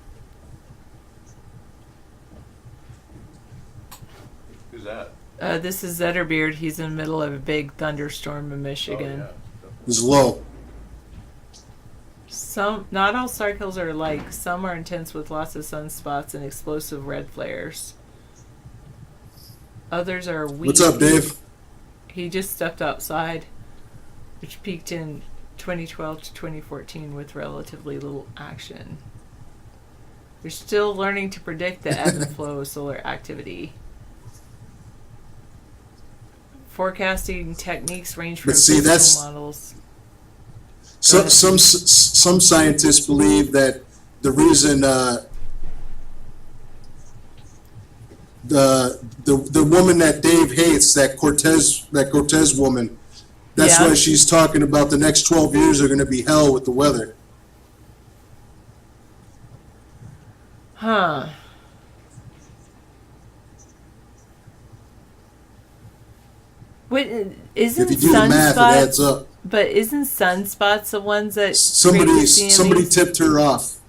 Who's that? This is Zetterbeard. He's in the middle of a big thunderstorm in Michigan. Oh, yeah. Is low. Not all cycles are alike. Some are intense with lots of sunspots and explosive red flares. Others are weak. What's up, Dave? He just stepped outside, which peaked in 2012 to 2014 with relatively little action. We're still learning to predict the ebb and flow of solar activity. Forecasting techniques range from physical models. Some scientists believe that the reason the woman that Dave hates, that Cortez woman, that's why she's talking about the next 12 years are going to be hell with the weather. Huh. Isn't if you do the math, it adds up. But isn't sunspots the ones that somebody tipped her off?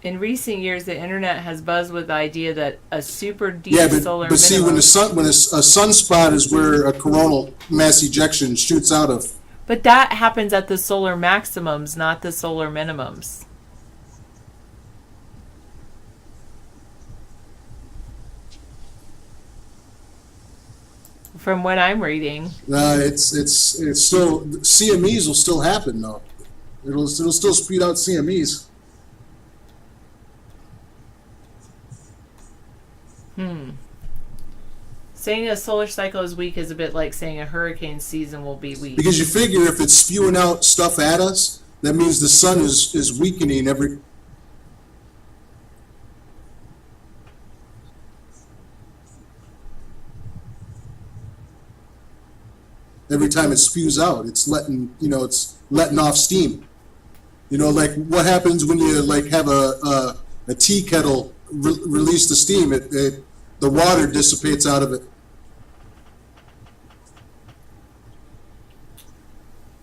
In recent years, the internet has buzzed with the idea that a super deep solar but see, when a sunspot is where a coronal mass ejection shoots out of. But that happens at the solar maximums, not the solar minimums. From what I'm reading, it's still CMEs will still happen though. It'll still speed out CMEs. Saying a solar cycle is weak is a bit like saying a hurricane season will be weak. Because you figure if it's spewing out stuff at us, that means the sun is weakening every time it spews out. It's letting off steam. Like what happens when you like have a tea kettle release the steam? The water dissipates out of it.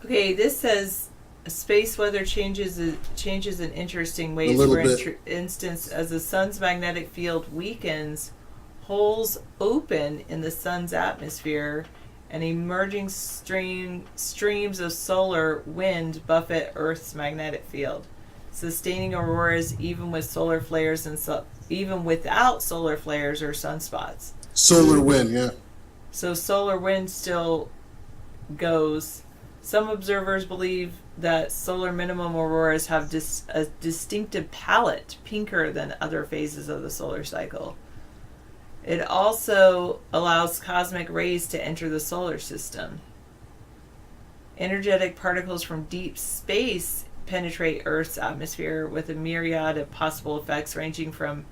Okay, this says space weather changes in interesting ways. A little For bit. instance, as the sun's magnetic field weakens, holes open in the sun's atmosphere, and emerging streams of solar wind buffet Earth's magnetic field, sustaining auroras even with solar flares and even without solar flares or sunspots. Solar wind, yeah. So solar wind still goes. Some observers believe that solar minimum auroras have a distinctive palette, pinker than other phases of the solar cycle. It also allows cosmic rays to enter the solar system. Energetic particles from deep space penetrate Earth's atmosphere with a myriad of possible effects ranging from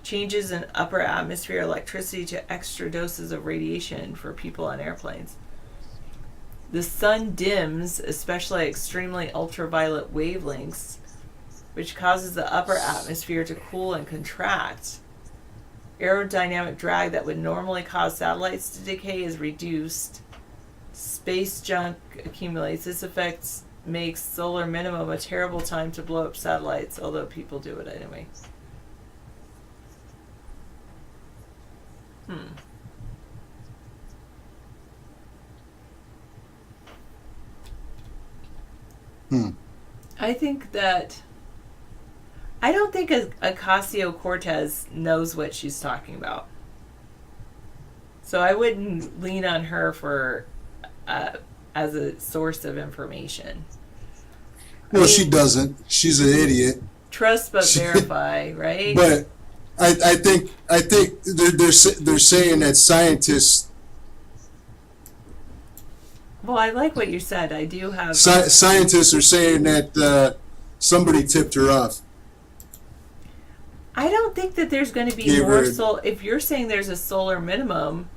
changes in upper atmosphere electricity to extra doses of radiation for people on airplanes. The sun dims, especially extremely ultraviolet wavelengths, which causes the upper atmosphere to cool and contract. Aerodynamic drag that would normally cause satellites to decay is reduced. Space junk accumulates. This effect makes solar minimum a terrible time to blow up satellites, although people do it anyway. I think that I don't think Ocasio-Cortez knows what she's talking about. So I wouldn't lean on her for as a source of information. Well, she doesn't. She's an idiot. Trust but verify, right? But I think they're saying that scientists. Well, I like what you said. I do have Scientists are saying that somebody tipped her off. I don't think that there's going to be more if you're saying there's a solar minimum,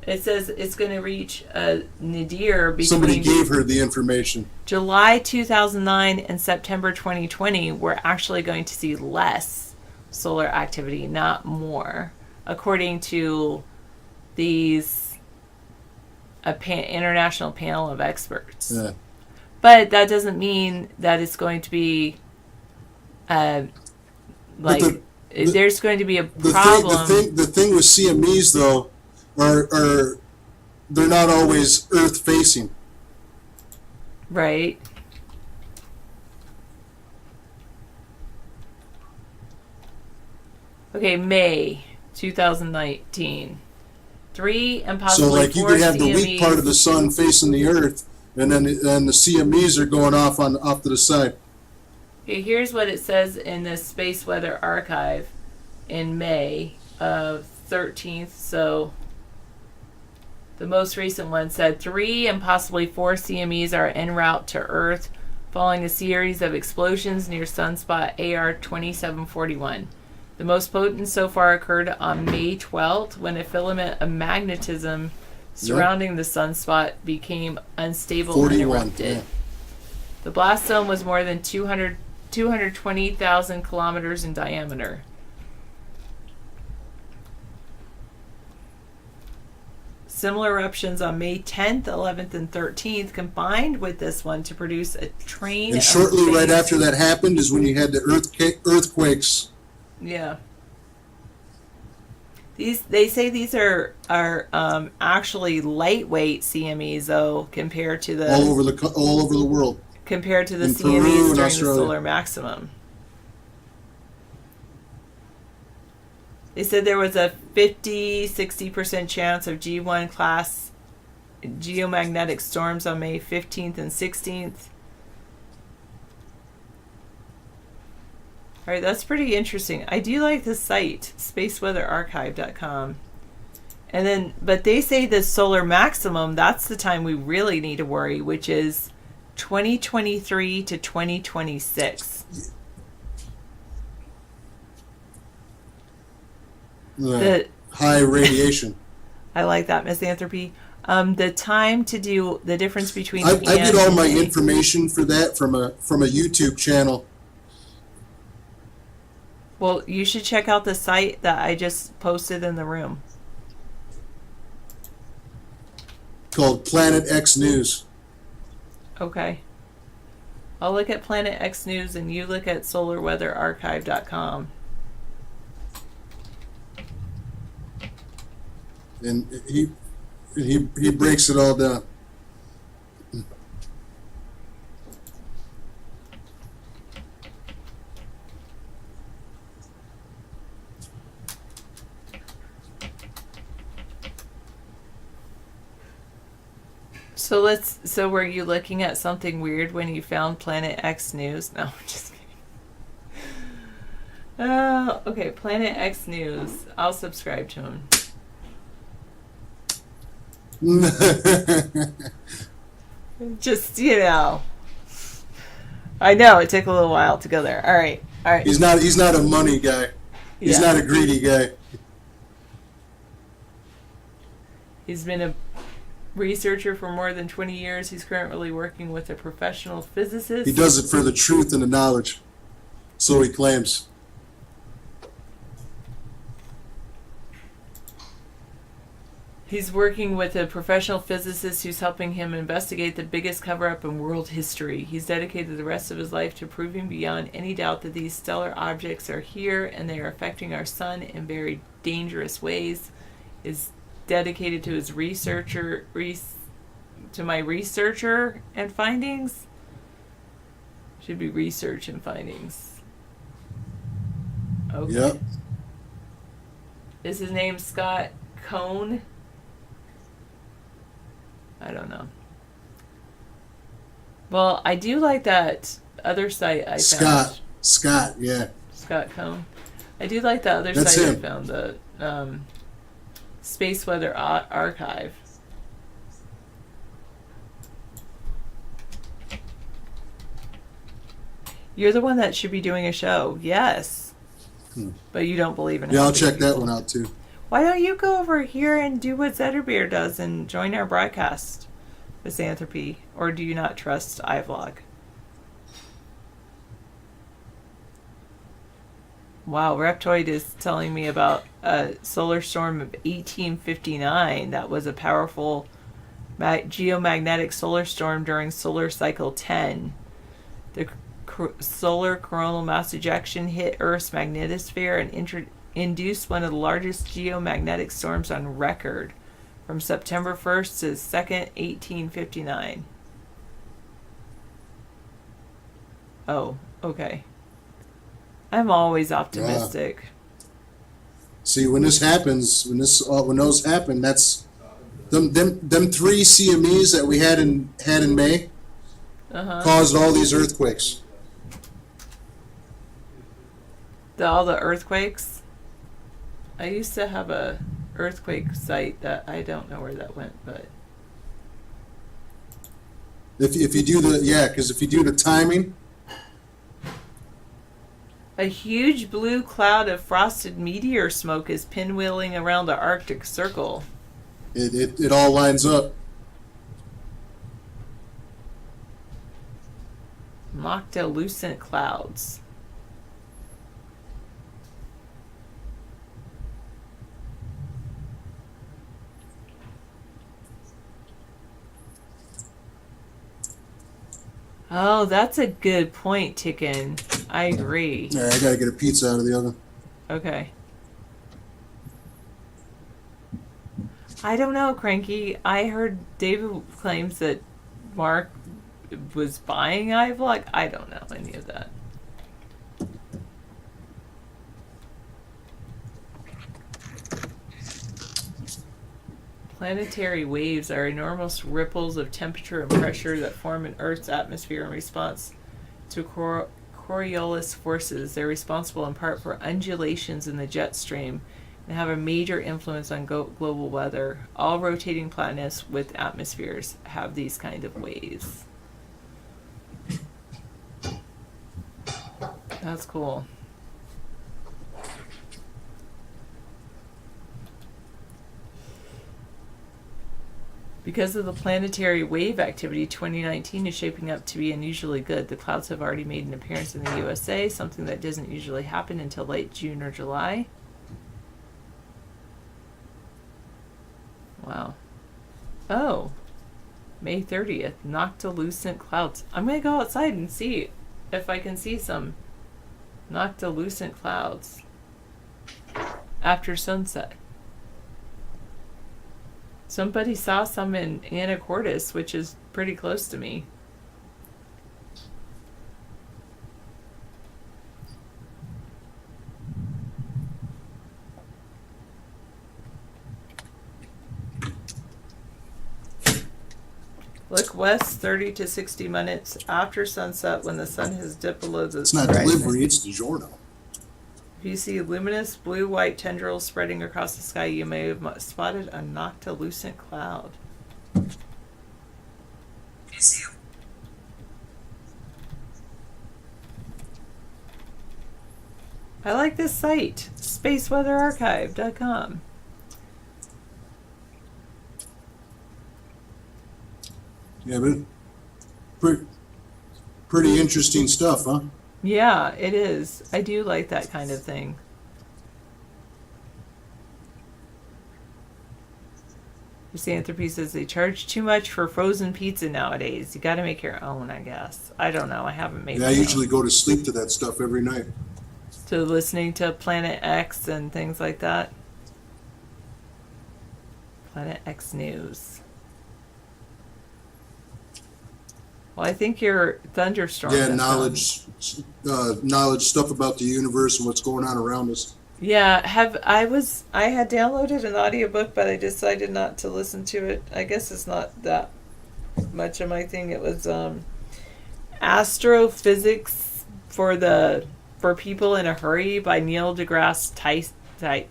it says it's going to reach a nadir between Somebody gave her the information. July 2009 and September 2020. We're actually going to see less solar activity, not more, according to these international panel of experts. Yeah. But that doesn't mean that it's going to be there's going to be a problem. The thing with CMEs though are they're not always Earth facing. Right. Okay, May 2019. 3 and possibly 4 So like you could have CMEs. the weak part of the sun facing the Earth, and then the CMEs are going off to the side. Okay, here's what it says in the Space Weather Archive in May of 13th. So the most recent one said 3 and possibly 4 CMEs are en route to Earth following a series of explosions near sunspot AR 2741. The most potent so far occurred on May 12th when a filament of magnetism surrounding the sunspot became unstable and 41, erupted. yeah. The blast zone was more than 220,000 kilometers in diameter. Similar eruptions on May 10th, 11th, and 13th combined with this one to produce a train And of shortly right space- after that happened is when you had the earthquakes. Yeah. They say these are actually lightweight CMEs though compared to the all over the world. compared to the In Peru CMEs and during Australia. the solar maximum. They said there was a 50-60% chance of G1 class geomagnetic storms on May 15th and 16th. All right, that's pretty interesting. I do like the site, spaceweatherarchive.com. And then, but they say the solar maximum, that's the time we really need to worry, which is 2023 to 2026. The high radiation. I like that, misanthropy. The time to do the difference between I get all my information for that from a YouTube channel. Well, you should check out the site that I just posted in the room. Called Planet X News. Okay. I'll look at Planet X News and you look at solarweatherarchive.com. And he breaks it all down. So were you looking at something weird when you found Planet X News? No, I'm just kidding. Okay, Planet X News. I'll subscribe to him. Just, you know. I know, it took a little while to go there. All right. He's not a money guy. He's not a greedy guy. He's been a researcher for more than 20 years. He's currently working with a professional physicist. He does it for the truth and the knowledge. So he claims. He's working with a professional physicist who's helping him investigate the biggest cover-up in world history. He's dedicated the rest of his life to proving beyond any doubt that these stellar objects are here and they are affecting our sun in very dangerous ways. Is dedicated to his to my researcher and findings. Should be research and findings. Okay. Yep. Is his name Scott Cohn? I don't know. Well, I do like that other site I found. Scott, yeah. Scott Cohn. I do like the other That's site him. I found, the Space Weather Archive. You're the one that should be doing a show. Yes. But you don't believe in Yeah, I'll helping check that people. one out too. Why don't you go over here and do what Zetterbeer does and join our broadcast, Misanthropy? Or do you not trust iVlog? Wow, Reptoid is telling me about a solar storm of 1859 that was a powerful geomagnetic solar storm during solar cycle 10. The solar coronal mass ejection hit Earth's magnetosphere and induced one of the largest geomagnetic storms on record from September 1st to 2nd, 1859. Oh, okay. I'm always optimistic. See, when this happens, when those happen, that's them three CMEs that we had in May caused all these earthquakes. All the earthquakes. I used to have a earthquake site that I don't know where that went, but If you do because if you do the timing. a huge blue cloud of frosted meteor smoke is pinwheeling around the Arctic Circle. It all lines up. Noctilucent clouds. Oh, that's a good point, Ticken. I agree. Yeah, I gotta get a pizza out of the oven. Okay. I don't know, Cranky. I heard David claims that Mark was buying iVlog. I don't know any of that. Planetary waves are enormous ripples of temperature and pressure that form in Earth's atmosphere in response to Coriolis forces. They're responsible in part for undulations in the jet stream and have a major influence on global weather. All rotating planets with atmospheres have these kind of waves. That's cool. Because of the planetary wave activity, 2019 is shaping up to be unusually good. The clouds have already made an appearance in the USA, something that doesn't usually happen until late June or July. Wow. Oh, May 30th, noctilucent clouds. I'm going to go outside and see if I can see some noctilucent clouds after sunset. Somebody saw some in Anacortes, which is pretty close to me. Look west 30 to 60 minutes after sunset when the sun has dipped below the It's not horizon. delivery, it's DiGiorno. If you see luminous blue-white tendrils spreading across the sky, you may have spotted a noctilucent cloud. I like this site, spaceweatherarchive.com. Yeah, but pretty interesting stuff, huh? Yeah, it is. I do like that kind of thing. Misanthropy says they charge too much for frozen pizza nowadays. You got to make your own, I guess. I don't know. I haven't made Yeah, my I own. usually go to sleep to that stuff every night. So listening to Planet X and things like that. Planet X News. Well, I think your thunderstorm. Yeah, knowledge stuff about the universe and what's going on around us. Yeah, I had downloaded an audiobook, but I decided not to listen to it. I guess it's not that much of my thing. It was Astrophysics for People in a Hurry by Neil deGrasse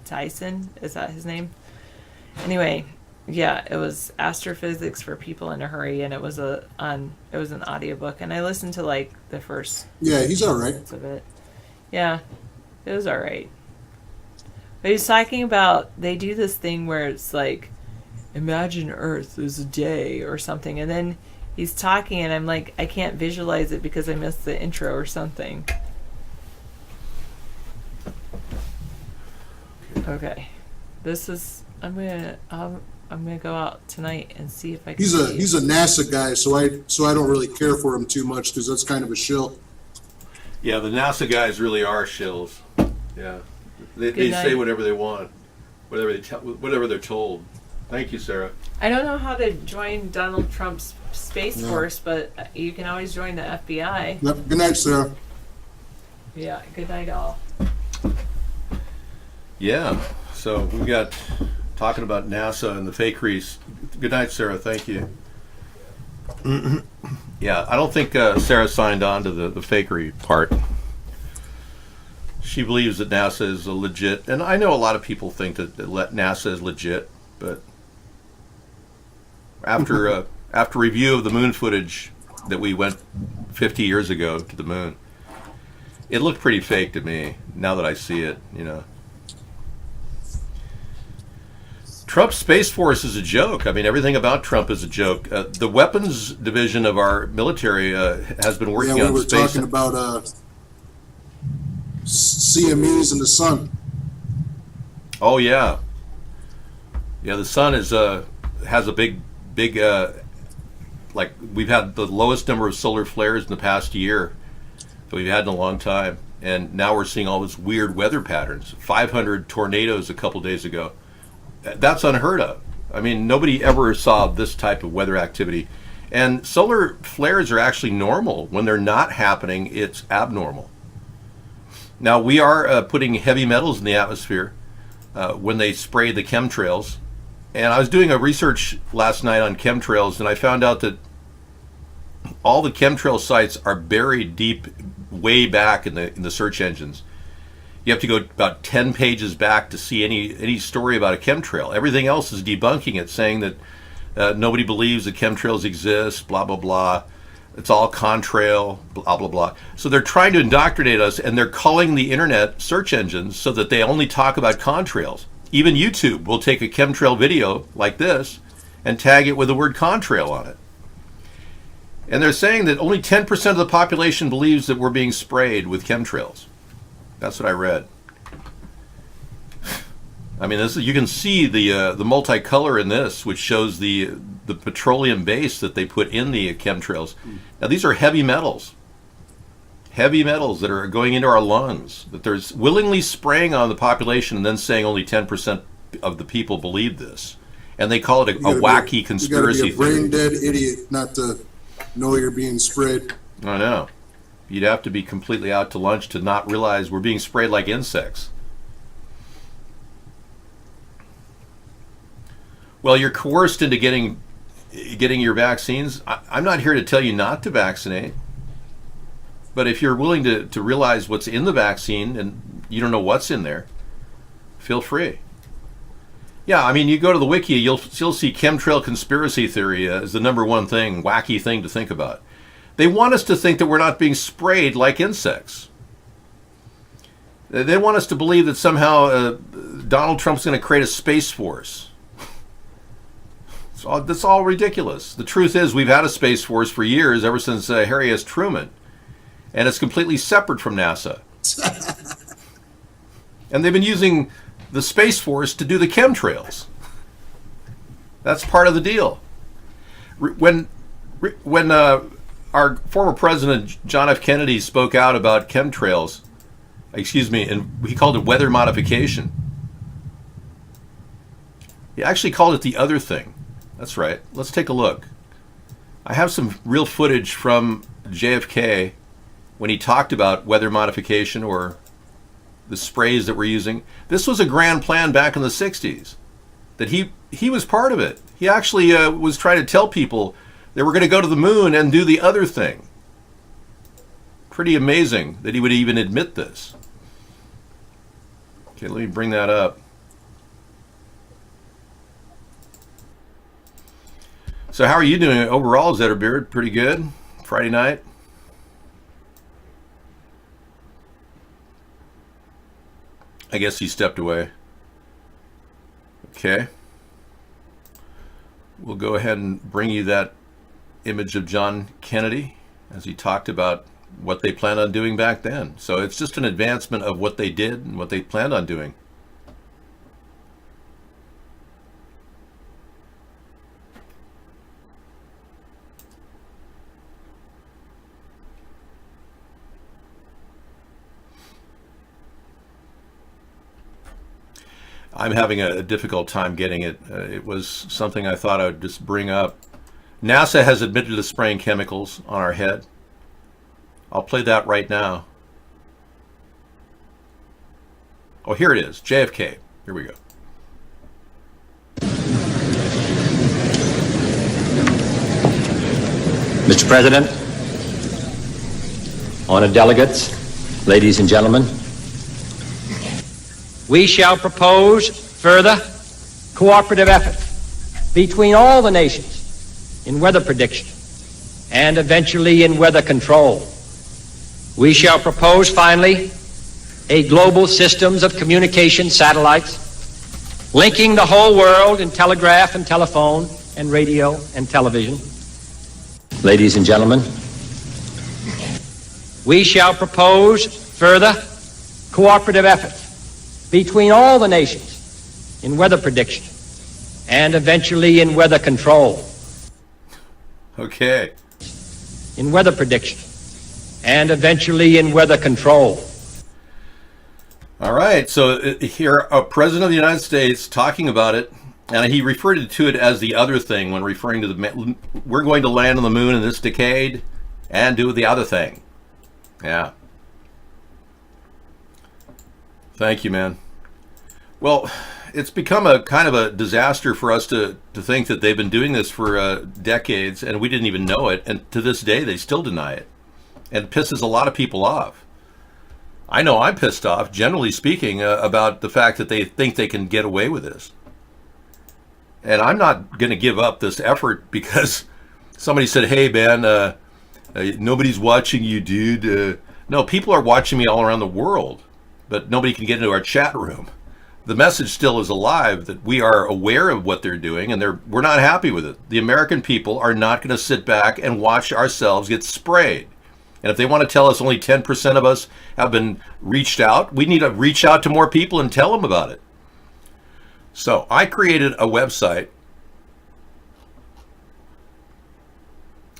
Tyson. Is that his name? Anyway, yeah, it was Astrophysics for People in a Hurry, and it was an audiobook, and I listened to like the first. Yeah, he's all right. Of it. Yeah, it was all right. But he's talking about they do this thing where it's like, imagine Earth is a day or something, and then he's talking, and I'm like, I can't visualize it because I missed the intro or something. Okay, this is I'm gonna go out tonight and see if I can. He's a NASA guy, so I don't really care for him too much because that's kind of a shill. Yeah, the NASA guys really are shills. Yeah, they say whatever they want, whatever they're told. Thank you, Sarah. I don't know how to join Donald Trump's Space Force, but you can always join the FBI. Yep. Good night, Sarah. Yeah. Good night, all. Yeah. So we got talking about NASA and the fakeries. Good night, Sarah. Thank you. Yeah, I don't think Sarah signed on to the fakery part. She believes that NASA is a legit, and I know a lot of people think that NASA is legit, but after review of the moon footage that we went 50 years ago to the moon, it looked pretty fake to me. Now that I see it, you know. Trump's Space Force is a joke. I mean, everything about Trump is a joke. The weapons division of our military has been working on space. Yeah, we were talking about CMEs in the sun. Oh yeah, yeah. The sun is has a big like we've had the lowest number of solar flares in the past year that we've had in a long time, and now we're seeing all this weird weather patterns. 500 tornadoes a couple days ago. That's unheard of. I mean, nobody ever saw this type of weather activity. And solar flares are actually normal. When they're not happening, it's abnormal. Now, we are putting heavy metals in the atmosphere when they spray the chemtrails. And I was doing a research last night on chemtrails, and I found out that all the chemtrail sites are buried deep, way back in the search engines. You have to go about 10 pages back to see any story about a chemtrail. Everything else is debunking it, saying that nobody believes that chemtrails exist, blah, blah, blah. It's all contrail, blah, blah, blah. So they're trying to indoctrinate us, and they're culling the internet search engines so that they only talk about contrails. Even YouTube will take a chemtrail video like this and tag it with the word contrail on it. And they're saying that only 10% of the population believes that we're being sprayed with chemtrails. That's what I read. I mean, you can see the multicolor in this, which shows the petroleum base that they put in the chemtrails. Now, these are heavy metals that are going into our lungs, that they're willingly spraying on the population and then saying only 10% of the people believe this. And they call it a wacky conspiracy You gotta be a theory. brain-dead idiot not to know you're being sprayed. I know. You'd have to be completely out to lunch to not realize we're being sprayed like insects. Well, you're coerced into getting your vaccines. I'm not here to tell you not to vaccinate. But if you're willing to realize what's in the vaccine and you don't know what's in there, feel free. Yeah, I mean, you go to the wiki, you'll see chemtrail conspiracy theory as the number one thing, wacky thing to think about. They want us to think that we're not being sprayed like insects. They want us to believe that somehow Donald Trump's going to create a space force. That's all ridiculous. The truth is we've had a space force for years, ever since Harry S. Truman. And it's completely separate from NASA. And they've been using the Space Force to do the chemtrails. That's part of the deal. When our former president, John F. Kennedy, spoke out about chemtrails, and he called it weather modification. He actually called it the other thing. That's right. Let's take a look. I have some real footage from JFK when he talked about weather modification or the sprays that we're using. This was a grand plan back in the 60s. That he was part of it. He actually was trying to tell people they were going to go to the moon and do the other thing. Pretty amazing that he would even admit this. Okay, let me bring that up. So how are you doing overall, Zetterbeard? Pretty good? Friday night? I guess he stepped away. Okay. We'll go ahead and bring you that image of John Kennedy as he talked about what they planned on doing back then. So it's just an advancement of what they did and what they planned on doing. I'm having a difficult time getting it. It was something I thought I would just bring up. NASA has admitted to spraying chemicals on our head. I'll play that right now. Oh, here it is. JFK. Here we go. Mr. President, honored delegates, ladies and gentlemen, we shall propose further cooperative effort between all the nations in weather prediction and eventually in weather control. We shall propose, finally, a global systems of communication satellites linking the whole world in telegraph and telephone and radio and television. Ladies and gentlemen, we shall propose further cooperative effort between all the nations in weather prediction and eventually in weather control. Okay. In weather prediction and eventually in weather control. All right. So here, a president of the United States talking about it, and he referred to it as the other thing when referring to we're going to land on the moon in this decade and do the other thing. Yeah. Thank you, man. Well, it's become a kind of a disaster for us to think that they've been doing this for decades and we didn't even know it. And to this day, they still deny it. And it pisses a lot of people off. I know I'm pissed off, generally speaking, about the fact that they think they can get away with this. And I'm not going to give up this effort because somebody said, hey, man, nobody's watching you, dude. No, people are watching me all around the world, but nobody can get into our chat room. The message still is alive that we are aware of what they're doing, and we're not happy with it. The American people are not going to sit back and watch ourselves get sprayed. And if they want to tell us only 10% of us have been reached out, we need to reach out to more people and tell them about it. So I created a website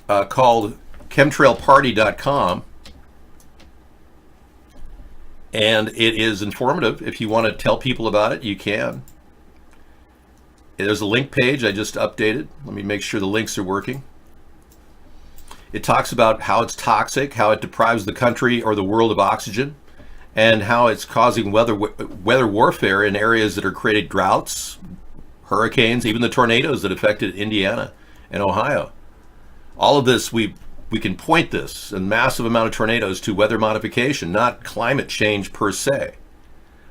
called chemtrailparty.com. And it is informative. If you want to tell people about it, you can. There's a link page I just updated. Let me make sure the links are working. It talks about how it's toxic, how it deprives the country or the world of oxygen, and how it's causing weather warfare in areas that are creating droughts, hurricanes, even the tornadoes that affected Indiana and Ohio. All of this, we can point this, a massive amount of tornadoes, to weather modification, not climate change per se,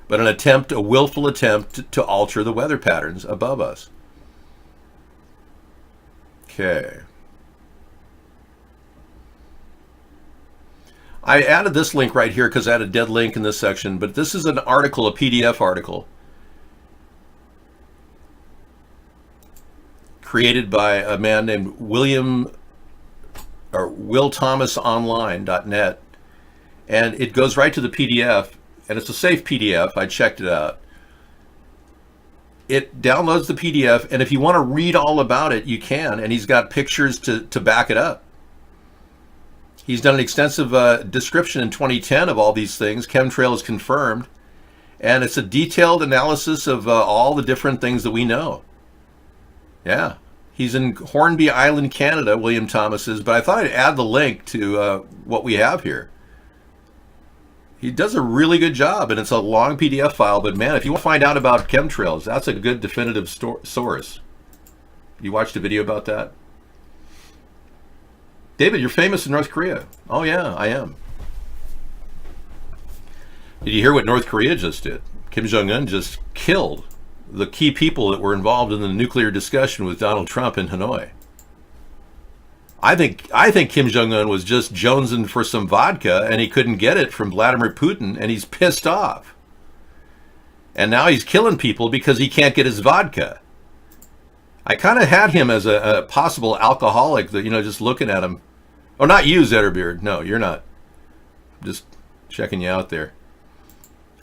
but a willful attempt to alter the weather patterns above us. Okay. I added this link right here because I had a dead link in this section, but this is an article, a PDF article, created by a man named WillThomasOnline.net, and it goes right to the PDF, and it's a safe PDF. I checked it out. It downloads the PDF, and if you want to read all about it, you can, and he's got pictures to back it up. He's done an extensive description in 2010 of all these things. Chemtrail is confirmed, and it's a detailed analysis of all the different things that we know. Yeah. He's in Hornby Island, Canada, William Thomas is, but I thought I'd add the link to what we have here. He does a really good job, and it's a long PDF file, but man, if you want to find out about chemtrails, that's a good definitive source. You watched a video about that? David, you're famous in North Korea. Oh yeah, I am. Did you hear what North Korea just did? Kim Jong-un just killed the key people that were involved in the nuclear discussion with Donald Trump in Hanoi. I think Kim Jong-un was just jonesing for some vodka and he couldn't get it from Vladimir Putin, and he's pissed off. And now he's killing people because he can't get his vodka. I kind of had him as a possible alcoholic, that, just looking at him. Oh, not you, Zetterbeard. No, you're not. Just checking you out there.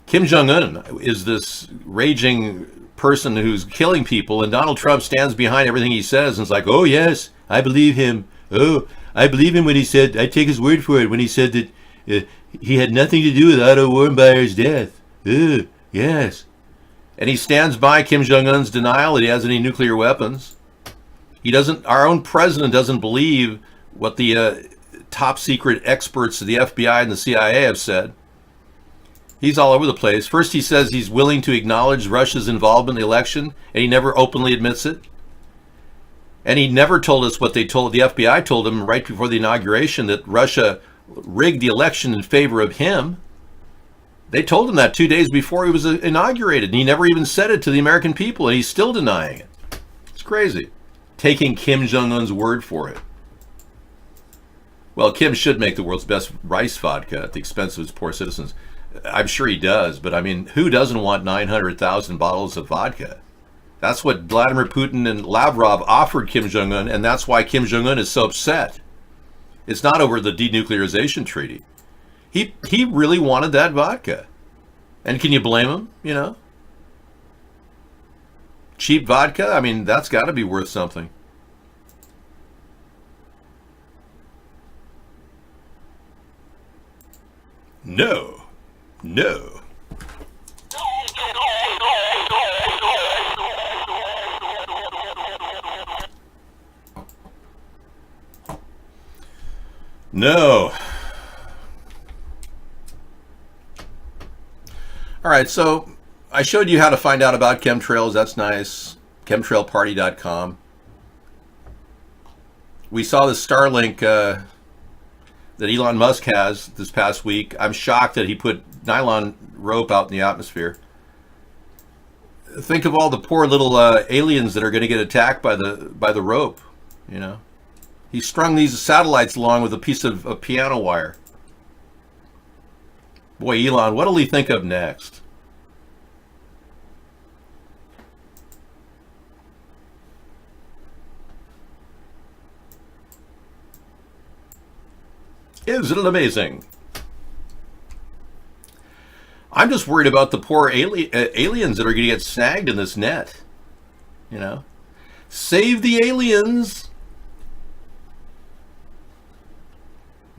Kim Jong-un is this raging person who's killing people, and Donald Trump stands behind everything he says and is like, oh yes, I believe him. Oh, I believe him when he said, I take his word for it, when he said that he had nothing to do with Otto Warmbier's death. Oh, yes. And he stands by Kim Jong-un's denial that he has any nuclear weapons. Our own president doesn't believe what the top secret experts of the FBI and the CIA have said. He's all over the place. First he says he's willing to acknowledge Russia's involvement in the election, and he never openly admits it. And he never told us what the FBI told him right before the inauguration, that Russia rigged the election in favor of him. They told him that 2 days before he was inaugurated, and he never even said it to the American people, and he's still denying it. It's crazy. Taking Kim Jong-un's word for it. Well, Kim should make the world's best rice vodka at the expense of his poor citizens. I'm sure he does, but I mean, who doesn't want 900,000 bottles of vodka? That's what Vladimir Putin and Lavrov offered Kim Jong-un, and that's why Kim Jong-un is so upset. It's not over the denuclearization treaty. He really wanted that vodka. And can you blame him, Cheap vodka, I mean, that's got to be worth something. No. No. No. All right, so I showed you how to find out about chemtrails. That's nice. Chemtrailparty.com. We saw the Starlink that Elon Musk has this past week. I'm shocked that he put nylon rope out in the atmosphere. Think of all the poor little aliens that are going to get attacked by the rope. You know, he strung these satellites along with a piece of piano wire. Boy, Elon, what'll he think of next? Isn't it amazing? I'm just worried about the poor aliens that are going to get snagged in this net. You know? Save the aliens!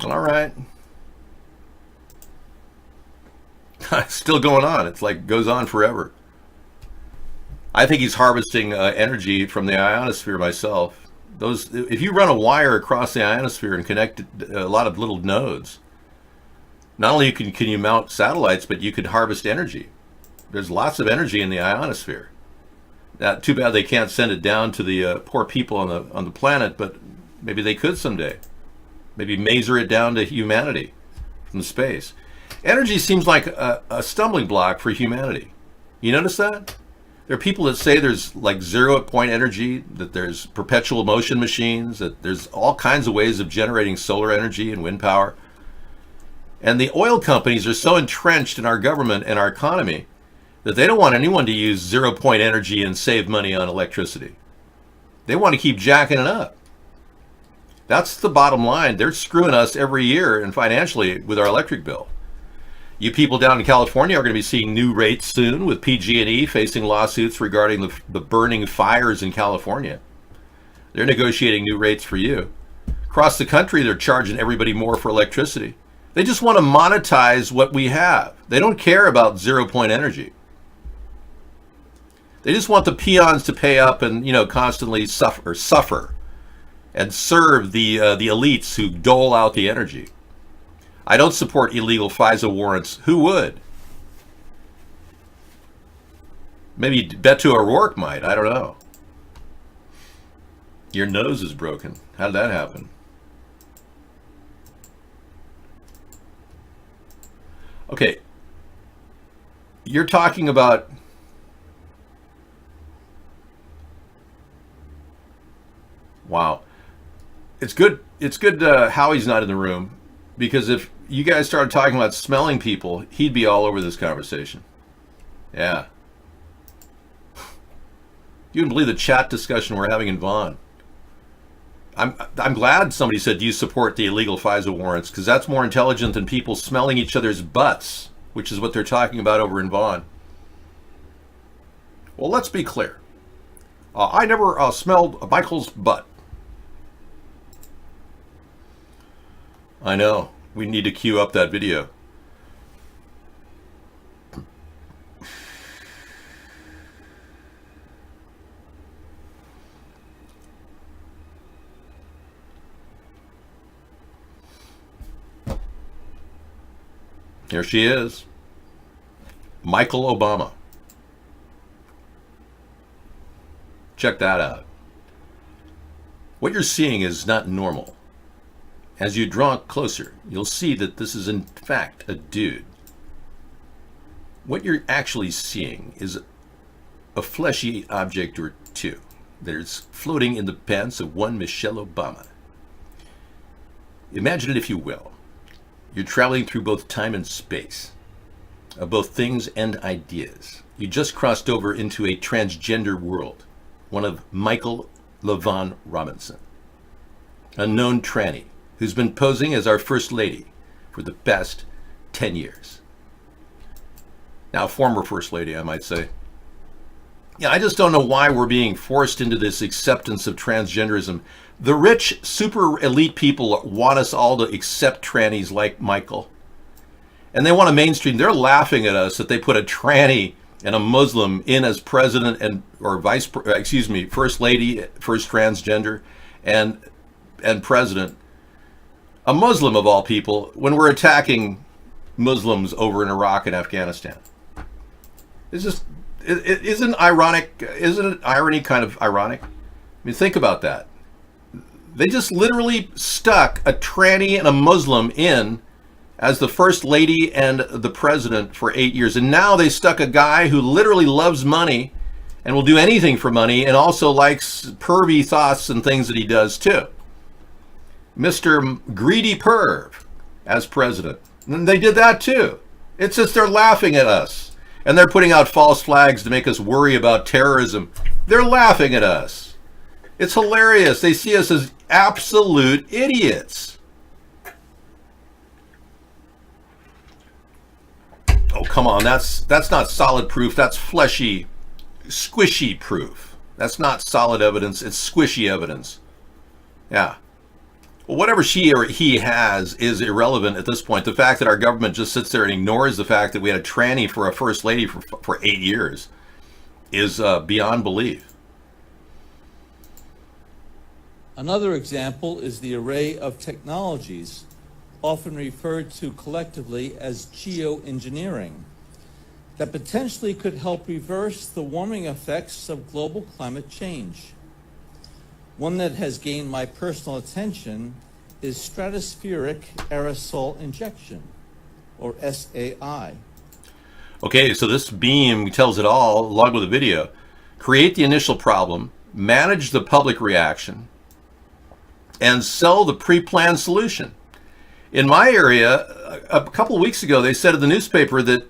All right. Still going on. It's like goes on forever. I think he's harvesting energy from the ionosphere myself. If you run a wire across the ionosphere and connect a lot of little nodes, not only can you mount satellites, but you could harvest energy. There's lots of energy in the ionosphere. Now, too bad they can't send it down to the poor people on the planet, but maybe they could someday. Maybe maser it down to humanity from space. Energy seems like a stumbling block for humanity. You notice that? There are people that say there's like 0 point energy, that there's perpetual motion machines, that there's all kinds of ways of generating solar energy and wind power. And the oil companies are so entrenched in our government and our economy that they don't want anyone to use 0 point energy and save money on electricity. They want to keep jacking it up. That's the bottom line. They're screwing us every year and financially with our electric bill. You people down in California are going to be seeing new rates soon, with PG&E facing lawsuits regarding the burning fires in California. They're negotiating new rates for you. Across the country, they're charging everybody more for electricity. They just want to monetize what we have. They don't care about 0 point energy. They just want the peons to pay up and, you know, constantly suffer and serve the elites who dole out the energy. I don't support illegal FISA warrants. Who would? Maybe Beto O'Rourke might. I don't know. Your nose is broken. How did that happen? Okay. You're talking about... Wow. It's good Howie's not in the room, because if you guys started talking about smelling people, he'd be all over this conversation. Yeah. You wouldn't believe the chat discussion we're having in Vaughn. I'm glad somebody said, do you support the illegal FISA warrants? Because that's more intelligent than people smelling each other's butts, which is what they're talking about over in Vaughn. Well, let's be clear. I never smelled Michael's butt. I know. We need to queue up that video. Here she is. Michael Obama. Check that out. What you're seeing is not normal. As you draw closer, you'll see that this is in fact a dude. What you're actually seeing is a fleshy object or two that is floating in the pants of one Michelle Obama. Imagine it if you will. You're traveling through both time and space, of both things and ideas. You just crossed over into a transgender world, one of Michael LaVaughn Robinson, a known tranny who's been posing as our First Lady for the past 10 years. Now, former First Lady, I might say. Yeah, I just don't know why we're being forced into this acceptance of transgenderism. The rich, super elite people want us all to accept trannies like Michael. And they want to mainstream. They're laughing at us that they put a tranny and a Muslim in as president or First Lady, first transgender, and president. A Muslim of all people, when we're attacking Muslims over in Iraq and Afghanistan. It's just, isn't irony kind of ironic? I mean, think about that. They just literally stuck a tranny and a Muslim in as the first lady and the president for 8 years. And now they stuck a guy who literally loves money and will do anything for money and also likes pervy thoughts and things that he does too. Mr. Greedy Perv as president. And they did that too. It's just they're laughing at us. And they're putting out false flags to make us worry about terrorism. They're laughing at us. It's hilarious. They see us as absolute idiots. Oh, come on. That's not solid proof. That's fleshy, squishy proof. That's not solid evidence. It's squishy evidence. Yeah. Well, whatever she or he has is irrelevant at this point. The fact that our government just sits there and ignores the fact that we had a tranny for a first lady for 8 years is beyond belief. Another example is the array of technologies, often referred to collectively as geoengineering, that potentially could help reverse the warming effects of global climate change. One that has gained my personal attention is stratospheric aerosol injection, or SAI. Okay, so this beam tells it all, along with a video. Create the initial problem, manage the public reaction, and sell the pre-planned solution. In my area, a couple of weeks ago, they said in the newspaper that,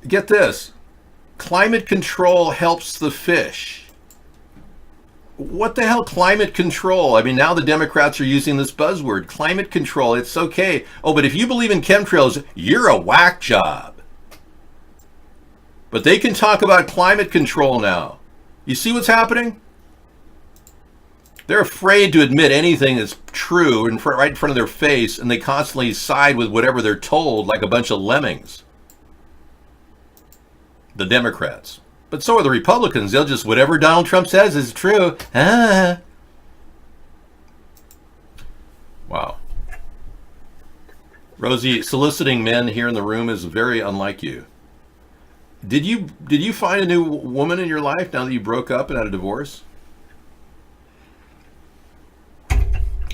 get this, climate control helps the fish. What the hell, climate control? I mean, now the Democrats are using this buzzword, climate control. It's okay. Oh, but if you believe in chemtrails, you're a whack job. But they can talk about climate control now. You see what's happening? They're afraid to admit anything that's true right in front of their face, and they constantly side with whatever they're told like a bunch of lemmings. The Democrats. But so are the Republicans. They'll just, whatever Donald Trump says is true. Ah. Wow. Rosie, soliciting men here in the room is very unlike you. Did you find a new woman in your life now that you broke up and had a divorce?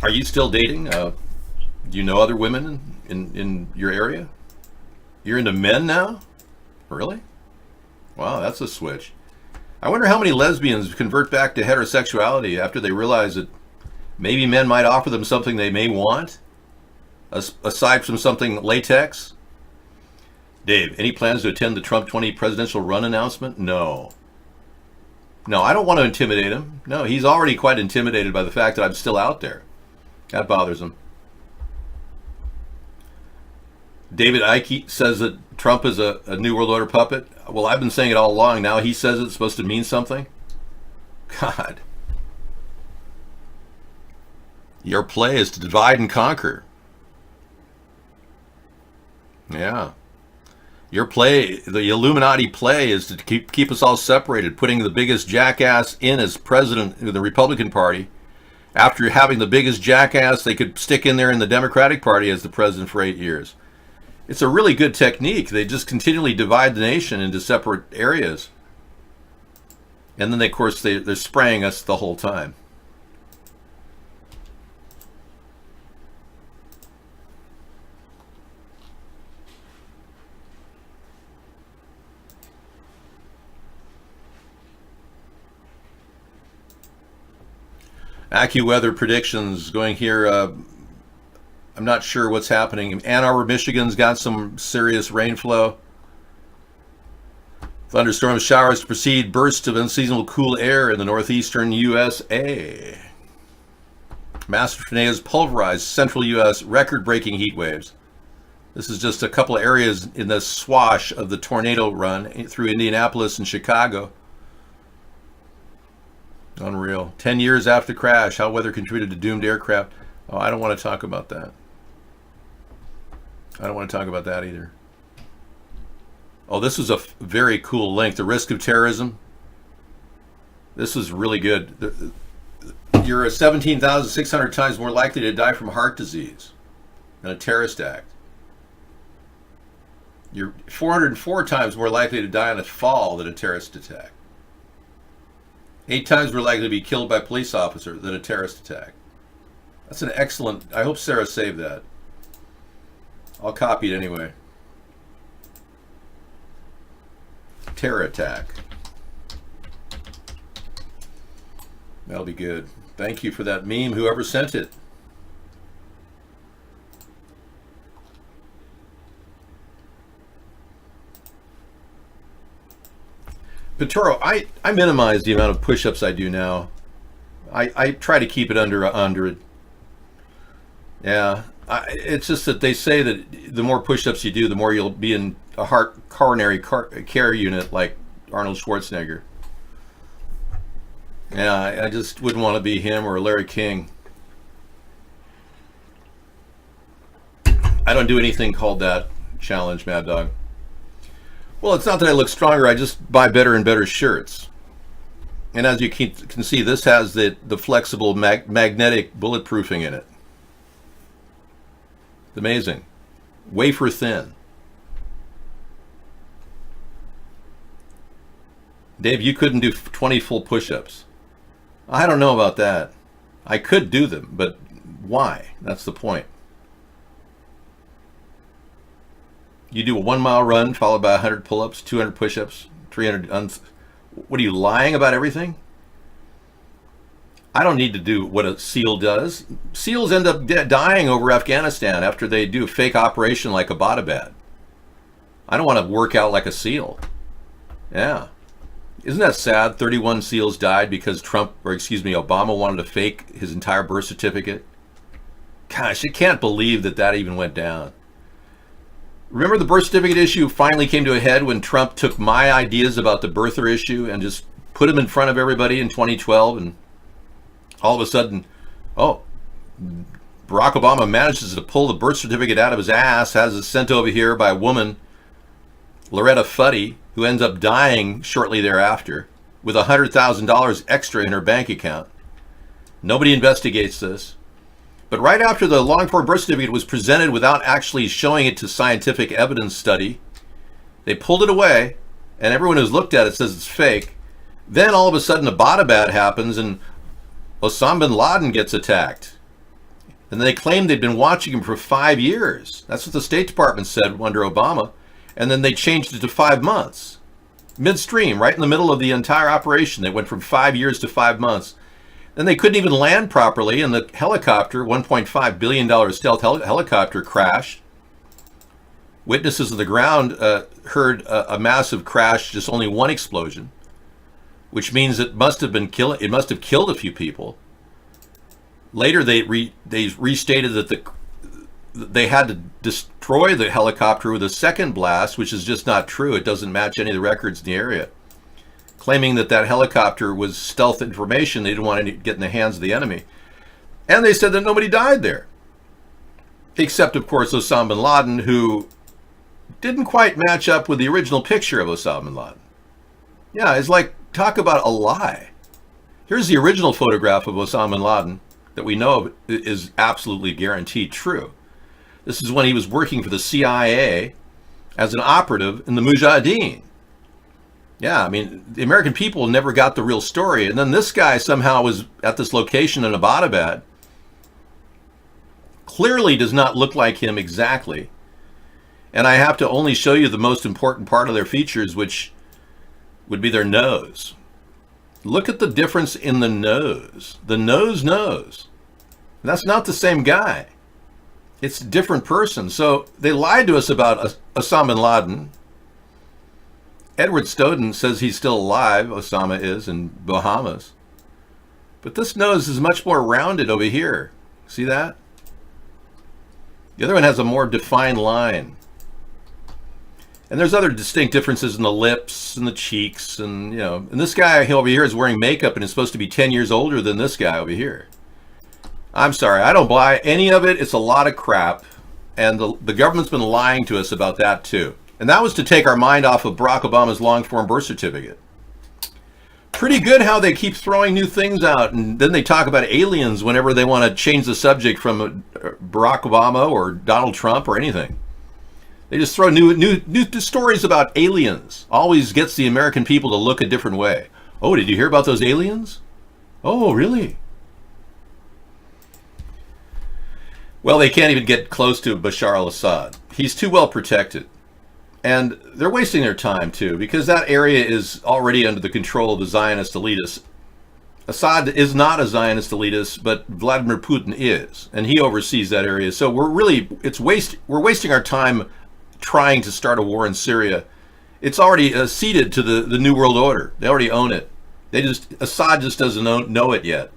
Are you still dating? Do you know other women in your area? You're into men now? Really? Wow, that's a switch. I wonder how many lesbians convert back to heterosexuality after they realize that maybe men might offer them something they may want, aside from something latex. Dave, any plans to attend the Trump 20 presidential run announcement? No. No, I don't want to intimidate him. No, he's already quite intimidated by the fact that I'm still out there. That bothers him. David Icke says that Trump is a New World Order puppet. Well, I've been saying it all along. Now he says it's supposed to mean something. God. Your play is to divide and conquer. Yeah. Your play, the Illuminati play, is to keep us all separated, putting the biggest jackass in as president of the Republican Party, after having the biggest jackass they could stick in there in the Democratic Party as the president for 8 years. It's a really good technique. They just continually divide the nation into separate areas. And then, of course, they're spraying us the whole time. AccuWeather predictions going here. I'm not sure what's happening. Ann Arbor, Michigan's got some serious rainflow. Thunderstorm showers to precede bursts of unseasonable cool air in the northeastern USA. Massive tornadoes pulverize central U.S. record-breaking heat waves. This is just a couple of areas in the swash of the tornado run through Indianapolis and Chicago. Unreal. 10 years after the crash, how weather contributed to doomed aircraft. Oh, I don't want to talk about that. I don't want to talk about that either. Oh, this was a very cool link. The risk of terrorism. This was really good. You're 17,600 times more likely to die from heart disease than a terrorist act. You're 404 times more likely to die in a fall than a terrorist attack. 8 times more likely to be killed by a police officer than a terrorist attack. That's an excellent... I hope Sarah saved that. I'll copy it anyway. Terror attack. That'll be good. Thank you for that meme, whoever sent it. Petoro, I minimize the amount of push-ups I do now. I try to keep it under 100. Yeah, it's just that they say that the more push-ups you do, the more you'll be in a coronary care unit like Arnold Schwarzenegger. Yeah, I just wouldn't want to be him or Larry King. I don't do anything called that challenge, Mad Dog. Well, it's not that I look stronger, I just buy better and better shirts. And as you can see, this has the flexible magnetic bulletproofing in it. It's amazing. Wafer thin. Dave, you couldn't do 20 full push-ups. I don't know about that. I could do them, but why? That's the point. You do a 1 mile run followed by 100 pull-ups, 200 push-ups, 300. What are you, lying about everything? I don't need to do what a SEAL does. SEALs end up dying over Afghanistan after they do a fake operation like Abbottabad. I don't want to work out like a SEAL. Yeah. Isn't that sad? 31 SEALs died because Obama wanted to fake his entire birth certificate. Gosh, I can't believe that even went down. Remember the birth certificate issue finally came to a head when Trump took my ideas about the birther issue and just put them in front of everybody in 2012, and all of a sudden, oh, Barack Obama manages to pull the birth certificate out of his ass, has it sent over here by a woman, Loretta Fuddy, who ends up dying shortly thereafter with $100,000 extra in her bank account. Nobody investigates this. But right after the long-form birth certificate was presented without actually showing it to scientific evidence study, they pulled it away, and everyone who's looked at it says it's fake. Then all of a sudden Abbottabad happens, and Osama bin Laden gets attacked. And they claimed they'd been watching him for 5 years. That's what the State Department said under Obama. And then they changed it to 5 months. Midstream, right in the middle of the entire operation. They went from 5 years to 5 months. Then they couldn't even land properly, and the helicopter, $1.5 billion stealth helicopter, crashed. Witnesses of the ground heard a massive crash, just only one explosion, which means it must have killed a few people. Later, they restated that they had to destroy the helicopter with a second blast, which is just not true. It doesn't match any of the records in the area, claiming that helicopter was stealth information. They didn't want to get in the hands of the enemy. And they said that nobody died there. Except, of course, Osama bin Laden, who didn't quite match up with the original picture of Osama bin Laden. Yeah, it's like, talk about a lie. Here's the original photograph of Osama bin Laden that we know of is absolutely guaranteed true. This is when he was working for the CIA as an operative in the Mujahideen. Yeah, I mean, the American people never got the real story. And then this guy somehow was at this location in Abbottabad. Clearly does not look like him exactly. And I have to only show you the most important part of their features, which would be their nose. Look at the difference in the nose. The nose. And that's not the same guy. It's a different person. So they lied to us about Osama bin Laden. Edward Snowden says he's still alive, Osama is, in Bahamas. But this nose is much more rounded over here. See that? The other one has a more defined line. And there's other distinct differences in the lips and the cheeks. And, and this guy over here is wearing makeup and is supposed to be 10 years older than this guy over here. I'm sorry, I don't buy any of it. It's a lot of crap. And the government's been lying to us about that too. And that was to take our mind off of Barack Obama's long-form birth certificate. Pretty good how they keep throwing new things out, and then they talk about aliens whenever they want to change the subject from Barack Obama or Donald Trump or anything. They just throw new stories about aliens. Always gets the American people to look a different way. Oh, did you hear about those aliens? Oh, really? Well, they can't even get close to Bashar al-Assad. He's too well protected. And they're wasting their time, too, because that area is already under the control of the Zionist elitists. Assad is not a Zionist elitist, but Vladimir Putin is, and he oversees that area. So we're wasting our time trying to start a war in Syria. It's already ceded to the New World Order. They already own it. Assad just doesn't know it yet.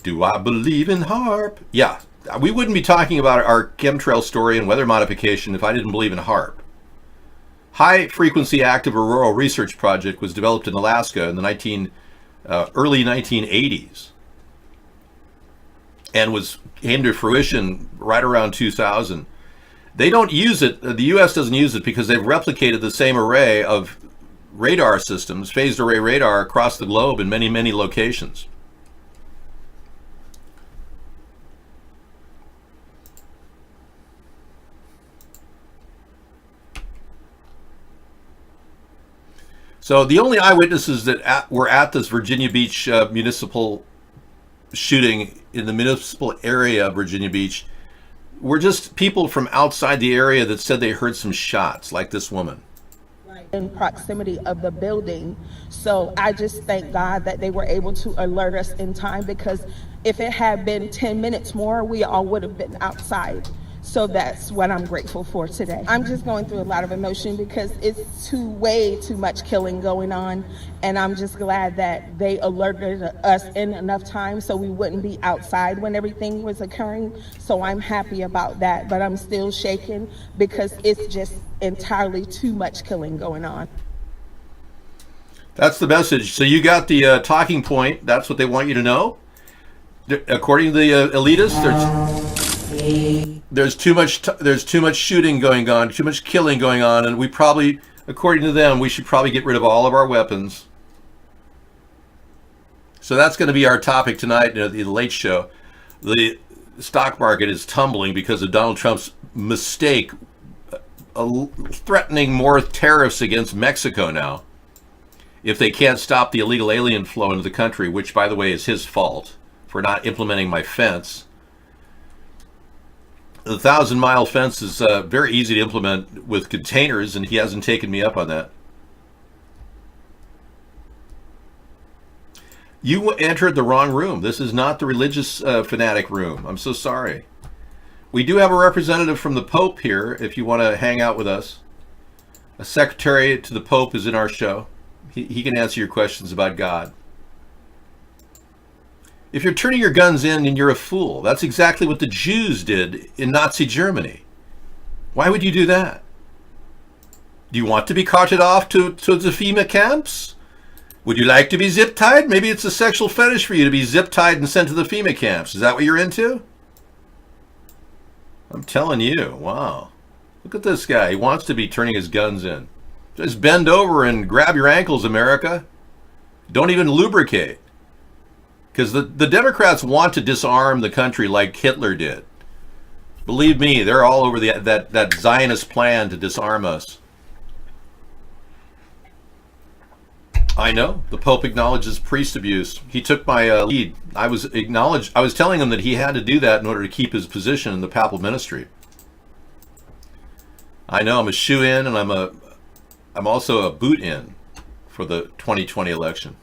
Do I believe in HARP? Yeah, we wouldn't be talking about our chemtrail story and weather modification if I didn't believe in HARP. High Frequency Active Auroral Research Project was developed in Alaska in the early 1980s and came to fruition right around 2000. They don't use it, the U.S. doesn't use it because they've replicated the same array of radar systems, phased array radar, across the globe in many, many locations. So the only eyewitnesses that were at this Virginia Beach municipal shooting in the municipal area of Virginia Beach were just people from outside the area that said they heard some shots, like this woman. In proximity of the building. So I just thank God that they were able to alert us in time, because if it had been 10 minutes more, we all would have been outside. So that's what I'm grateful for today. I'm just going through a lot of emotion because it's way too much killing going on. And I'm just glad that they alerted us in enough time so we wouldn't be outside when everything was occurring. So I'm happy about that, but I'm still shaken because it's just entirely too much killing going on. That's the message. So you got the talking point. That's what they want you to know. According to the elitists, there's too much shooting going on, too much killing going on, and we probably, according to them, we should probably get rid of all of our weapons. So that's going to be our topic tonight in the Late Show. The stock market is tumbling because of Donald Trump's mistake, threatening more tariffs against Mexico now if they can't stop the illegal alien flow into the country, which, by the way, is his fault for not implementing my fence. The 1,000-mile fence is very easy to implement with containers, and he hasn't taken me up on that. You entered the wrong room. This is not the religious fanatic room. I'm so sorry. We do have a representative from the Pope here, if you want to hang out with us. A secretary to the Pope is in our show. He can answer your questions about God. If you're turning your guns in, then you're a fool. That's exactly what the Jews did in Nazi Germany. Why would you do that? Do you want to be carted off to the FEMA camps? Would you like to be zip-tied? Maybe it's a sexual fetish for you to be zip-tied and sent to the FEMA camps. Is that what you're into? I'm telling you, wow. Look at this guy. He wants to be turning his guns in. Just bend over and grab your ankles, America. Don't even lubricate. Because the Democrats want to disarm the country like Hitler did. Believe me, they're all over that Zionist plan to disarm us. I know. The Pope acknowledges priest abuse. He took my lead. I was telling him that he had to do that in order to keep his position in the papal ministry. I know. I'm a shoe-in, and I'm also a boot-in for the 2020 election.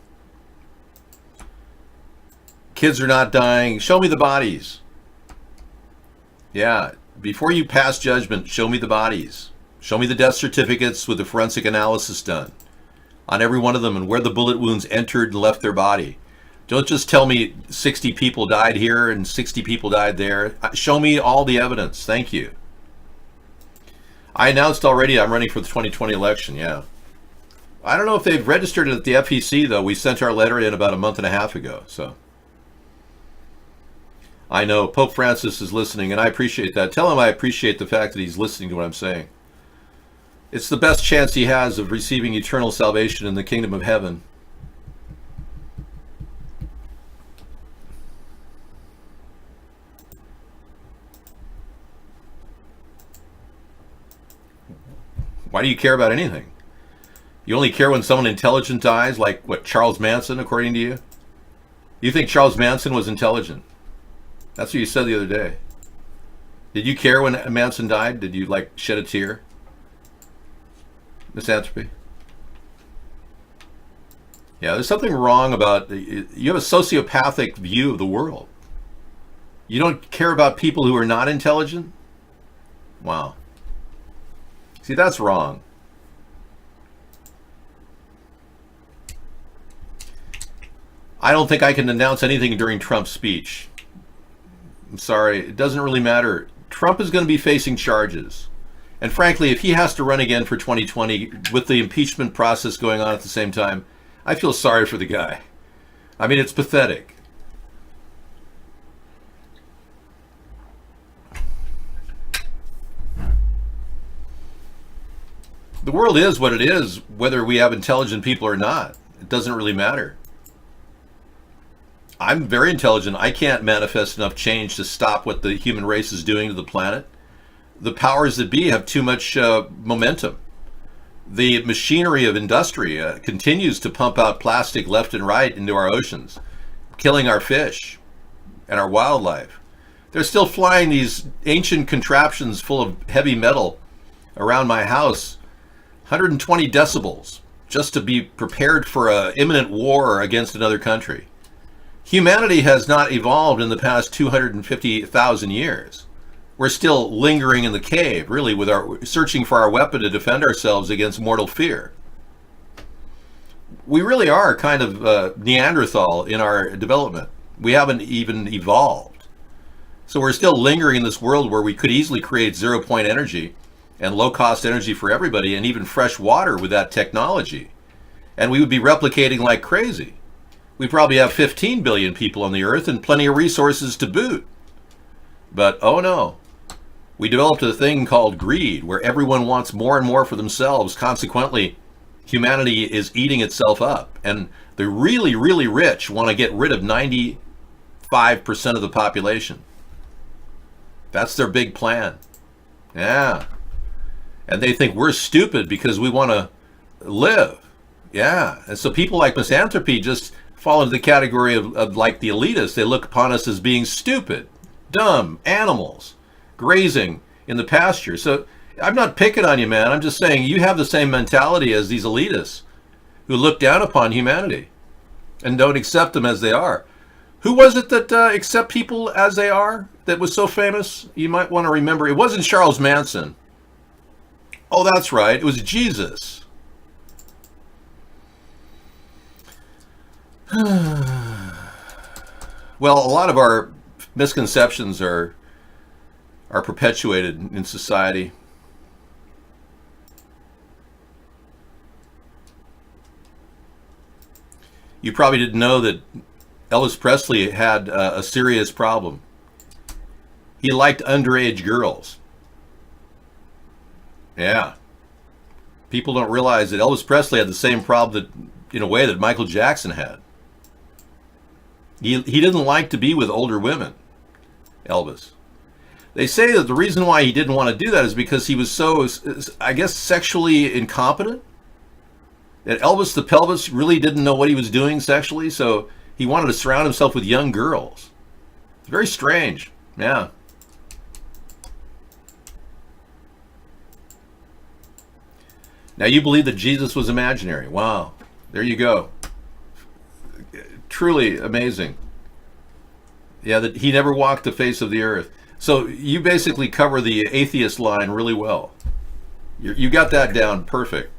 Kids are not dying. Show me the bodies. Yeah, before you pass judgment, show me the bodies. Show me the death certificates with the forensic analysis done on every one of them and where the bullet wounds entered and left their body. Don't just tell me 60 people died here and 60 people died there. Show me all the evidence. Thank you. I announced already I'm running for the 2020 election, yeah. I don't know if they've registered it at the FEC, though. We sent our letter in about a month and a half ago, so. I know Pope Francis is listening, and I appreciate that. Tell him I appreciate the fact that he's listening to what I'm saying. It's the best chance he has of receiving eternal salvation in the kingdom of heaven. Why do you care about anything? You only care when someone intelligent dies, like, what, Charles Manson, according to you? You think Charles Manson was intelligent? That's what you said the other day. Did you care when Manson died? Did you like shed a tear? Misanthropy? Yeah, there's something wrong about, you have a sociopathic view of the world. You don't care about people who are not intelligent? Wow. See, that's wrong. I don't think I can announce anything during Trump's speech. I'm sorry, it doesn't really matter. Trump is going to be facing charges. And frankly, if he has to run again for 2020 with the impeachment process going on at the same time, I feel sorry for the guy. I mean, it's pathetic. The world is what it is, whether we have intelligent people or not. It doesn't really matter. I'm very intelligent. I can't manifest enough change to stop what the human race is doing to the planet. The powers that be have too much momentum. The machinery of industry continues to pump out plastic left and right into our oceans, killing our fish and our wildlife. They're still flying these ancient contraptions full of heavy metal around my house, 120 decibels, just to be prepared for an imminent war against another country. Humanity has not evolved in the past 250,000 years. We're still lingering in the cave, really, with our searching for our weapon to defend ourselves against mortal fear. We really are kind of Neanderthal in our development. We haven't even evolved. So we're still lingering in this world where we could easily create zero-point energy and low-cost energy for everybody, and even fresh water with that technology. And we would be replicating like crazy. We probably have 15 billion people on the earth and plenty of resources to boot. But oh no, we developed a thing called greed, where everyone wants more and more for themselves. Consequently, humanity is eating itself up. And the really, really rich want to get rid of 95% of the population. That's their big plan. Yeah. And they think we're stupid because we want to live. Yeah. And so people like Misanthropy just fall into the category of like the elitists. They look upon us as being stupid, dumb animals grazing in the pasture. So I'm not picking on you, man. I'm just saying you have the same mentality as these elitists who look down upon humanity and don't accept them as they are. Who was it that accept people as they are that was so famous? You might want to remember. It wasn't Charles Manson. Oh, that's right. It was Jesus. Well, a lot of our misconceptions are perpetuated in society. You probably didn't know that Elvis Presley had a serious problem. He liked underage girls. Yeah. People don't realize that Elvis Presley had the same problem that, in a way, that Michael Jackson had. He didn't like to be with older women, Elvis. They say that the reason why he didn't want to do that is because he was so, I guess, sexually incompetent. That Elvis the Pelvis really didn't know what he was doing sexually, so he wanted to surround himself with young girls. It's very strange. Yeah. Now you believe that Jesus was imaginary. Wow. There you go. Truly amazing. Yeah, that he never walked the face of the earth. So you basically cover the atheist line really well. You got that down perfect.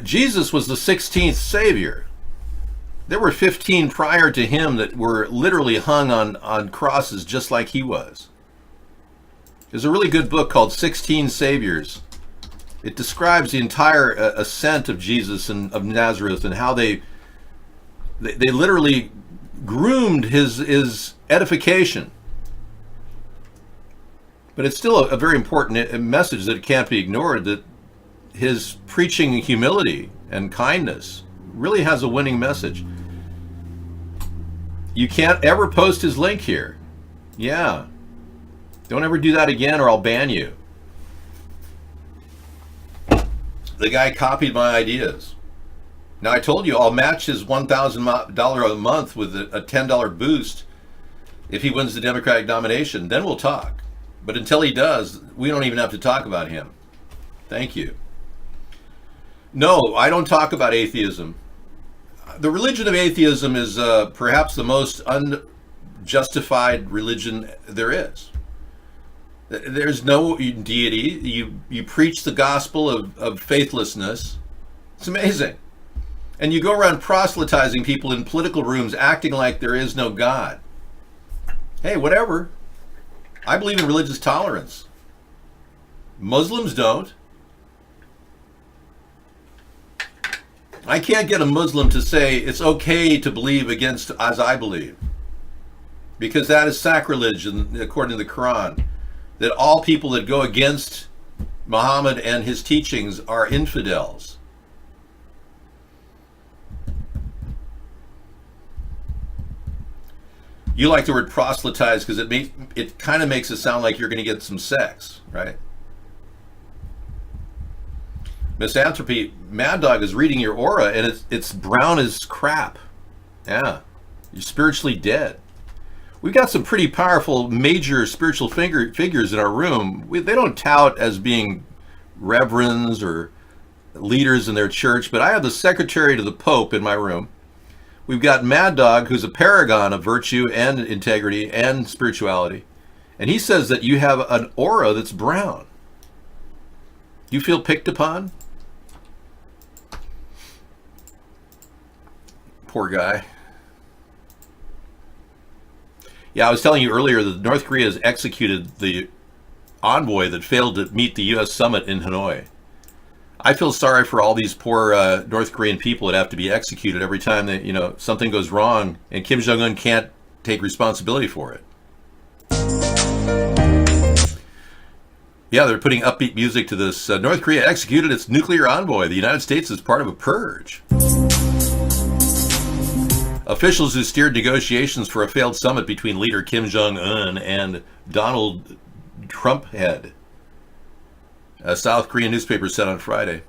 Jesus was the 16th Savior. There were 15 prior to him that were literally hung on crosses just like he was. There's a really good book called 16 Saviors. It describes the entire ascent of Jesus and of Nazareth and how they literally groomed his edification. But it's still a very important message that can't be ignored, that his preaching humility and kindness really has a winning message. You can't ever post his link here. Yeah. Don't ever do that again or I'll ban you. The guy copied my ideas. Now, I told you I'll match his $1,000 a month with a $10 boost if he wins the Democratic nomination. Then we'll talk. But until he does, we don't even have to talk about him. Thank you. No, I don't talk about atheism. The religion of atheism is perhaps the most unjustified religion there is. There's no deity. You preach the gospel of faithlessness. It's amazing. And you go around proselytizing people in political rooms acting like there is no God. Hey, whatever. I believe in religious tolerance. Muslims don't. I can't get a Muslim to say it's okay to believe against as I believe, because that is sacrilege according to the Quran, that all people that go against Muhammad and his teachings are infidels. You like the word proselytize because it kind of makes it sound like you're going to get some sex, right? Misanthropy, Mad Dog is reading your aura and it's brown as crap. Yeah, you're spiritually dead. We've got some pretty powerful major spiritual figures in our room. They don't tout as being reverends or leaders in their church, but I have the secretary to the Pope in my room. We've got Mad Dog, who's a paragon of virtue and integrity and spirituality. And he says that you have an aura that's brown. You feel picked upon? Poor guy. Yeah, I was telling you earlier that North Korea has executed the envoy that failed to meet the U.S. summit in Hanoi. I feel sorry for all these poor North Korean people that have to be executed every time that something goes wrong, and Kim Jong-un can't take responsibility for it. Yeah, they're putting upbeat music to this. North Korea executed its nuclear envoy. The United States is part of a purge. Officials who steered negotiations for a failed summit between leader Kim Jong-un and Donald Trump head, a South Korean newspaper said on Friday.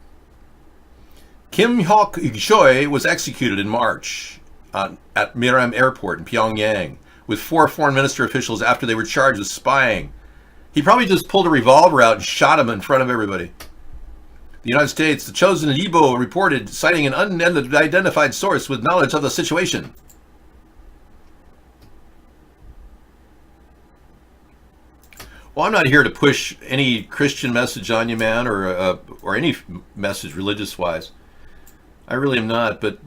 Kim Hyok-choi was executed in March at Miram Airport in Pyongyang with 4 foreign minister officials after they were charged with spying. He probably just pulled a revolver out and shot him in front of everybody. The United States, the chosen Yibo reported, citing an unidentified source with knowledge of the situation. Well, I'm not here to push any Christian message on you, man, or any message religious-wise. I really am not, but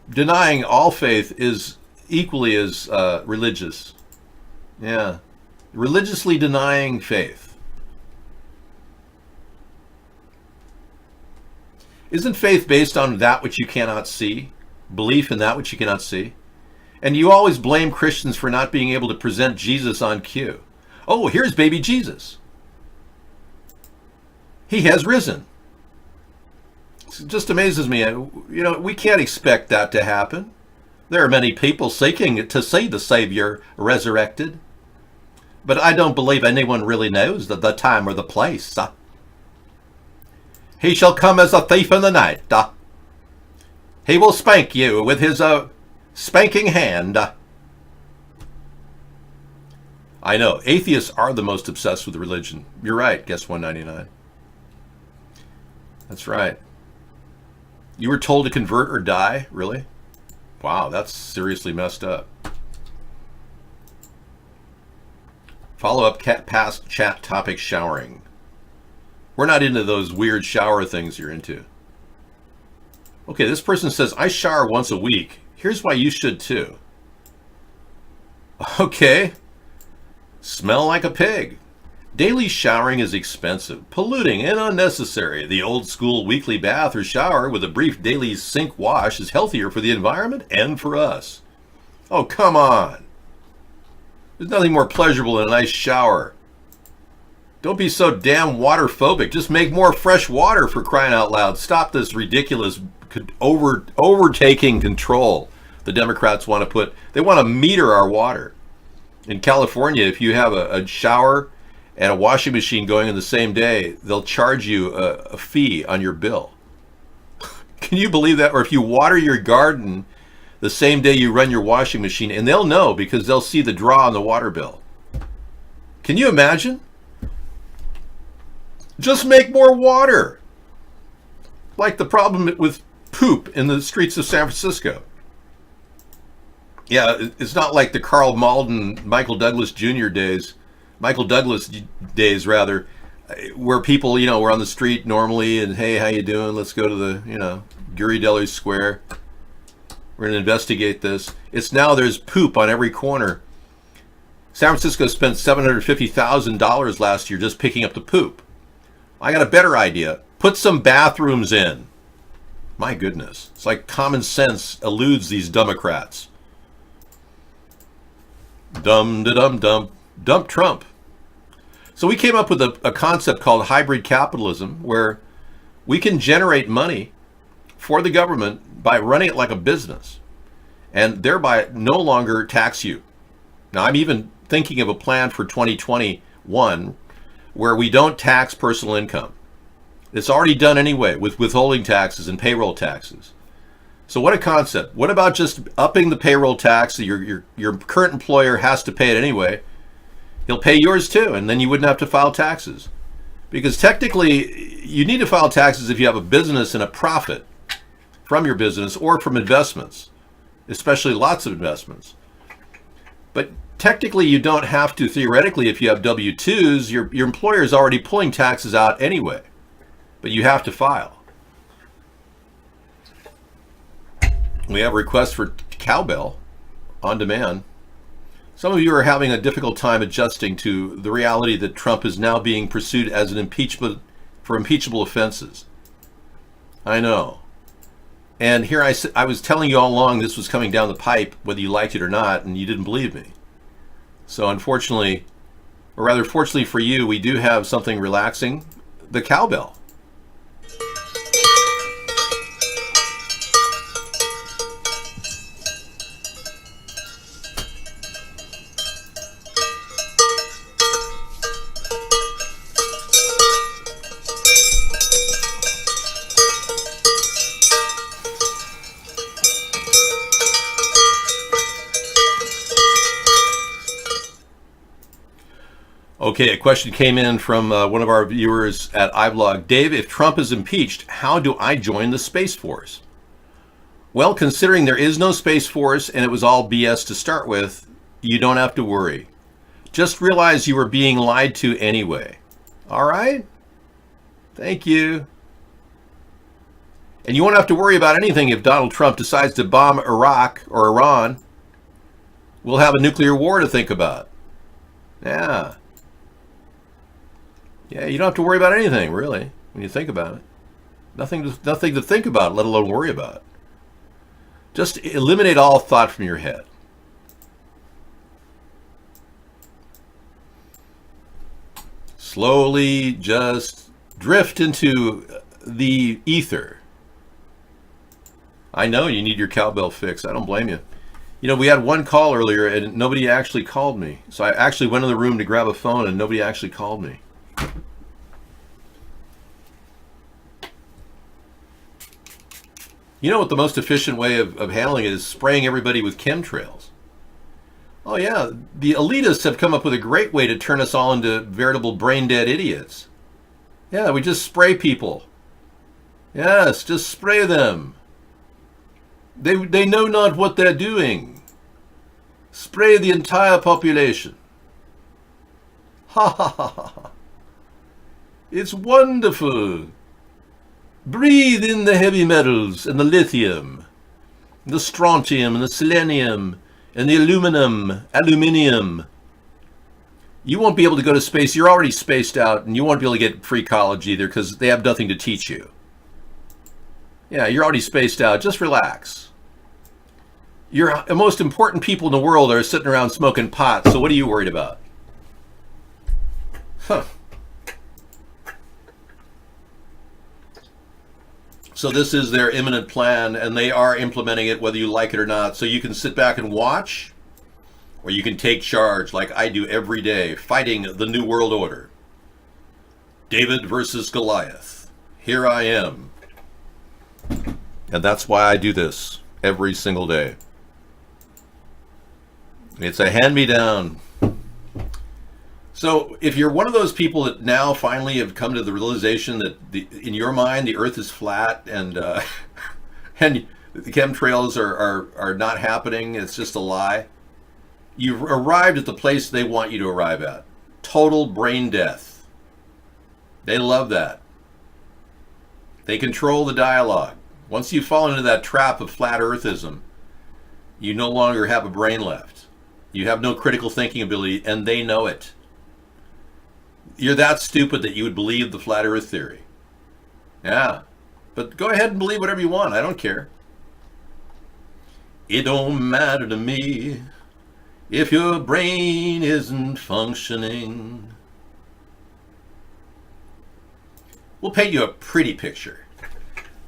denying all faith is equally as religious. Yeah. Religiously denying faith. Isn't faith based on that which you cannot see? Belief in that which you cannot see? And you always blame Christians for not being able to present Jesus on cue. Oh, here's baby Jesus. He has risen. It just amazes me. We can't expect that to happen. There are many people seeking to see the Savior resurrected. But I don't believe anyone really knows the time or the place. He shall come as a thief in the night. He will spank you with his spanking hand. I know, atheists are the most obsessed with religion. You're right, guess 199. That's right. You were told to convert or die? Really? Wow, that's seriously messed up. Follow-up past chat topic showering. We're not into those weird shower things you're into. Okay, this person says, I shower once a week. Here's why you should too. Okay. Smell like a pig. Daily showering is expensive, polluting, and unnecessary. The old school weekly bath or shower with a brief daily sink wash is healthier for the environment and for us. Oh, come on. There's nothing more pleasurable than a nice shower. Don't be so damn water phobic. Just make more fresh water, for crying out loud. Stop this ridiculous overtaking control the Democrats want to put. They want to meter our water. In California, if you have a shower and a washing machine going in the same day, they'll charge you a fee on your bill. Can you believe that? Or if you water your garden the same day you run your washing machine, and they'll know because they'll see the draw on the water bill. Can you imagine? Just make more water. Like the problem with poop in the streets of San Francisco. Yeah, it's not like the Carl Malden, Michael Douglas days, rather, where people, were on the street normally and, hey, how you doing? Let's go to the, Ghirardelli Square. We're going to investigate this. It's now there's poop on every corner. San Francisco spent $750,000 last year just picking up the poop. I got a better idea. Put some bathrooms in. My goodness. It's like common sense eludes these Democrats. Dump Trump. So we came up with a concept called hybrid capitalism, where we can generate money for the government by running it like a business and thereby no longer tax you. Now, I'm even thinking of a plan for 2021 where we don't tax personal income. It's already done anyway with withholding taxes and payroll taxes. So what a concept. What about just upping the payroll tax that your current employer has to pay it anyway? He'll pay yours too, and then you wouldn't have to file taxes. Because technically, you need to file taxes if you have a business and a profit from your business or from investments, especially lots of investments. But technically, you don't have to. Theoretically, if you have W-2s, your employer is already pulling taxes out anyway, but you have to file. We have requests for cowbell on demand. Some of you are having a difficult time adjusting to the reality that Trump is now being pursued as an impeachable offenses. I know. And here I was telling you all along this was coming down the pipe, whether you liked it or not, and you didn't believe me. So unfortunately, or rather fortunately for you, we do have something relaxing, the cowbell. Okay, a question came in from one of our viewers at iVlog. Dave, if Trump is impeached, how do I join the Space Force? Well, considering there is no Space Force and it was all BS to start with, you don't have to worry. Just realize you were being lied to anyway. All right? Thank you. And you won't have to worry about anything if Donald Trump decides to bomb Iraq or Iran. We'll have a nuclear war to think about. Yeah. Yeah, you don't have to worry about anything, really, when you think about it. Nothing to think about, let alone worry about. Just eliminate all thought from your head. Slowly just drift into the ether. I know you need your cowbell fix. I don't blame you. You know, we had one call earlier and nobody actually called me. So I actually went in the room to grab a phone and nobody actually called me. You know what the most efficient way of handling it is? Spraying everybody with chemtrails. Oh yeah, the elitists have come up with a great way to turn us all into veritable brain-dead idiots. Yeah, we just spray people. Yes, just spray them. They know not what they're doing. Spray the entire population. Ha ha ha ha. It's wonderful. Breathe in the heavy metals and the lithium, the strontium and the selenium and the aluminium. You won't be able to go to space. You're already spaced out and you won't be able to get free college either because they have nothing to teach you. Yeah, you're already spaced out. Just relax. Your most important people in the world are sitting around smoking pot, so what are you worried about? Huh. So this is their imminent plan, and they are implementing it whether you like it or not. So you can sit back and watch, or you can take charge like I do every day, fighting the New World Order. David versus Goliath. Here I am. And that's why I do this every single day. It's a hand-me-down. So if you're one of those people that now finally have come to the realization that in your mind the earth is flat and and the chemtrails are not happening, it's just a lie, you've arrived at the place they want you to arrive at. Total brain death. They love that. They control the dialogue. Once you fall into that trap of flat earthism, you no longer have a brain left. You have no critical thinking ability, and they know it. You're that stupid that you would believe the flat earth theory. Yeah. But go ahead and believe whatever you want. I don't care. It don't matter to me if your brain isn't functioning. We'll paint you a pretty picture.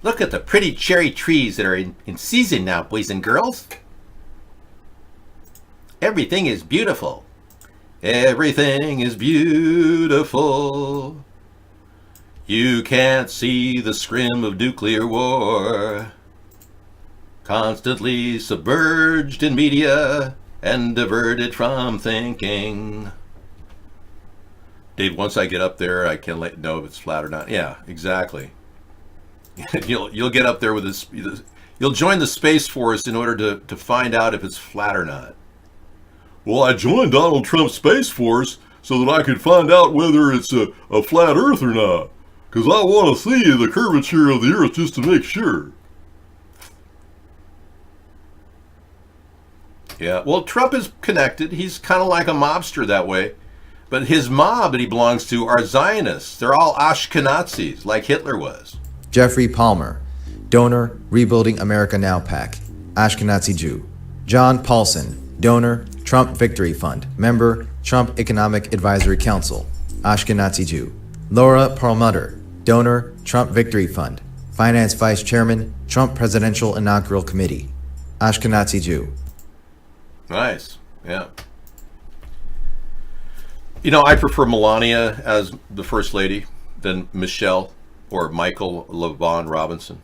Look at the pretty cherry trees that are in season now, boys and girls. Everything is beautiful. Everything is beautiful. You can't see the scrim of nuclear war, constantly submerged in media and diverted from thinking. Dave, once I get up there, I can let you know if it's flat or not. Yeah, exactly. You'll get up there with this. You'll join the Space Force in order to find out if it's flat or not. Well, I joined Donald Trump's Space Force so that I could find out whether it's a flat Earth or not. Because I want to see the curvature of the Earth just to make sure. Yeah, well, Trump is connected. He's kind of like a mobster that way. But his mob that he belongs to are Zionists. They're all Ashkenazis, like Hitler was. Jeffrey Palmer, donor, Rebuilding America Now PAC, Ashkenazi Jew. John Paulson, donor, Trump Victory Fund, member, Trump Economic Advisory Council, Ashkenazi Jew. Laura Perlmutter, donor, Trump Victory Fund, finance vice chairman, Trump Presidential Inaugural Committee, Ashkenazi Jew. Nice, yeah. You know, I prefer Melania as the First Lady than Michelle or Michael LaVaughn Robinson.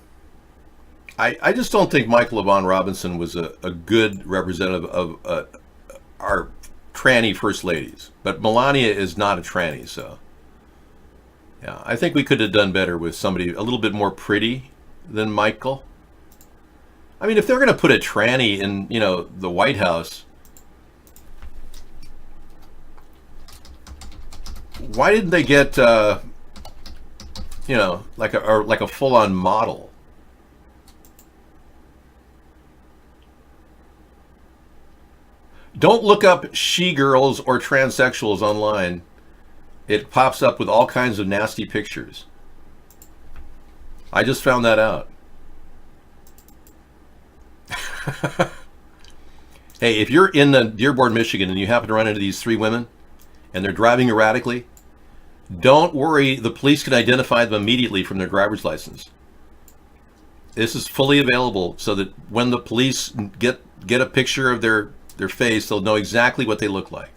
I just don't think Michael LaVaughn Robinson was a good representative of our tranny First Ladies. But Melania is not a tranny, so... yeah, I think we could have done better with somebody a little bit more pretty than Michael. I mean, if they're going to put a tranny in, you know, the White House, why didn't they get, you know, like a full-on model? Don't look up she-girls or transsexuals online. It pops up with all kinds of nasty pictures. I just found that out. Hey, if you're in the Dearborn, Michigan, and you happen to run into these three women, and they're driving erratically, don't worry, the police can identify them immediately from their driver's license. This is fully available so that when the police get a picture of their face, they'll know exactly what they look like.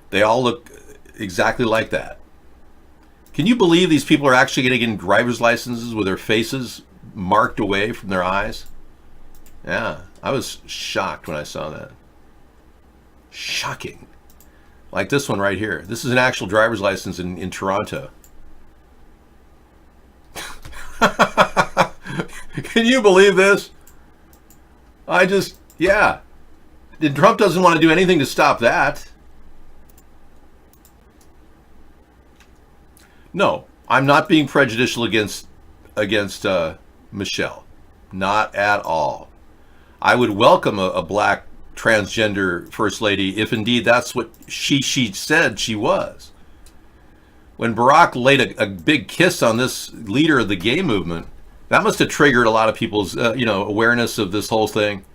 They all look exactly like that. Can you believe these people are actually getting driver's licenses with their faces marked away from their eyes? Yeah, I was shocked when I saw that. Shocking. Like this one right here. This is an actual driver's license in Toronto. Can you believe this? Yeah. Trump doesn't want to do anything to stop that. No, I'm not being prejudicial against Michelle. Not at all. I would welcome a black transgender first lady if indeed that's what she said she was. When Barack laid a big kiss on this leader of the gay movement, that must have triggered a lot of people's awareness of this whole thing.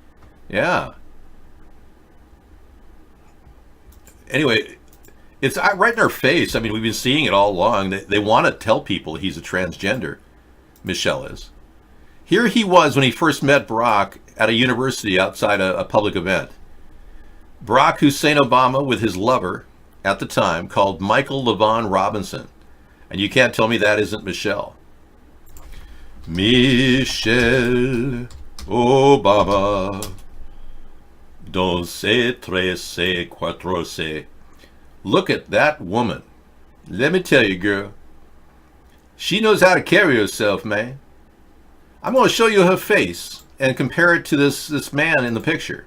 Yeah. Anyway, it's right in our face. I mean, we've been seeing it all along. They want to tell people he's a transgender. Michelle is. Here he was when he first met Barack at a university outside a public event. Barack Hussein Obama with his lover at the time called Michael LaVaughn Robinson. And you can't tell me that isn't Michelle. Michelle Obama. Dos, tres, cuatro. Look at that woman. Let me tell you, girl. She knows how to carry herself, man. I'm going to show you her face and compare it to this man in the picture.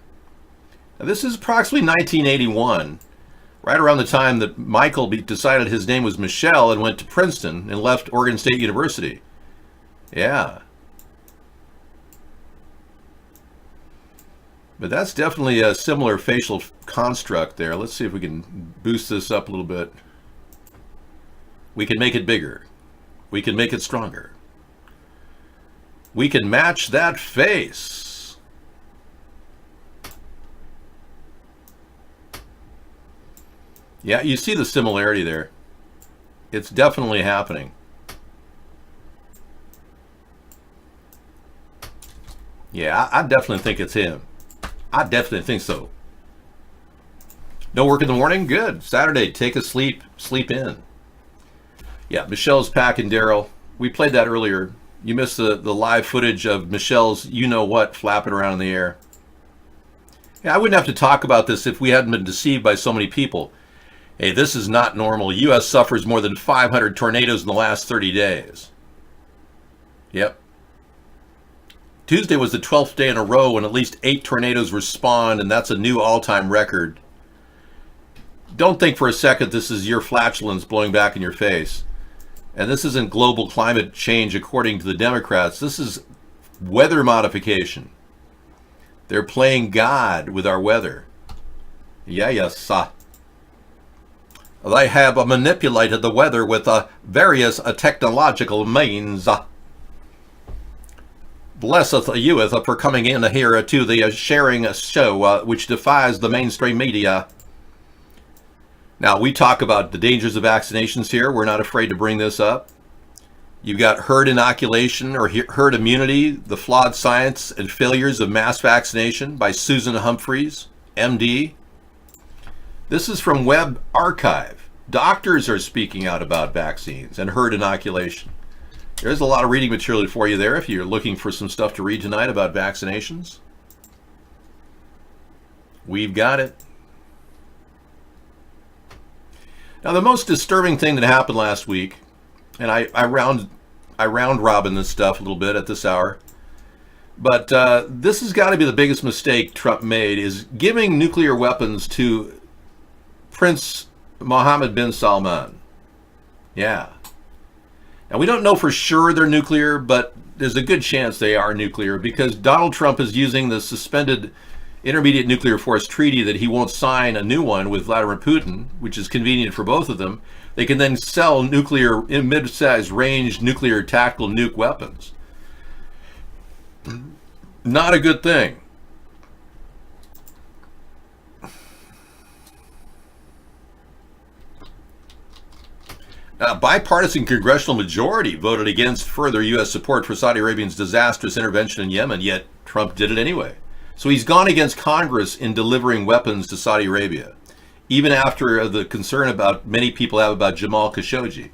Now, this is approximately 1981, right around the time that Michael decided his name was Michelle and went to Princeton and left Oregon State University. Yeah. But that's definitely a similar facial construct there. Let's see if we can boost this up a little bit. We can make it bigger. We can make it stronger. We can match that face. Yeah, you see the similarity there. It's definitely happening. Yeah, I definitely think it's him. I definitely think so. No work in the morning? Good. Saturday, take a sleep in. Yeah, Michelle's packing Daryl. We played that earlier. You missed the live footage of Michelle's you-know-what flapping around in the air. Yeah, I wouldn't have to talk about this if we hadn't been deceived by so many people. Hey, this is not normal. U.S. suffers more than 500 tornadoes in the last 30 days. Yep. Tuesday was the 12th day in a row when at least 8 tornadoes were spawned, and that's a new all-time record. Don't think for a second this is your flatulence blowing back in your face. And this isn't global climate change according to the Democrats. This is weather modification. They're playing God with our weather. Yeah, yes. They have manipulated the weather with various technological means. Blesseth you for coming in here to the sharing show, which defies the mainstream media. Now, we talk about the dangers of vaccinations here. We're not afraid to bring this up. You've got herd inoculation or herd immunity, the flawed science and failures of mass vaccination by Susan Humphreys, MD. This is from Web Archive. Doctors are speaking out about vaccines and herd inoculation. There's a lot of reading material for you there if you're looking for some stuff to read tonight about vaccinations. We've got it. Now, the most disturbing thing that happened last week, and I round robin this stuff a little bit at this hour, but this has got to be the biggest mistake Trump made, is giving nuclear weapons to Prince Mohammed bin Salman. Yeah. Now, we don't know for sure they're nuclear, but there's a good chance they are nuclear because Donald Trump is using the suspended Intermediate Nuclear Force Treaty that he won't sign a new one with Vladimir Putin, which is convenient for both of them. They can then sell nuclear, mid-sized range nuclear tactical nuke weapons. Not a good thing. A bipartisan congressional majority voted against further U.S. support for Saudi Arabia's disastrous intervention in Yemen, yet Trump did it anyway. So he's gone against Congress in delivering weapons to Saudi Arabia, even after the concern about many people have about Jamal Khashoggi.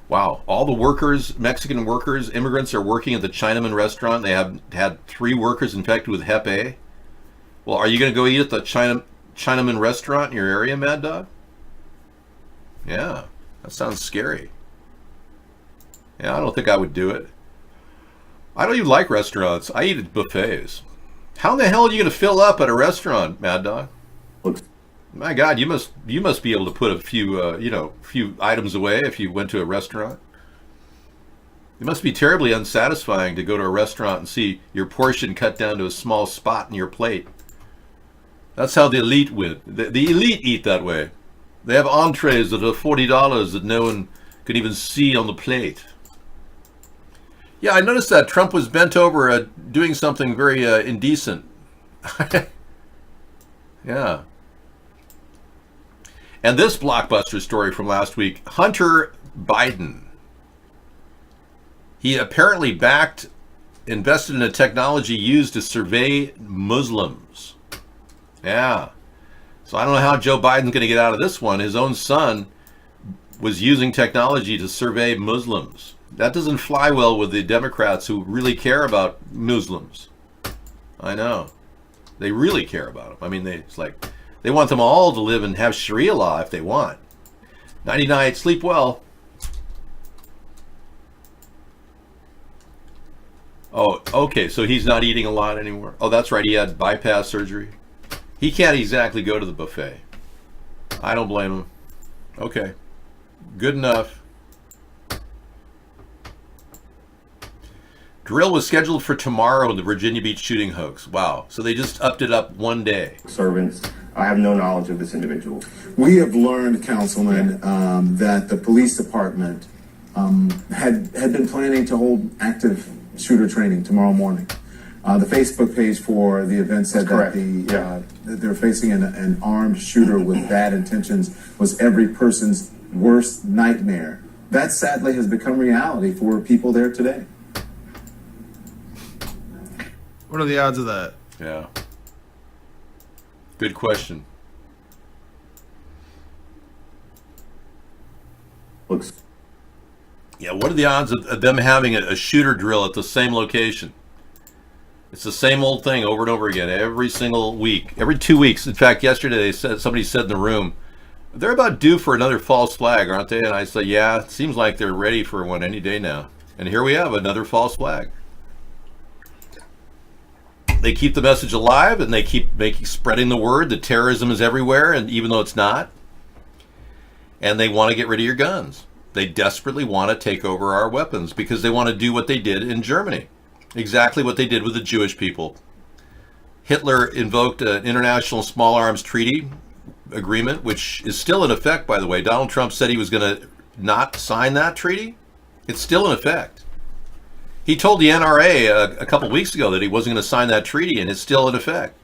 Wow, all the workers, Mexican workers, immigrants are working at the Chinaman restaurant. They have had 3 workers infected with Hep A. Well, are you going to go eat at the Chinaman restaurant in your area, Mad Dog? Yeah, that sounds scary. Yeah, I don't think I would do it. I don't even like restaurants. I eat at buffets. How in the hell are you going to fill up at a restaurant, Mad Dog? My God, you must be able to put a few items away if you went to a restaurant. It must be terribly unsatisfying to go to a restaurant and see your portion cut down to a small spot in your plate. That's how the elite win. The elite eat that way. They have entrees that are $40 that no one could even see on the plate. Yeah, I noticed that Trump was bent over doing something very indecent. Yeah. And this blockbuster story from last week, Hunter Biden. He apparently invested in a technology used to survey Muslims. Yeah. So I don't know how Joe Biden's going to get out of this one. His own son was using technology to survey Muslims. That doesn't fly well with the Democrats who really care about Muslims. I know. They really care about them. I mean, it's like they want them all to live and have Sharia law if they want. 99, sleep well. Oh, okay, so he's not eating a lot anymore. Oh, that's right, he had bypass surgery. He can't exactly go to the buffet. I don't blame him. Okay, good enough. Drill was scheduled for tomorrow in the Virginia Beach shooting hoax. Wow, so they just upped it up one day. Servants, I have no knowledge of this individual. We have learned, Councilman, that the police department had been planning to hold active shooter training tomorrow morning. The Facebook page for the event said that that they're facing an armed shooter with bad intentions was every person's worst nightmare. That sadly has become reality for people there today. What are the odds of that? Yeah. Good question. Yeah, what are the odds of them having a shooter drill at the same location? It's the same old thing over and over again, every single week, every 2 weeks. In fact, yesterday somebody said in the room, they're about due for another false flag, aren't they? And I said, yeah, it seems like they're ready for one any day now. And here we have another false flag. They keep the message alive, and they keep spreading the word that terrorism is everywhere, and even though it's not. And they want to get rid of your guns. They desperately want to take over our weapons because they want to do what they did in Germany. Exactly what they did with the Jewish people. Hitler invoked an international small arms treaty agreement, which is still in effect, by the way. Donald Trump said he was going to not sign that treaty. It's still in effect. He told the NRA a couple weeks ago that he wasn't going to sign that treaty, and it's still in effect.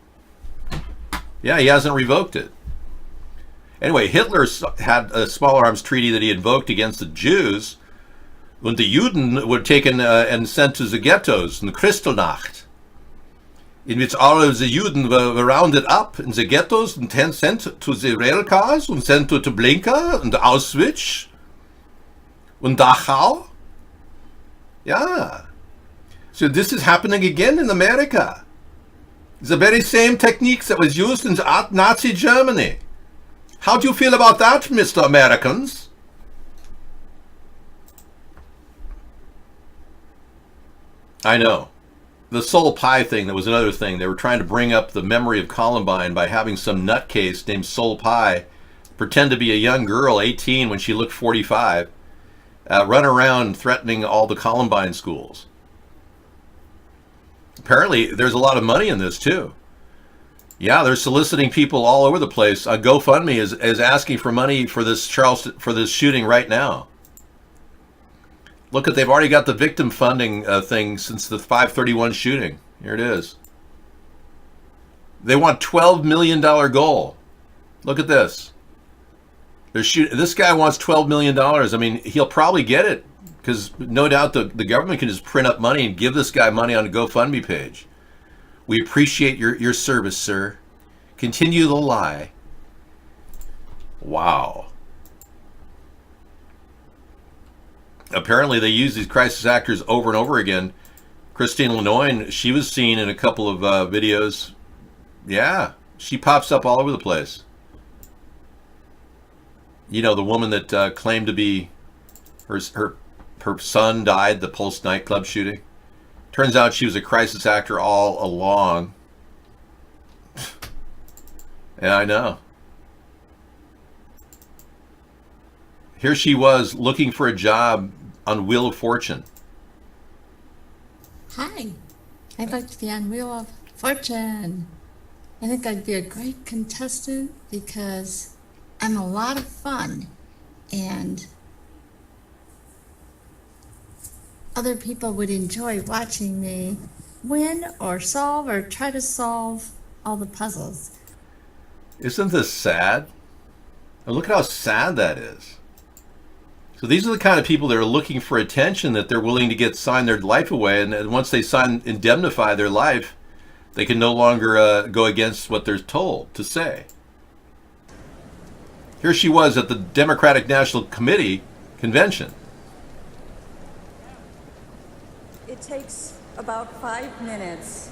Yeah, he hasn't revoked it. Anyway, Hitler had a small arms treaty that he invoked against the Jews when the Juden were taken and sent to the ghettos in the Kristallnacht, in which all of the Juden were rounded up in the ghettos and then sent to the rail cars and sent to Treblinka and Auschwitz and Dachau. Yeah. So this is happening again in America. The very same techniques that was used in the Nazi Germany. How do you feel about that, Mr. Americans? I know. The soul pie thing, that was another thing. They were trying to bring up the memory of Columbine by having some nutcase named Soul Pie pretend to be a young girl, 18, when she looked 45, run around threatening all the Columbine schools. Apparently, there's a lot of money in this, too. Yeah, they're soliciting people all over the place. GoFundMe is asking for money for this shooting right now. Look, they've already got the victim funding thing since the 5/31 shooting. Here it is. They want $12 million goal. Look at this. This guy wants $12 million. I mean, he'll probably get it because no doubt the government can just print up money and give this guy money on a GoFundMe page. We appreciate your service, sir. Continue the lie. Wow. Apparently they use these crisis actors over and over again. Christine Lenoir, she was seen in a couple of videos. Yeah, she pops up all over the place. You know, the woman that claimed to be her son died, the Pulse nightclub shooting. Turns out she was a crisis actor all along. Yeah, I know. Here she was looking for a job on Wheel of Fortune. Hi, I'd like to be on Wheel of Fortune. I think I'd be a great contestant because I'm a lot of fun and other people would enjoy watching me win or solve or try to solve all the puzzles. Isn't this sad? And look at how sad that is. So these are the kind of people that are looking for attention, that they're willing to sign their life away, and once they indemnify their life, they can no longer go against what they're told to say. Here she was at the Democratic National Committee convention. It takes about 5 minutes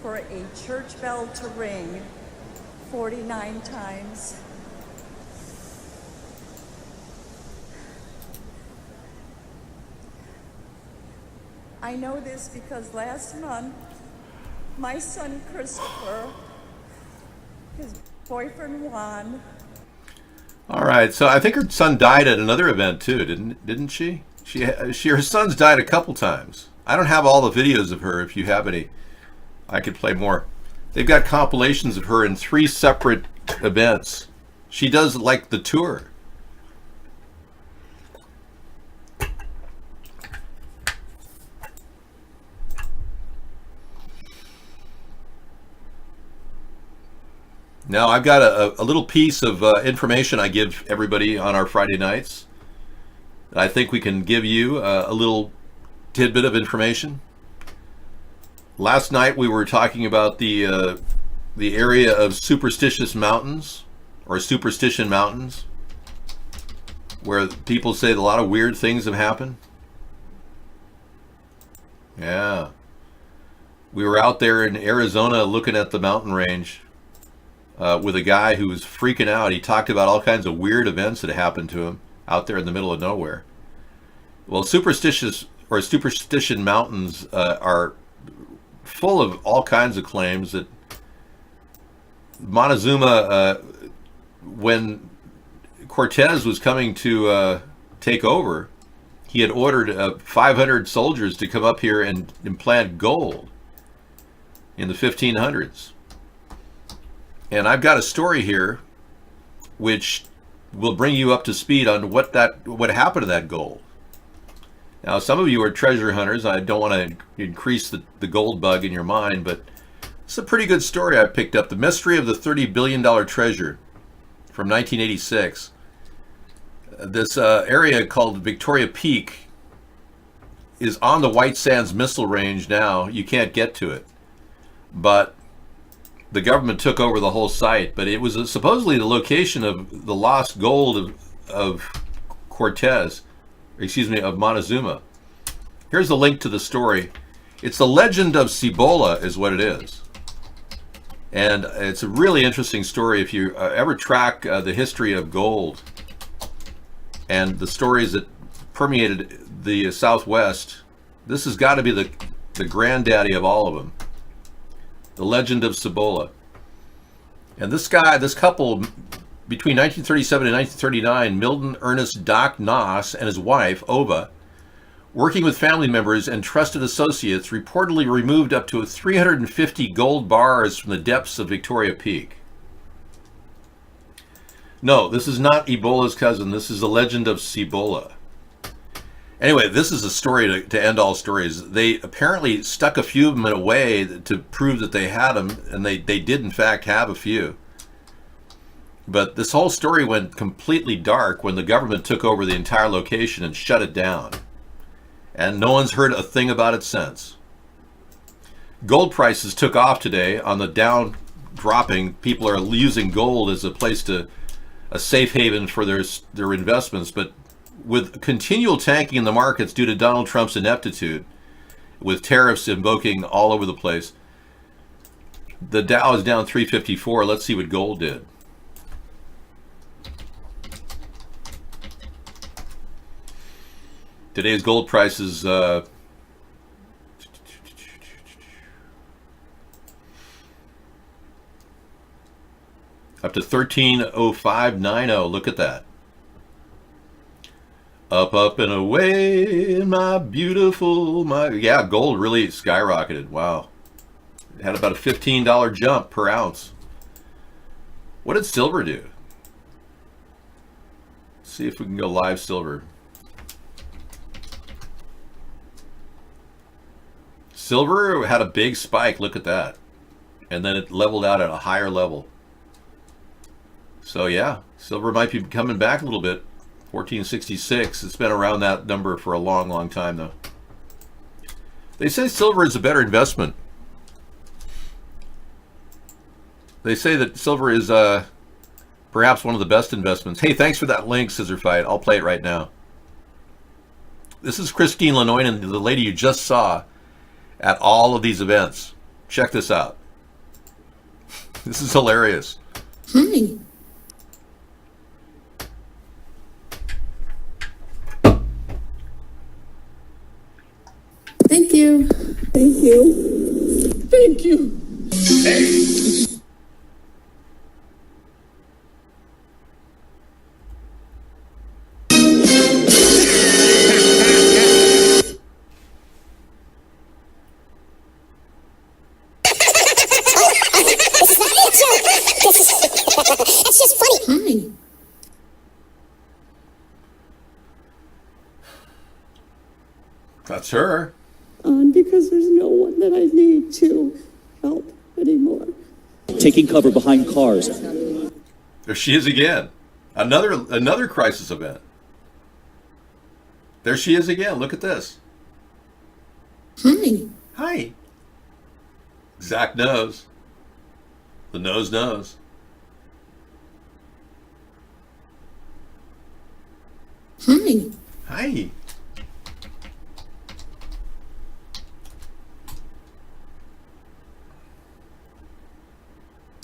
for a church bell to ring 49 times. I know this because last month, my son Christopher, his boyfriend Juan. All right, so I think her son died at another event too, didn't she? Her son's died a couple times. I don't have all the videos of her. If you have any, I could play more. They've got compilations of her in 3 separate events. She does like the tour. Now, I've got a little piece of information I give everybody on our Friday nights. I think we can give you a little tidbit of information. Last night we were talking about the area of Superstitious Mountains, or Superstition Mountains, where people say a lot of weird things have happened. Yeah. We were out there in Arizona looking at the mountain range. With a guy who was freaking out. He talked about all kinds of weird events that happened to him out there in the middle of nowhere. Well, Superstition Mountains are full of all kinds of claims that Montezuma, when Cortez was coming to take over, he had ordered 500 soldiers to come up here and implant gold in the 1500s. And I've got a story here which will bring you up to speed on what happened to that gold. Now, some of you are treasure hunters. I don't want to increase the gold bug in your mind, but it's a pretty good story I picked up. The mystery of the $30 billion treasure from 1986. This area called Victoria Peak is on the White Sands Missile Range now. You can't get to it. But the government took over the whole site, but it was supposedly the location of the lost gold of Cortez, of Montezuma. Here's the link to the story. It's the legend of Cibola is what it is. And it's a really interesting story if you ever track the history of gold and the stories that permeated the Southwest. This has got to be the granddaddy of all of them. The legend of Cibola. And this couple, between 1937 and 1939, Milton Ernest Doc Noss and his wife, Ova, working with family members and trusted associates, reportedly removed up to 350 gold bars from the depths of Victoria Peak. No, this is not Ebola's cousin. This is the legend of Cibola. Anyway, this is a story to end all stories. They apparently stuck a few of them away to prove that they had them, and they did in fact have a few. But this whole story went completely dark when the government took over the entire location and shut it down. And no one's heard a thing about it since. Gold prices took off today on the down dropping. People are using gold as a safe haven for their investments, but with continual tanking in the markets due to Donald Trump's ineptitude, with tariffs invoking all over the place, the Dow is down 354. Let's see what gold did. Today's gold price is up to 1305.90. Look at that. Up and away, my beautiful, yeah, gold really skyrocketed. Wow. It had about a $15 jump per ounce. What did silver do? Let's see if we can go live silver. Silver had a big spike, look at that. And then it leveled out at a higher level. So yeah, silver might be coming back a little bit. 1466. It's been around that number for a long, long time, though. They say silver is a better investment. They say that silver is Perhaps one of the best investments. Hey, thanks for that link, Scissor Fight. I'll play it right now. This is Christine Lenoinen, the lady you just saw at all of these events. Check this out. This is hilarious. Hi. Thank you. Thank you. Thank you. It's just funny. Hi. That's her. Because there's no one that I need to help anymore. Taking cover behind cars. There she is again. Another crisis event. There she is again. Look at this. Hi. Hi. Zach knows. The nose knows. Hi. Hi.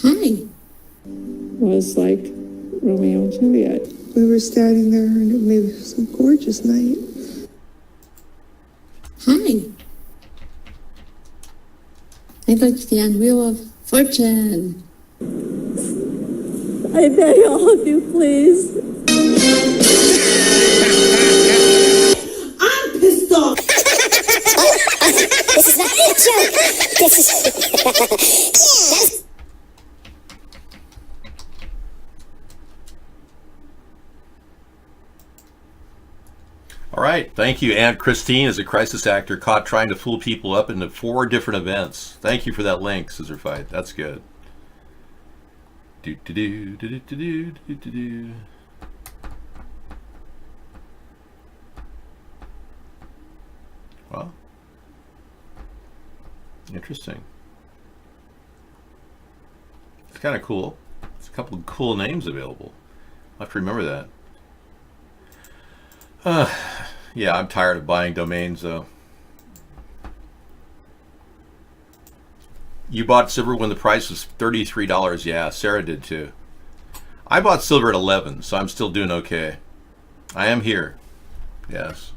Hi. Was like Romeo and Juliet. We were standing there and it was a gorgeous night. Hi. I'd like the Wheel of Fortune. I beg all of you, please. I'm pissed off. This is not a joke. This is. All right. Thank you, Aunt Christine, as a crisis actor caught trying to fool people up into 4 different events. Thank you for that link, Scissor Fight. That's good. Do do do do do do do do do. Well, interesting. It's kind of cool. There's a couple of cool names available. I'll have to remember that. Yeah, I'm tired of buying domains, though. You bought silver when the price was $33. Yeah, Sarah did too. I bought silver at 11, so I'm still doing okay. I am here. Yes.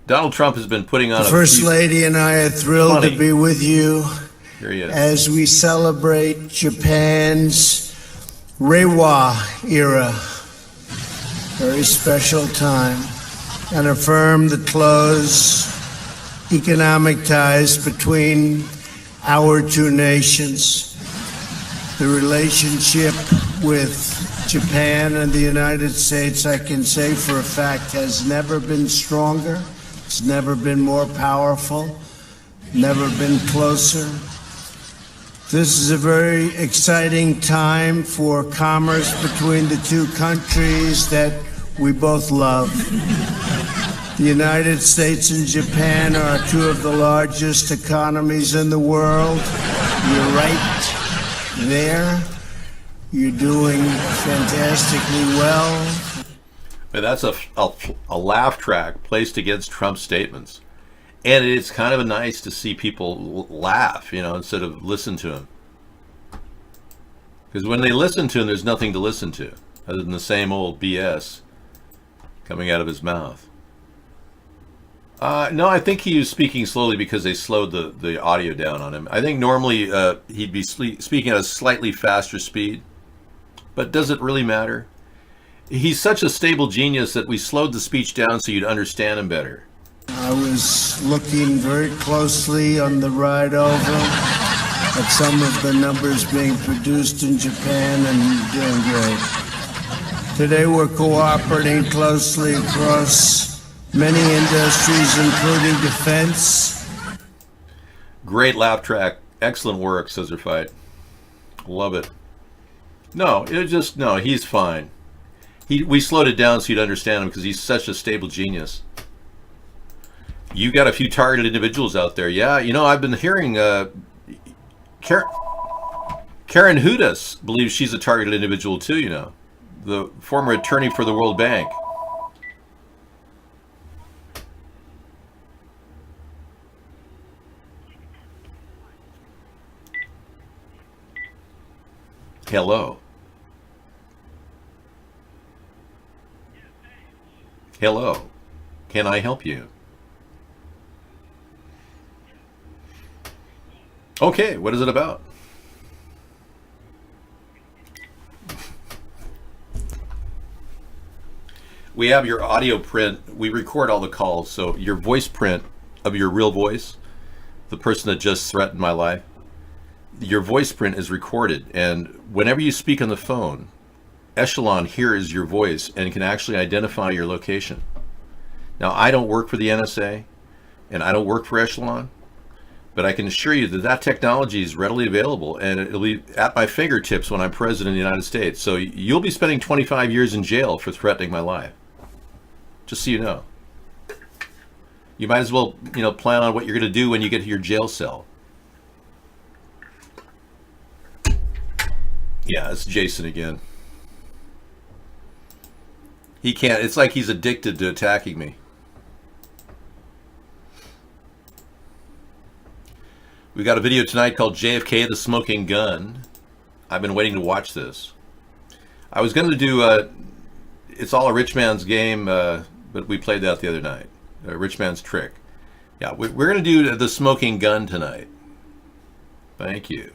Donald Trump has been putting on The First Lady and I are thrilled to be with you Here he is. as we celebrate Japan's Reiwa era. Very special time. And affirm the close economic ties between our two nations. The relationship with Japan and the United States, I can say for a fact, has never been stronger. It's never been more powerful, never been closer. This is a very exciting time for commerce between the two countries that we both love. The United States and Japan are two of the largest economies in the world. You're right there. You're doing fantastically well. But that's a laugh track placed against Trump's statements. And it's kind of nice to see people laugh, instead of listen to him. Because when they listen to him, there's nothing to listen to other than the same old BS coming out of his mouth. No, I think he was speaking slowly because they slowed the audio down on him. I think normally he'd be speaking at a slightly faster speed. But does it really matter? He's such a stable genius that we slowed the speech down so you'd understand him better. I was looking very closely on the ride over at some of the numbers being produced in Japan and doing great. Today we're cooperating closely across many industries, including defense. Great laugh track. Excellent work, Scissor Fight. Love it. No, he's fine. We slowed it down so you'd understand him because he's such a stable genius. You got a few targeted individuals out there. Yeah, I've been hearing Karen Hudas believes she's a targeted individual too, you know. The former attorney for the World Bank. Hello. Hello. Can I help you? Okay, what is it about? We have your audio print. We record all the calls, so your voice print of your real voice, the person that just threatened my life, your voice print is recorded, and whenever you speak on the phone, Echelon hears your voice and can actually identify your location. Now, I don't work for the NSA, and I don't work for Echelon, but I can assure you that that technology is readily available, and it'll be at my fingertips when I'm president of the United States. So you'll be spending 25 years in jail for threatening my life. Just so you know. You might as well, you know, plan on what you're going to do when you get to your jail cell. Yeah, it's Jason again. He can't, it's like he's addicted to attacking me. We got a video tonight called JFK the Smoking Gun. I've been waiting to watch this. I was going to do It's All a Rich Man's Game, but we played that the other night. Rich Man's Trick. Yeah, we're going to do the Smoking Gun tonight. Thank you.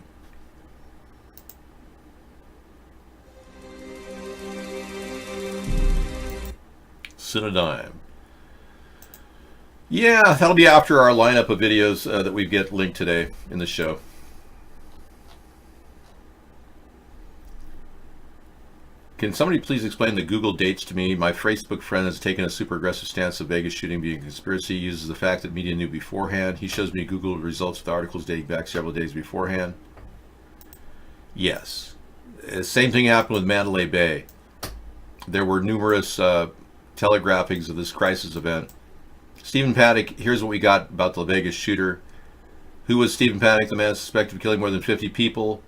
Cinedime. Yeah, that'll be after our lineup of videos that we get linked today in the show. Can somebody please explain the Google dates to me? My Facebook friend has taken a super aggressive stance of Vegas shooting being a conspiracy. He uses the fact that media knew beforehand. He shows me Google results with articles dating back several days beforehand. Yes. Same thing happened with Mandalay Bay. There were numerous telegraphings of this crisis event. Stephen Paddock, here's what we got about the Vegas shooter. Who was Stephen Paddock? The man suspected of killing more than 50 people.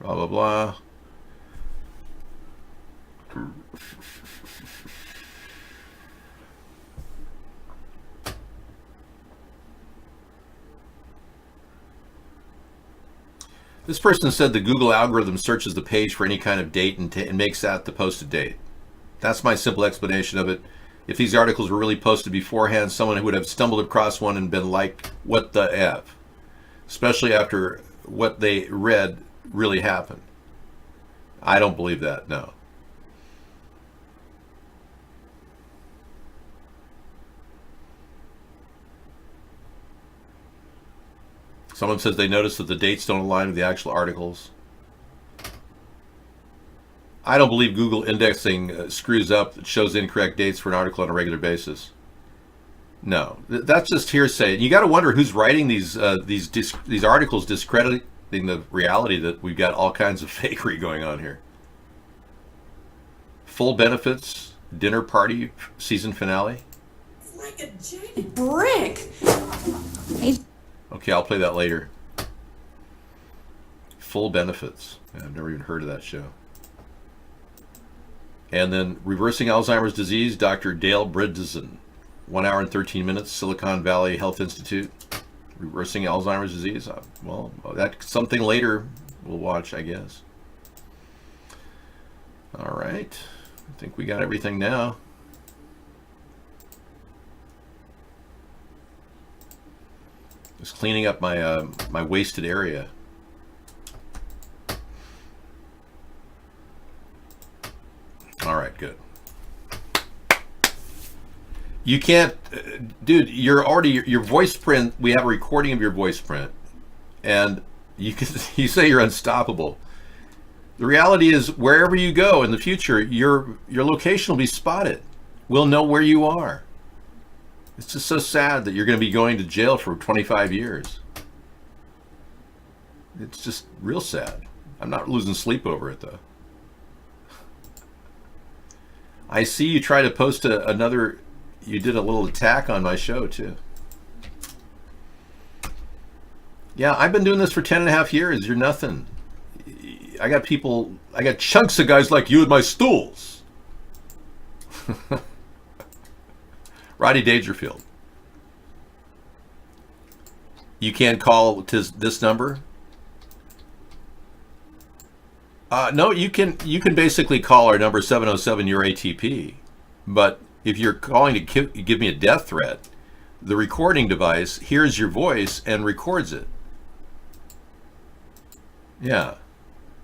Blah, blah, blah. This person said the Google algorithm searches the page for any kind of date and makes that the posted date. That's my simple explanation of it. If these articles were really posted beforehand, someone would have stumbled across one and been like, what the F? Especially after what they read really happened. I don't believe that, no. Someone says they noticed that the dates don't align with the actual articles. I don't believe Google indexing screws up, that shows incorrect dates for an article on a regular basis. No, that's just hearsay. You got to wonder who's writing these articles discrediting the reality that we've got all kinds of fakery going on here. Full benefits, dinner party, season finale. It's like a jaded brick. Okay, I'll play that later. Full benefits. I've never even heard of that show. And then Reversing Alzheimer's Disease, Dr. Dale Bredesen. 1 hour and 13 minutes, Silicon Valley Health Institute. Reversing Alzheimer's Disease. Well, that's something later we'll watch, I guess. All right. I think we got everything now. Just cleaning up my my wasted area. All right, good. You can't, dude. You're already your voice print. We have a recording of your voice print, and you say you're unstoppable. The reality is, wherever you go in the future, your location will be spotted. We'll know where you are. It's just so sad that you're going to be going to jail for 25 years. It's just real sad. I'm not losing sleep over it, though. I see you try to post another... You did a little attack on my show, too. Yeah, I've been doing this for 10.5 years. You're nothing. I got chunks of guys like you in my stools. Roddy Dangerfield. You can't call to this number? No, you can basically call our number 707 your ATP. But if you're calling to give me a death threat, the recording device hears your voice and records it. Yeah.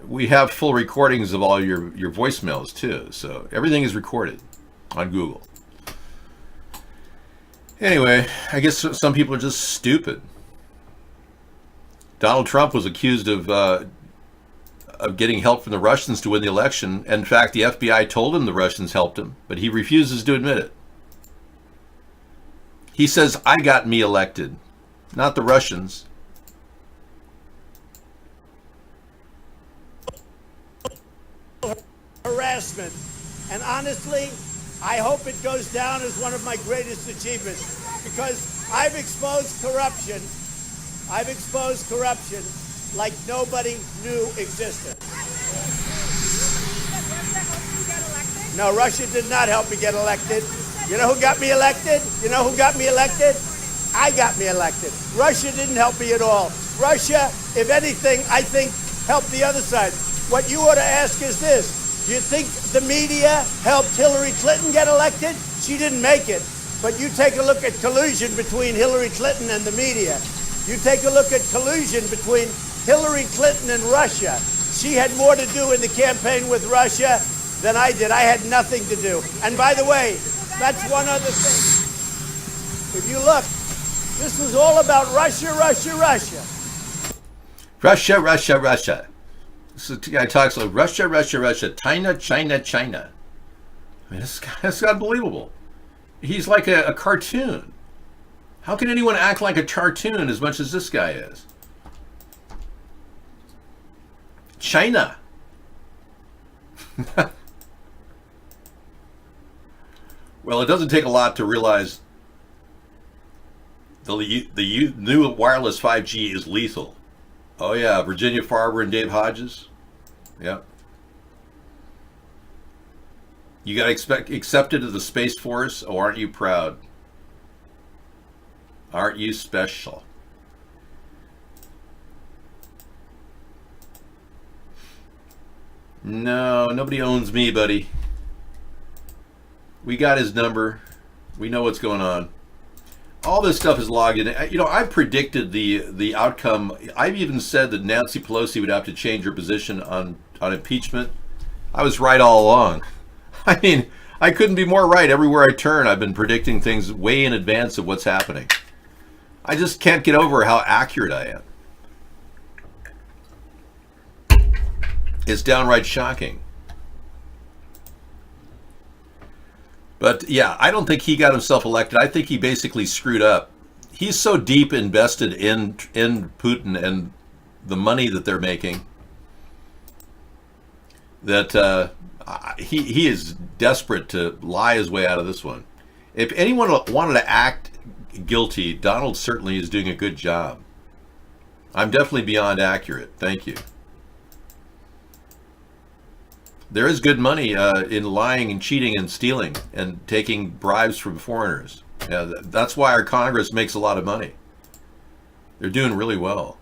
We have full recordings of all your voicemails too. So everything is recorded on Google. Anyway, I guess some people are just stupid. Donald Trump was accused of getting help from the Russians to win the election. In fact, the FBI told him the Russians helped him, but he refuses to admit it. He says, I got me elected, not the Russians. Harassment. And honestly, I hope it goes down as one of my greatest achievements, because I've exposed corruption. I've exposed corruption like nobody knew existed. No, Russia did not help me get elected. You know who got me elected? You know who got me elected? I got me elected. Russia didn't help me at all. Russia, if anything, I think helped the other side. What you ought to ask is this. Do you think the media helped Hillary Clinton get elected? She didn't make it. But you take a look at collusion between Hillary Clinton and the media. You take a look at collusion between Hillary Clinton and Russia. She had more to do in the campaign with Russia than I did. I had nothing to do. And by the way, that's one other thing. If you look, this was all about Russia, Russia, Russia. Russia, Russia, Russia. This guy talks like Russia, Russia, Russia, China, China, China. I mean, this guy's unbelievable. He's like a cartoon. How can anyone act like a cartoon as much as this guy is? China. Well, it doesn't take a lot to realize the new wireless 5G is lethal. Oh yeah, Virginia Farber and Dave Hodges. Yep. You got accepted to the Space Force. Oh, aren't you proud? Aren't you special? No, nobody owns me, buddy. We got his number. We know what's going on. All this stuff is logged in. You know, I predicted the outcome. I've even said that Nancy Pelosi would have to change her position on impeachment. I was right all along. I mean, I couldn't be more right. Everywhere I turn, I've been predicting things way in advance of what's happening. I just can't get over how accurate I am. It's downright shocking. But yeah, I don't think he got himself elected. I think he basically screwed up. He's so deep invested in Putin and the money that they're making that he is desperate to lie his way out of this one. If anyone wanted to act guilty, Donald certainly is doing a good job. I'm definitely beyond accurate. Thank you. There is good money in lying and cheating and stealing and taking bribes from foreigners. Yeah, that's why our Congress makes a lot of money. They're doing really well.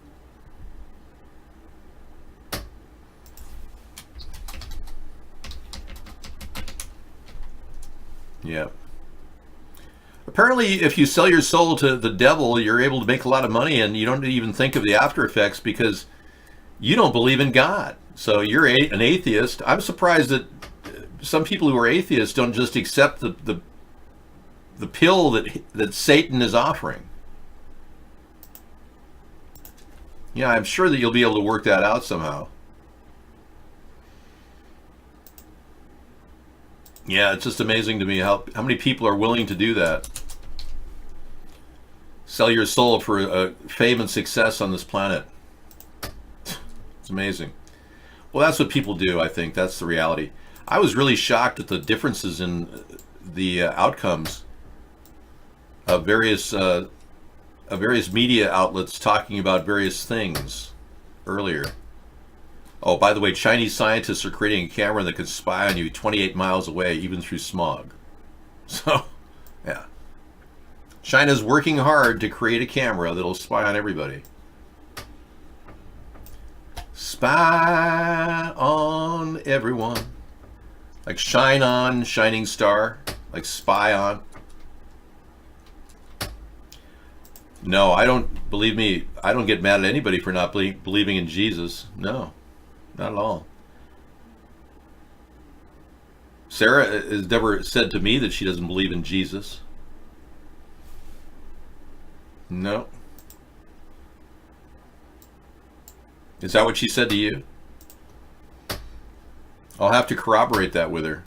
Yeah. Apparently, if you sell your soul to the devil, you're able to make a lot of money, and you don't even think of the after effects because you don't believe in God. So you're an atheist. I'm surprised that some people who are atheists don't just accept the pill that Satan is offering. Yeah, I'm sure that you'll be able to work that out somehow. Yeah, it's just amazing to me how many people are willing to do that. Sell your soul for fame and success on this planet. It's amazing. Well, that's what people do, I think. That's the reality. I was really shocked at the differences in the outcomes of various various media outlets talking about various things earlier. Oh, by the way, Chinese scientists are creating a camera that can spy on you 28 miles away, even through smog. So, yeah. China's working hard to create a camera that'll spy on everybody. Spy on everyone. Like shine on, shining star. Like spy on. No, I don't, believe me, I don't get mad at anybody for not believing in Jesus. No, not at all. Sarah has never said to me that she doesn't believe in Jesus. No. Is that what she said to you? I'll have to corroborate that with her.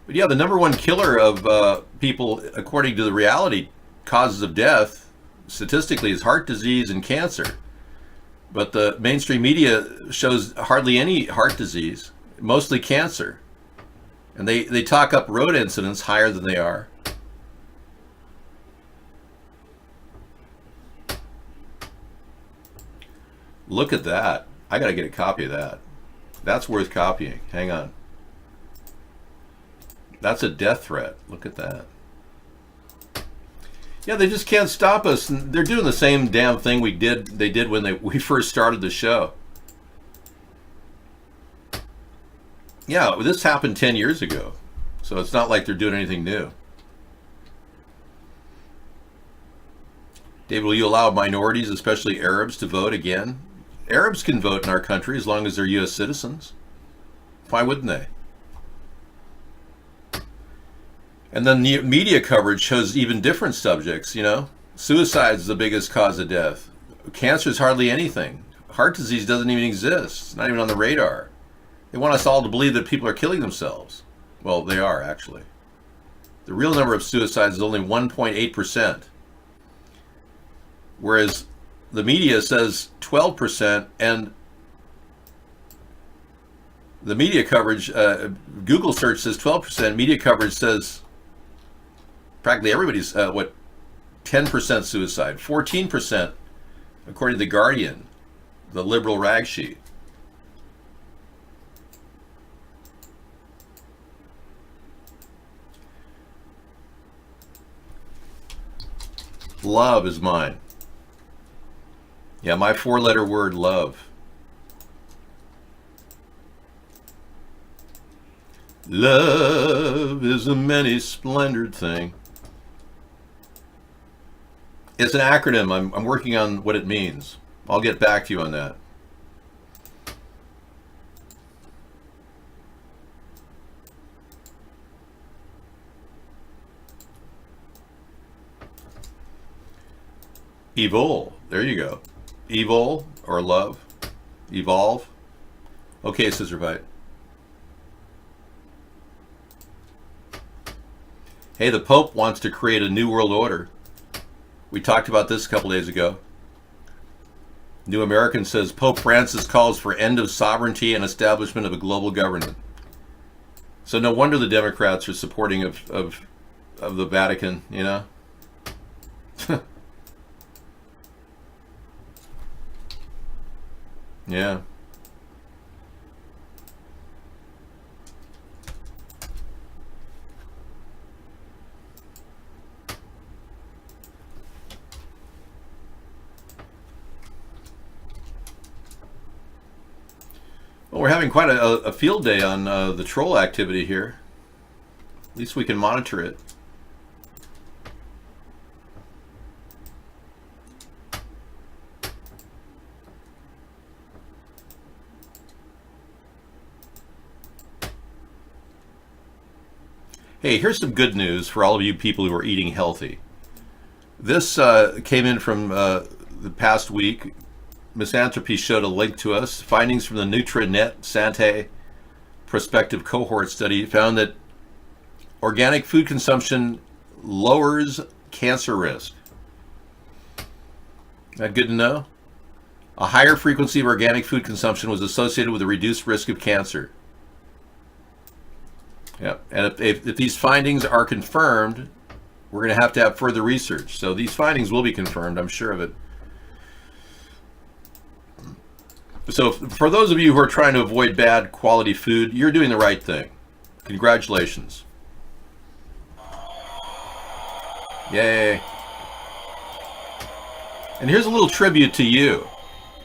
But yeah, the number one killer of people, according to the reality causes of death, statistically, is heart disease and cancer. But the mainstream media shows hardly any heart disease, mostly cancer. And they talk up road incidents higher than they are. Look at that. I got to get a copy of that. That's worth copying. Hang on. That's a death threat. Look at that. Yeah, they just can't stop us. And they're doing the same damn thing they did when we first started the show. Yeah, this happened 10 years ago. So it's not like they're doing anything new. David, will you allow minorities, especially Arabs, to vote again? Arabs can vote in our country as long as they're U.S. citizens. Why wouldn't they? And then the media coverage shows even different subjects, you know. Suicide is the biggest cause of death. Cancer is hardly anything. Heart disease doesn't even exist. It's not even on the radar. They want us all to believe that people are killing themselves. Well, they are, actually. The real number of suicides is only 1.8%. Whereas the media says 12%, and the media coverage, Google search says 12%, media coverage says practically everybody's, 10% suicide, 14%, according to The Guardian, the liberal rag sheet. Love is mine. Yeah, my four-letter word, love. Love is a many-splendored thing. It's an acronym. I'm working on what it means. I'll get back to you on that. Evol. There you go. Evol or love. Evolve. Okay, Sister Bite. Hey, the Pope wants to create a new world order. We talked about this a couple days ago. New American says Pope Francis calls for end of sovereignty and establishment of a global government. So no wonder the Democrats are supporting of the Vatican, you know? Yeah. Well, we're having quite a field day on the troll activity here. At least we can monitor it. Hey, here's some good news for all of you people who are eating healthy. This came in from the past week. Misanthropy showed a link to us. Findings from the Nutrinet Santé prospective cohort study found that organic food consumption lowers cancer risk. That good to know? A higher frequency of organic food consumption was associated with a reduced risk of cancer. Yeah, and if these findings are confirmed, We're going to have further research. So these findings will be confirmed, I'm sure of it. So for those of you who are trying to avoid bad quality food, you're doing the right thing. Congratulations. Yay. And here's a little tribute to you.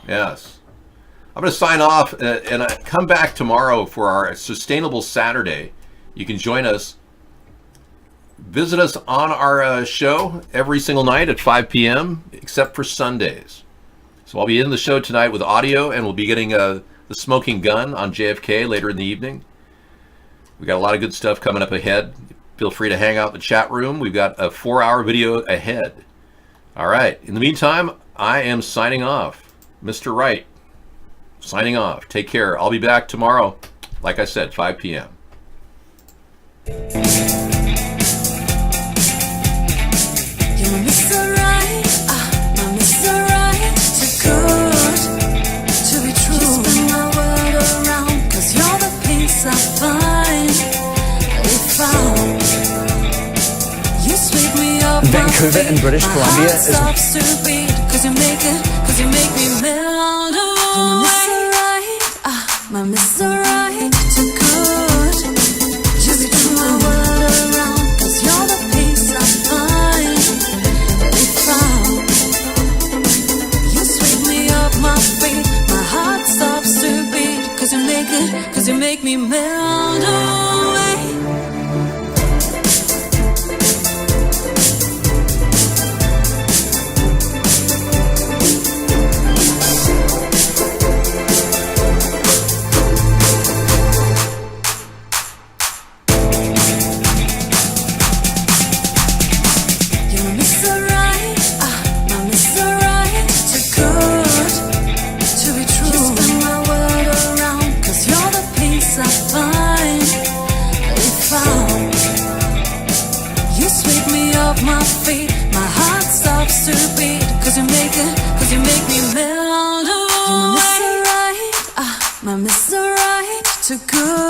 Yes. I'm going to sign off and come back tomorrow for our Sustainable Saturday. You can join us. Visit us on our show every single night at 5 p.m. except for Sundays. So I'll be in the show tonight with audio, and we'll be getting the Smoking Gun on JFK later in the evening. We got a lot of good stuff coming up ahead. Feel free to hang out in the chat room. We've got a 4-hour video ahead. All right. In the meantime, I am signing off. Mr. Wright, signing off. Take care. I'll be back tomorrow, like I said, 5 p.m. Vancouver in British Columbia is Cause you make me melt my Mr. Right, too good. Just turn my world around, cause you're the peace I find. If you sweep me off my feet, my heart stops to beat. Cause you make me melt away. Cause you make me melt away. My Mr. Right, too good.